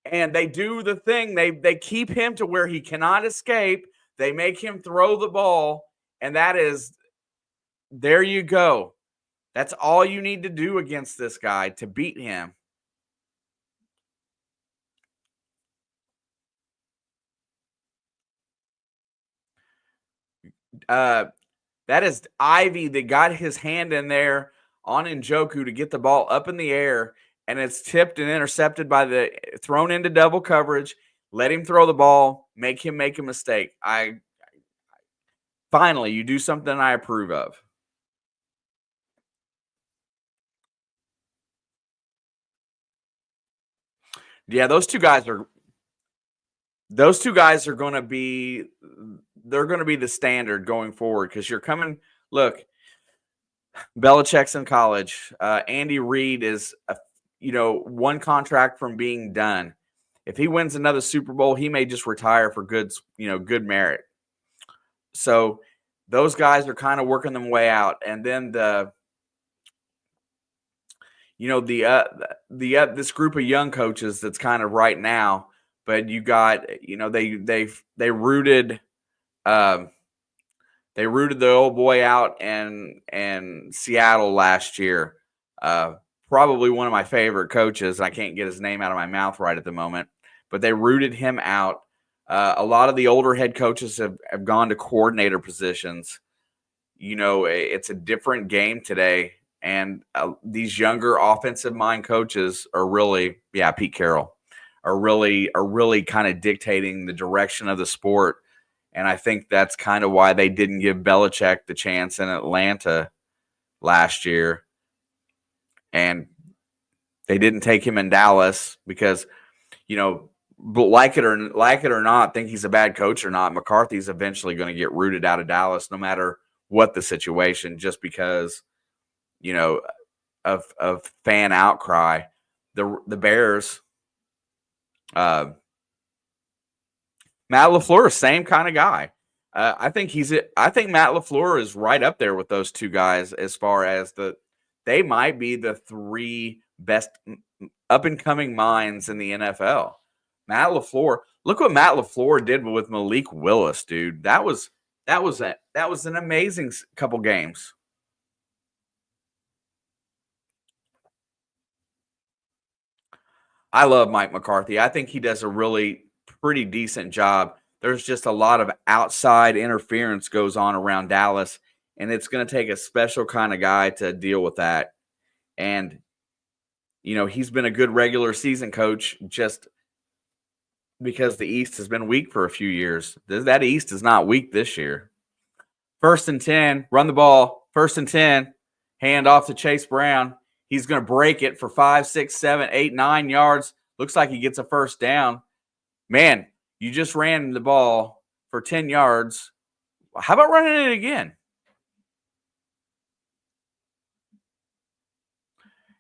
And they do the thing. They keep him to where he cannot escape. They make him throw the ball, and that is, there you go. That's all you need to do against this guy to beat him. That is Ivy that got his hand in there on Njoku to get the ball up in the air, and it's tipped and intercepted thrown into double coverage. Let him throw the ball, make him make a mistake. Finally, you do something I approve of. Yeah, those two guys are going to be the standard going forward because you're coming. Look, Belichick's in college. Andy Reid is one contract from being done. If he wins another Super Bowl, he may just retire for good merit. So those guys are kind of working them way out, and then this group of young coaches that's kind of right now. But you got they rooted They rooted the old boy out in Seattle last year. Probably one of my favorite coaches. I can't get his name out of my mouth right at the moment, but they rooted him out. A lot of the older head coaches have gone to coordinator positions. It's a different game today, and these younger offensive mind coaches are really, Pete Carroll, are really kind of dictating the direction of the sport. And I think that's kind of why they didn't give Belichick the chance in Atlanta last year. And they didn't take him in Dallas because, but like it or not, think he's a bad coach or not, McCarthy's eventually going to get rooted out of Dallas no matter what the situation, just because, of fan outcry. The Bears, Matt LaFleur, same kind of guy. I think Matt LaFleur is right up there with those two guys as far as they might be the three best up and coming minds in the NFL. Matt LaFleur, look what Matt LaFleur did with Malik Willis, dude. That was an amazing couple games. I love Mike McCarthy. I think he does a really pretty decent job. There's just a lot of outside interference goes on around Dallas, and it's going to take a special kind of guy to deal with that. And he's been a good regular season coach just because the East has been weak for a few years. That East is not weak this year. 1st and 10, run the ball. 1st and 10, hand off to Chase Brown. He's going to break it for 5, 6, 7, 8, 9 yards. Looks like he gets a first down. Man, you just ran the ball for 10 yards. How about running it again?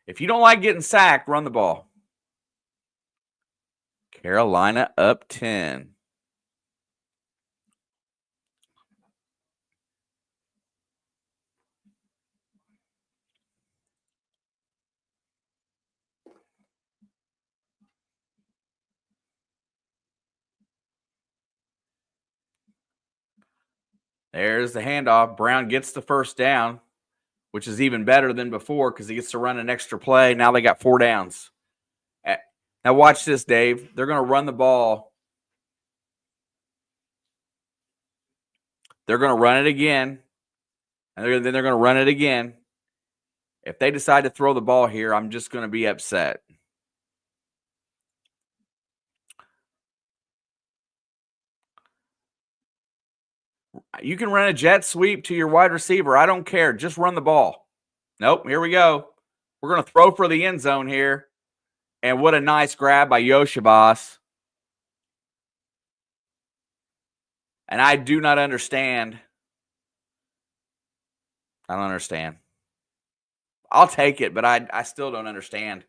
If you don't like getting sacked, run the ball. Carolina up 10. There's the handoff. Brown gets the first down, which is even better than before because he gets to run an extra play. Now they got 4 downs. Now watch this, Dave. They're going to run the ball. They're going to run it again. And then they're going to run it again. If they decide to throw the ball here, I'm just going to be upset. You can run a jet sweep to your wide receiver. I don't care. Just run the ball. Nope, here we go. We're going to throw for the end zone here. And what a nice grab by Yoshibas. And I do not understand. I don't understand. I'll take it, but I still don't understand.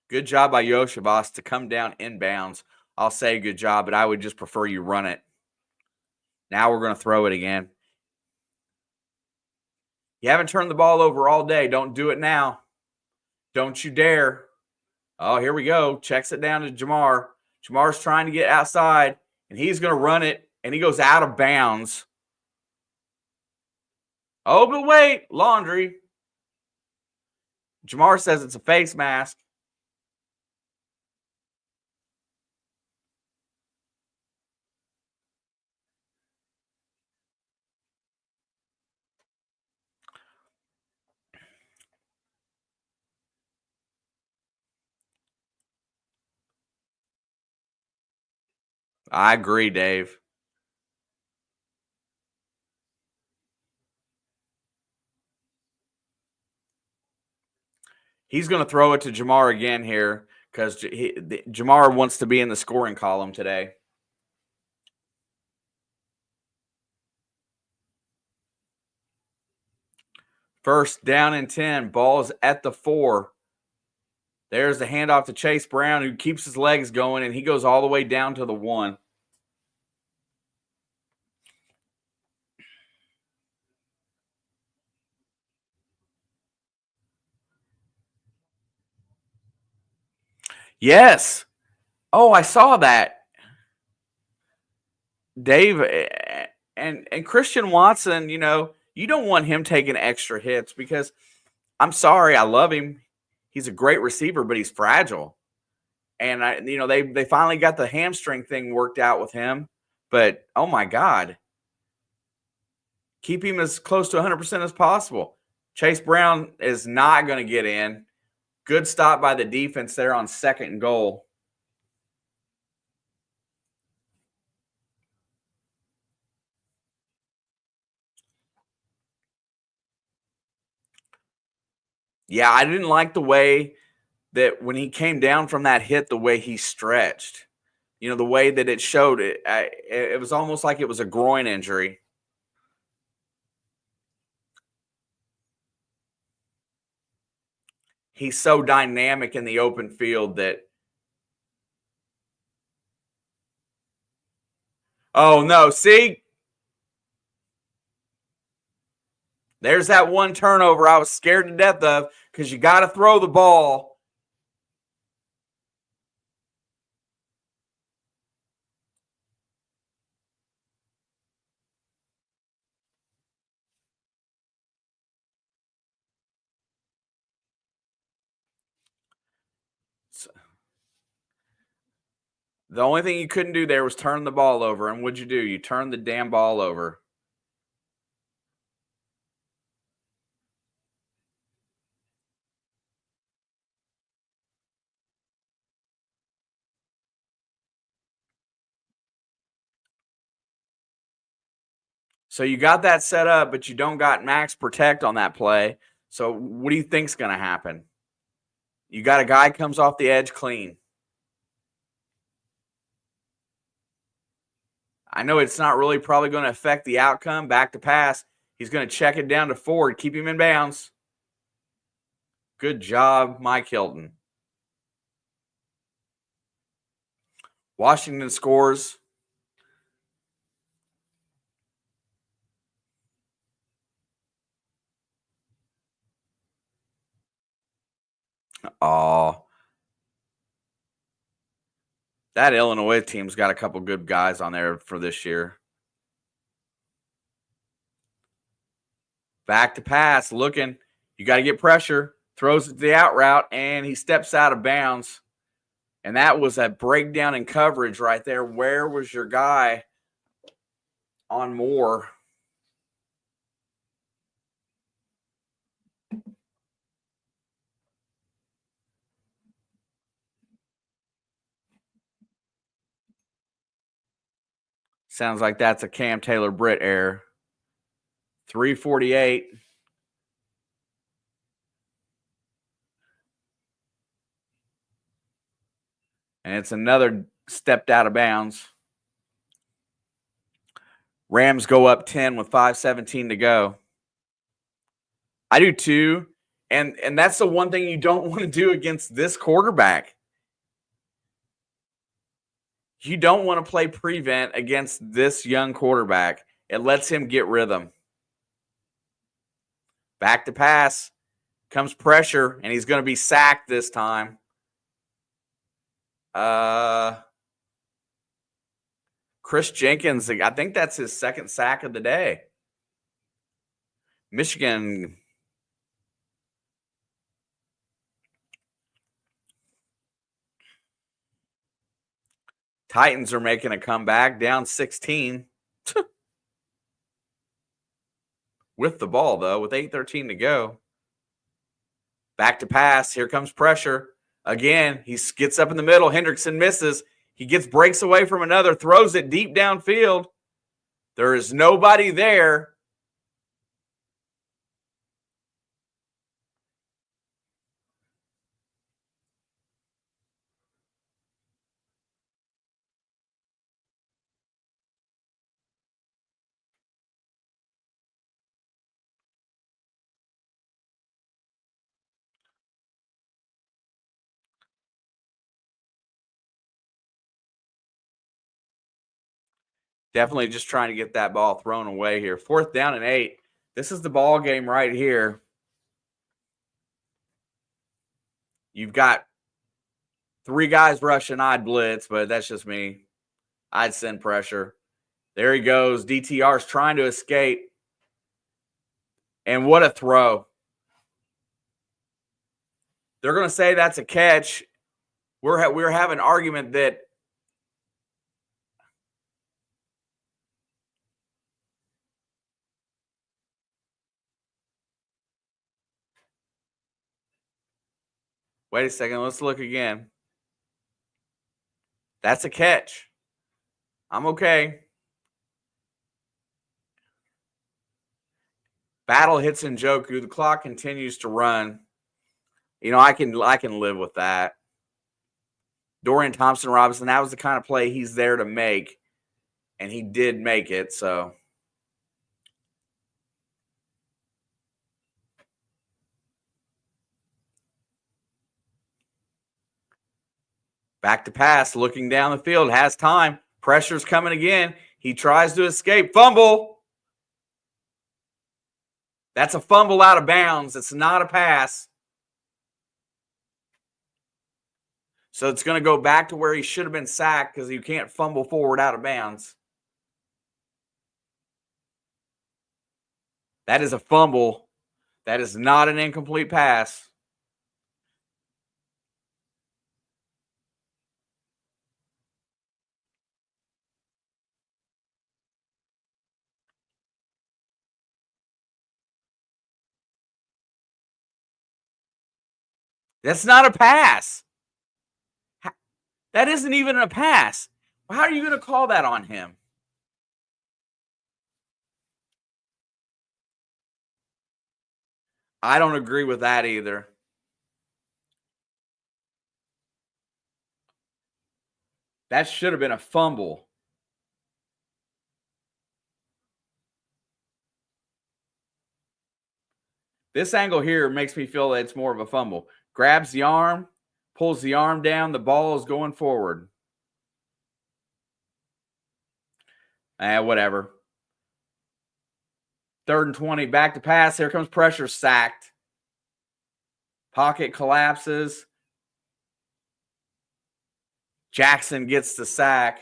Good job by Yoshibas to come down inbounds. I'll say good job, but I would just prefer you run it. Now we're going to throw it again. You haven't turned the ball over all day. Don't do it now. Don't you dare. Oh, here we go. Checks it down to Jamar. Jamar's trying to get outside, and he's going to run it, and he goes out of bounds. Oh, but wait. Laundry. Jamar says it's a face mask. I agree, Dave. He's going to throw it to Jamar again here because Jamar wants to be in the scoring column today. First down and 10. Ball's at the 4. There's the handoff to Chase Brown, who keeps his legs going, and he goes all the way down to the 1. Yes. Oh, I saw that. Dave and Christian Watson, you don't want him taking extra hits because I'm sorry, I love him. He's a great receiver, but he's fragile. And they finally got the hamstring thing worked out with him, but oh my God, keep him as close to 100% as possible. Chase Brown is not going to get in. Good stop by the defense there on 2nd and goal. Yeah, I didn't like the way that when he came down from that hit, the way he stretched. The way that it showed it, it was almost like it was a groin injury. He's so dynamic in the open field that. Oh no! See, there's that one turnover I was scared to death of because you got to throw the ball. The only thing you couldn't do there was turn the ball over. And what'd you do? You turned the damn ball over. So you got that set up, but you don't got max protect on that play. So what do you think's going to happen? You got a guy comes off the edge clean. I know it's not really probably going to affect the outcome. Back to pass. He's going to check it down to Ford, keep him in bounds. Good job, Mike Hilton. Washington scores. Oh, that Illinois team's got a couple good guys on there for this year. Back to pass, looking. You got to get pressure. Throws it the out route, and he steps out of bounds. And that was a breakdown in coverage right there. Where was your guy on Moore? Sounds like that's a Cam Taylor-Britt error. 3:48. And it's another stepped out of bounds. Rams go up 10 with 5:17 to go. I do too. And that's the one thing you don't want to do against this quarterback. You don't want to play prevent against this young quarterback. It lets him get rhythm. Back to pass. Comes pressure, and he's going to be sacked this time. Chris Jenkins, I think that's his 2nd sack of the day. Michigan. Titans are making a comeback, down 16. With the ball, though, with 8:13 to go. Back to pass. Here comes pressure. Again, he gets up in the middle. Hendrickson misses. He breaks away from another, throws it deep downfield. There is nobody there. Definitely just trying to get that ball thrown away here. 4th down and 8. This is the ball game right here. You've got 3 guys rushing, I'd blitz, but that's just me. I'd send pressure. There he goes. DTR's trying to escape. And what a throw. They're going to say that's a catch. We're having an argument that wait a second, let's look again. That's a catch. I'm okay. Battle hits Njoku. The clock continues to run. You know, I can live with that. Dorian Thompson-Robinson, that was the kind of play he's there to make, and he did make it, so. Back to pass, looking down the field, has time. Pressure's coming again. He tries to escape. Fumble. That's a fumble out of bounds. It's not a pass. So it's going to go back to where he should have been sacked because you can't fumble forward out of bounds. That is a fumble. That is not an incomplete pass. That's not a pass. That isn't even a pass. How are you going to call that on him? I don't agree with that either. That should have been a fumble. This angle here makes me feel that it's more of a fumble. Grabs the arm, pulls the arm down, the ball is going forward. Whatever. 3rd and 20, back to pass. Here comes pressure, sacked. Pocket collapses. Jackson gets the sack.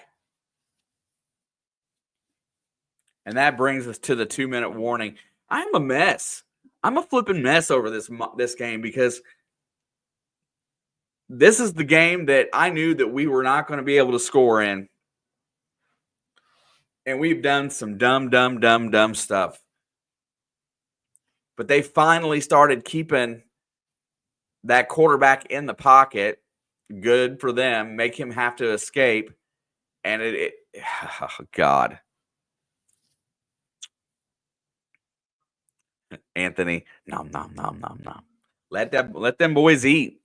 And that brings us to the 2-minute warning. I'm a mess. I'm a flipping mess over this game because this is the game that I knew that we were not going to be able to score in. And we've done some dumb stuff. But they finally started keeping that quarterback in the pocket. Good for them. Make him have to escape. And oh God. Anthony, nom. Let them boys eat.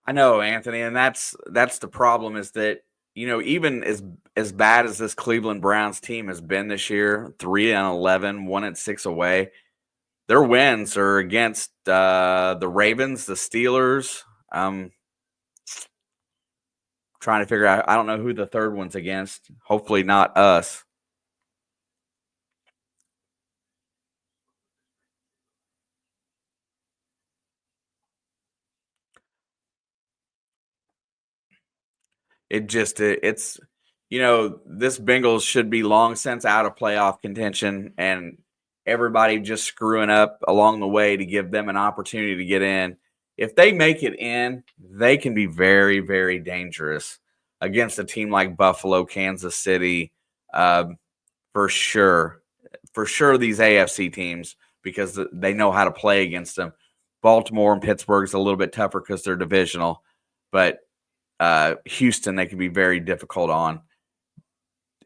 I know, Anthony, and that's the problem is that, you know, even as bad as this Cleveland Browns team has been this year, 3-11, 1-6 away, their wins are against the Ravens, the Steelers. Trying to figure out, I don't know who the third one's against. Hopefully not us. It's, you know, this Bengals should be long since out of playoff contention, and everybody just screwing up along the way to give them an opportunity to get in. If they make it in, they can be very, very dangerous against a team like Buffalo, Kansas City, for sure. For sure, these AFC teams, because they know how to play against them. Baltimore and Pittsburgh's a little bit tougher because they're divisional, but Houston they can be very difficult on.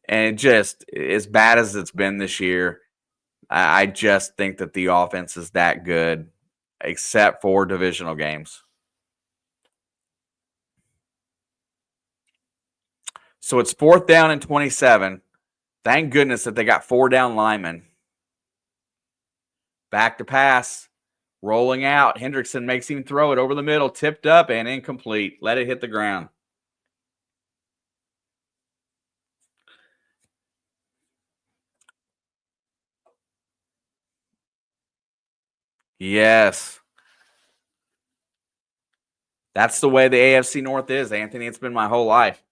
And just as bad as it's been this year, I just think that the offense is that good, except for divisional games. So it's 4th down and 27. Thank goodness that they got 4 down linemen. Back to pass. Rolling out. Hendrickson makes him throw it over the middle. Tipped up and incomplete. Let it hit the ground. Yes. That's the way the AFC North is, Anthony. It's been my whole life.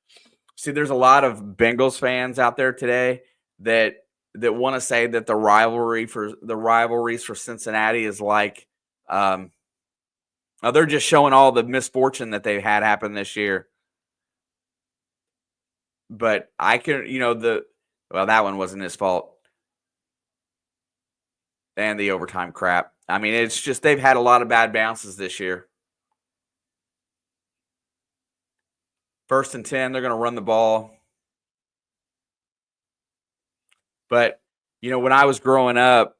See, there's a lot of Bengals fans out there today that want to say that the rivalries for Cincinnati is like they're just showing all the misfortune that they've had happen this year. But I can, that one wasn't his fault. And the overtime crap. I mean, it's just they've had a lot of bad bounces this year. 1st and 10, they're going to run the ball. But, when I was growing up,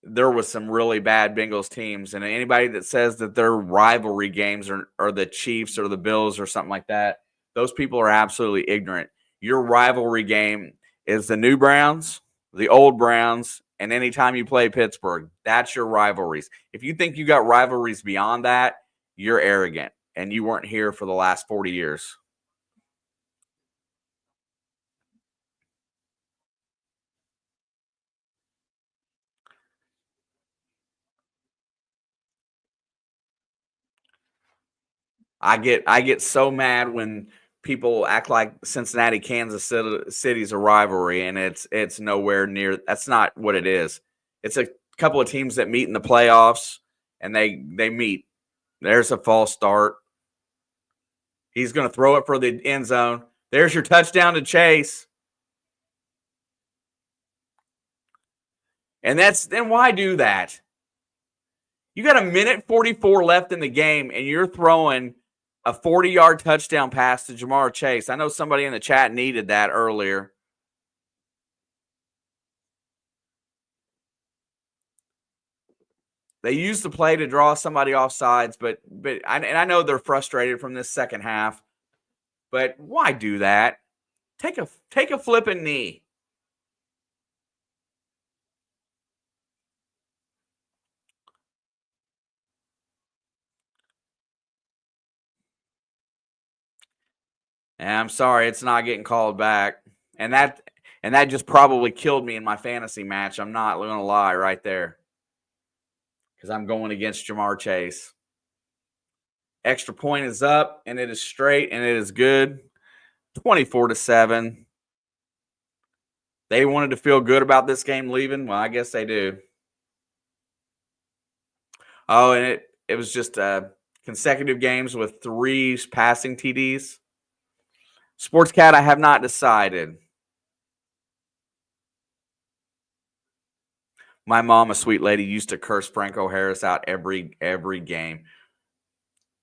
there was some really bad Bengals teams. And anybody that says that their rivalry games are the Chiefs or the Bills or something like that, those people are absolutely ignorant. Your rivalry game is the new Browns, the old Browns, and anytime you play Pittsburgh, that's your rivalries. If you think you got rivalries beyond that, you're arrogant, and you weren't here for the last 40 years. I get so mad when people act like Cincinnati, Kansas City's a rivalry, and it's nowhere near. That's not what it is. It's a couple of teams that meet in the playoffs, and they meet. There's a false start. He's going to throw it for the end zone. There's your touchdown to Chase. And then why do that? You got a minute 44 left in the game, and you're throwing a 40-yard touchdown pass to Jamar Chase. I know somebody in the chat needed that earlier. They used the play to draw somebody off sides, but I know they're frustrated from this second half. But why do that? Take a flipping knee. And I'm sorry, it's not getting called back. And that just probably killed me in my fantasy match. I'm not going to lie right there. Because I'm going against Jamar Chase. Extra point is up, and it is straight, and it is good. 24-7. They wanted to feel good about this game leaving. Well, I guess they do. Oh, and it was just consecutive games with 3 passing TDs. Sports Cat, I have not decided. My mom, a sweet lady, used to curse Franco Harris out every game.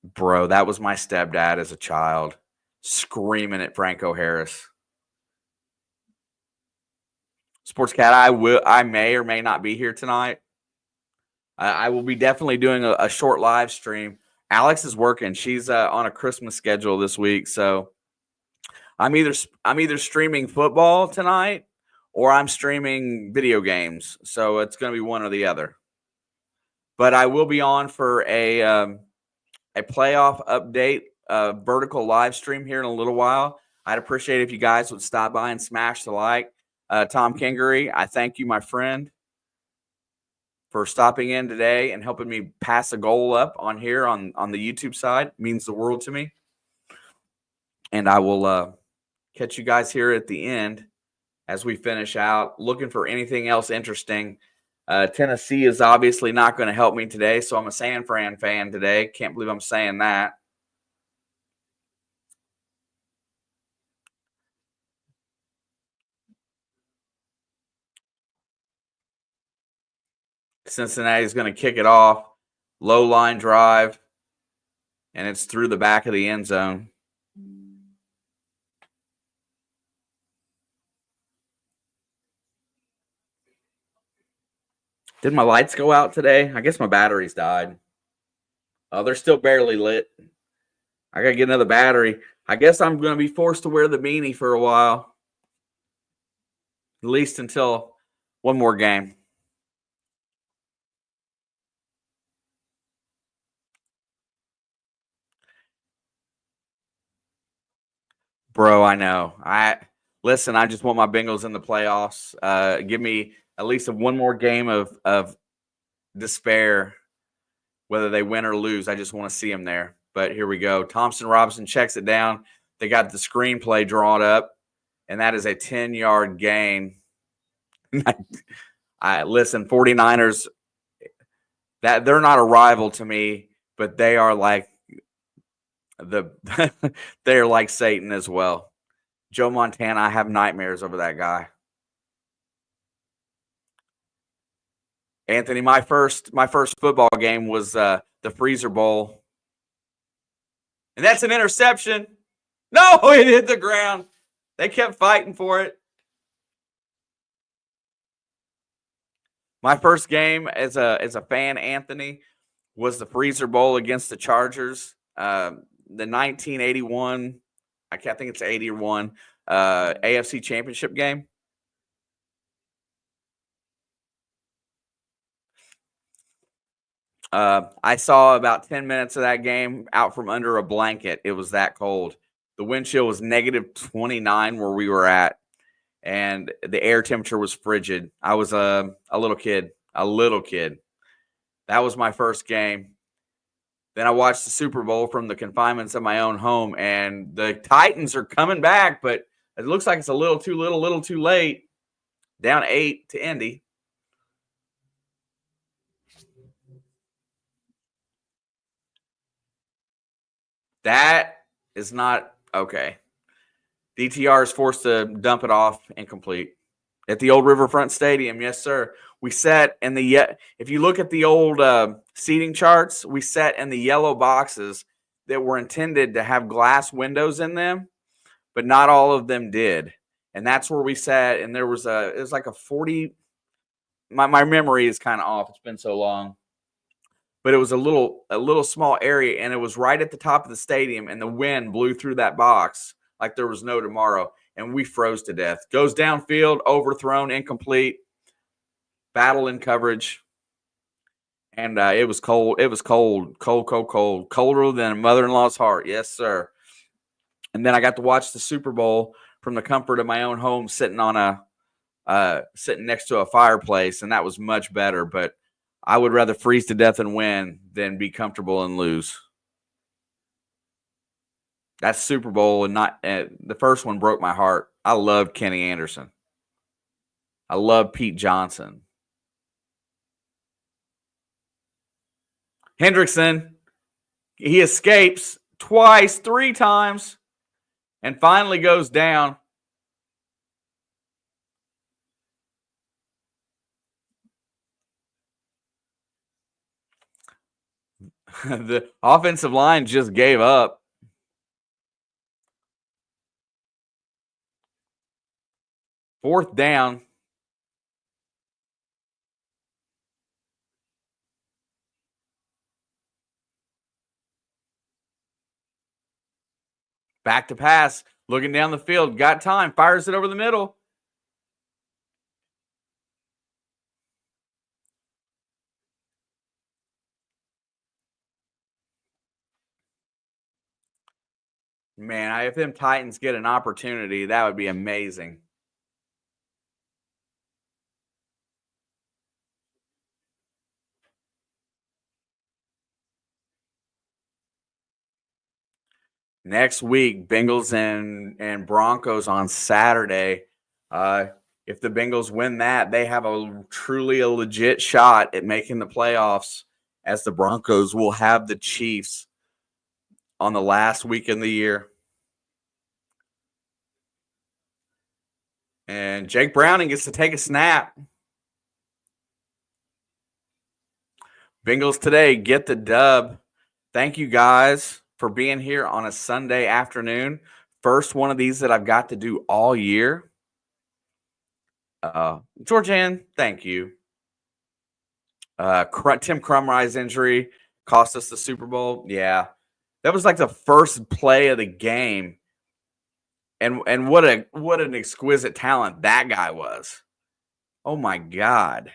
Bro, that was my stepdad as a child, screaming at Franco Harris. Sports Cat, I may or may not be here tonight. I will be definitely doing a short live stream. Alex is working. She's on a Christmas schedule this week, so I'm either streaming football tonight or I'm streaming video games. So it's going to be one or the other. But I will be on for a playoff update, vertical live stream here in a little while. I'd appreciate if you guys would stop by and smash the like. Tom Kingery, I thank you, my friend, for stopping in today and helping me pass a goal up on here on the YouTube side. It means the world to me. And I will catch you guys here at the end as we finish out, looking for anything else interesting. Tennessee is obviously not going to help me today, so I'm a San Fran fan today. Can't believe I'm saying that. Cincinnati's going to kick it off. Low line drive, and it's through the back of the end zone. Did my lights go out today? I guess my batteries died. Oh, they're still barely lit. I gotta get another battery. I guess I'm gonna be forced to wear the beanie for a while. At least until one more game. Bro, I know. Listen, I just want my Bengals in the playoffs. Give me at least one more game of despair, whether they win or lose. I just want to see them there. But here we go. Thompson Robinson checks it down. They got the screenplay drawn up, and that is a 10-yard gain. Listen, 49ers, that they're not a rival to me, but they are like they're like Satan as well. Joe Montana, I have nightmares over that guy. Anthony, my first football game was the Freezer Bowl, and that's an interception. No, it hit the ground. They kept fighting for it. My first game as a fan, Anthony, was the Freezer Bowl against the Chargers. The 1981, I can't think it's 81 AFC Championship game. I saw about 10 minutes of that game out from under a blanket. It was that cold. The wind chill was negative 29 where we were at, and the air temperature was frigid. I was a little kid. That was my first game. Then I watched the Super Bowl from the confinements of my own home, and the Titans are coming back, but it looks like it's a little too late. Down 8 to Indy. That is not okay. DTR is forced to dump it off incomplete at the old Riverfront Stadium. Yes, sir. We sat in the if you look at the old seating charts, we sat in the yellow boxes that were intended to have glass windows in them, but not all of them did. And that's where we sat. And it was like a 40. My memory is kind of off. It's been so long. But it was a little small area, and it was right at the top of the stadium, and the wind blew through that box like there was no tomorrow, and we froze to death. Goes downfield, overthrown, incomplete, battle in coverage, and it was cold. It was cold, colder than a mother-in-law's heart. Yes, sir. And then I got to watch the Super Bowl from the comfort of my own home, sitting next to a fireplace, and that was much better. But I would rather freeze to death and win than be comfortable and lose. That Super Bowl and not the first one broke my heart. I loved Kenny Anderson. I love Pete Johnson. Hendrickson, he escapes twice, 3 times, and finally goes down. The offensive line just gave up. Fourth down. Back to pass. Looking down the field. Got time. Fires it over the middle. Man, if them Titans get an opportunity, that would be amazing. Next week, Bengals and Broncos on Saturday. If the Bengals win that, they have truly a legit shot at making the playoffs, as the Broncos will have the Chiefs on the last week in the year. And Jake Browning gets to take a snap. Bengals today get the dub. Thank you guys for being here on a Sunday afternoon. First one of these that I've got to do all year. Georgianne, thank you. Tim Crumry's injury cost us the Super Bowl. Yeah, that was like the first play of the game, and what an exquisite talent that guy was. Oh my God.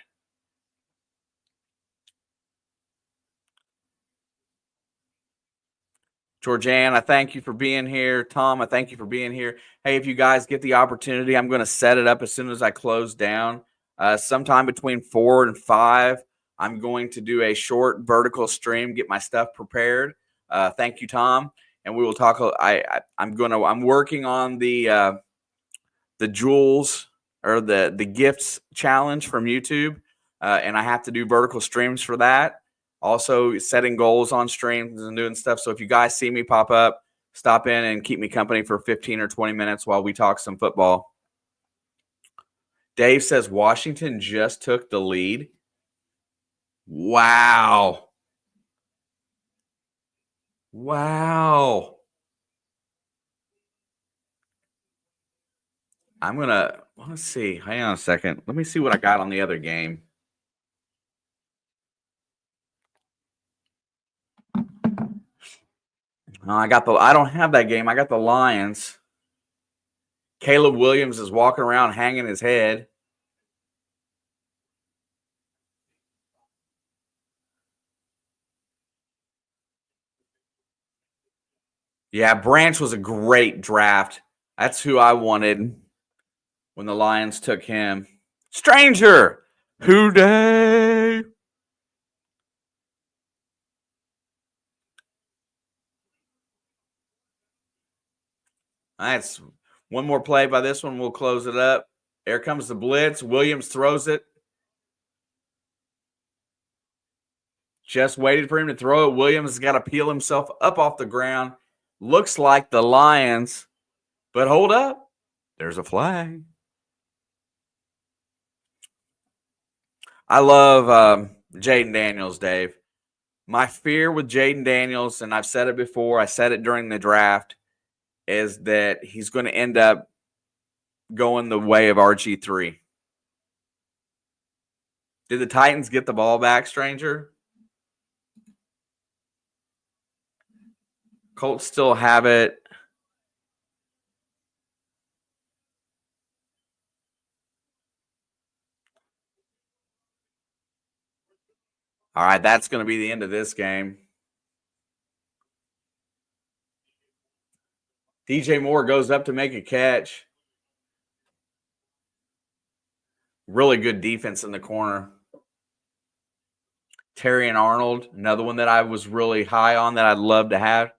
Georgianne, I thank you for being here. Tom, I thank you for being here. Hey, if you guys get the opportunity, I'm going to set it up as soon as I close down. Sometime between 4 and 5, I'm going to do a short vertical stream, get my stuff prepared. Thank you, Tom, and we will talk. I'm working on the jewels or the gifts challenge from YouTube, and I have to do vertical streams for that. Also setting goals on streams and doing stuff. So if you guys see me pop up, stop in and keep me company for 15 or 20 minutes while we talk some football. Dave says Washington just took the lead. Wow. Let's see. Hang on a second. Let me see what I got on the other game. I don't have that game. I got the Lions. Caleb Williams is walking around hanging his head. Yeah, Branch was a great draft. That's who I wanted when the Lions took him. Stranger! Who day? That's one more play by this one. We'll close it up. Here comes the blitz. Williams throws it. Just waited for him to throw it. Williams has got to peel himself up off the ground. Looks like the Lions. But hold up. There's a flag. I love Jaden Daniels, Dave. My fear with Jaden Daniels, and I've said it before, I said it during the draft, is that he's going to end up going the way of RG3. Did the Titans get the ball back, Stranger? Colts still have it. All right, that's going to be the end of this game. DJ Moore goes up to make a catch. Really good defense in the corner. Terry and Arnold, another one that I was really high on that I'd love to have.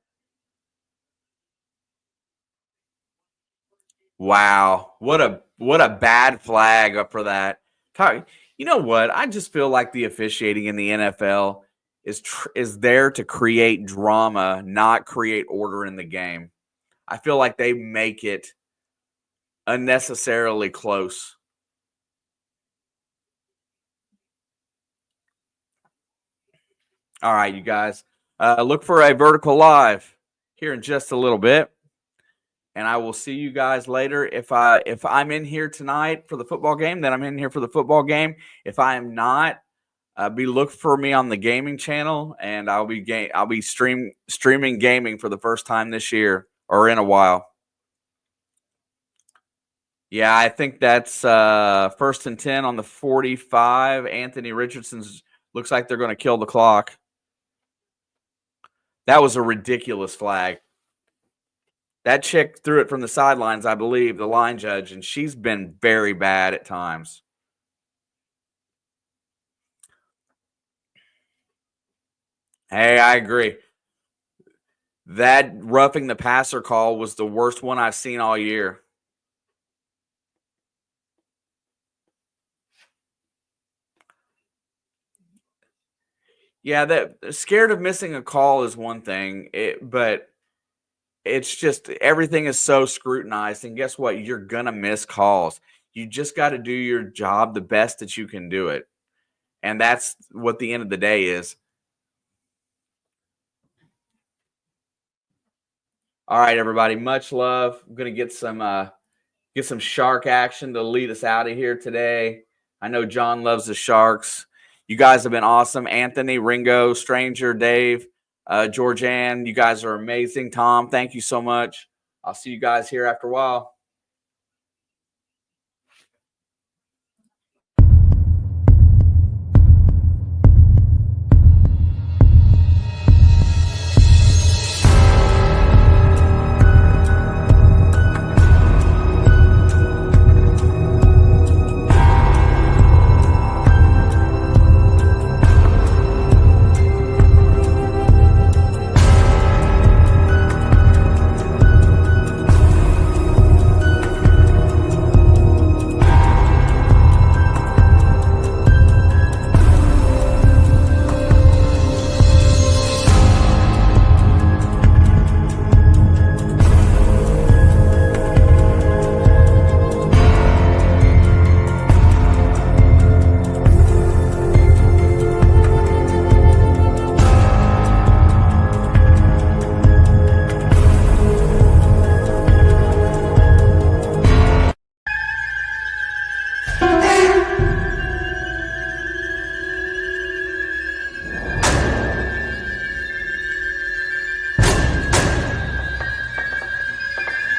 Wow, what a bad flag up for that. You know what? I just feel like the officiating in the NFL is there to create drama, not create order in the game. I feel like they make it unnecessarily close. All right, you guys. Look for a vertical live here in just a little bit. And I will see you guys later. If I'm in here tonight for the football game, then I'm in here for the football game. If I am not, look for me on the gaming channel, and I'll be streaming gaming for the first time this year or in a while. Yeah, I think that's 1st and 10 on the 45. Anthony Richardson's looks like they're going to kill the clock. That was a ridiculous flag. That chick threw it from the sidelines, I believe, the line judge, and she's been very bad at times. Hey, I agree. That roughing the passer call was the worst one I've seen all year. Yeah, that scared of missing a call is one thing, but it's just everything is so scrutinized, and guess what? You're gonna miss calls. You just got to do your job the best that you can do it. And that's what the end of the day is. All right, everybody. Much love. I'm gonna get some shark action to lead us out of here today. I know John loves the Sharks. You guys have been awesome. Anthony, Ringo, Stranger, Dave, Georgianne, you guys are amazing. Tom, thank you so much. I'll see you guys here after a while.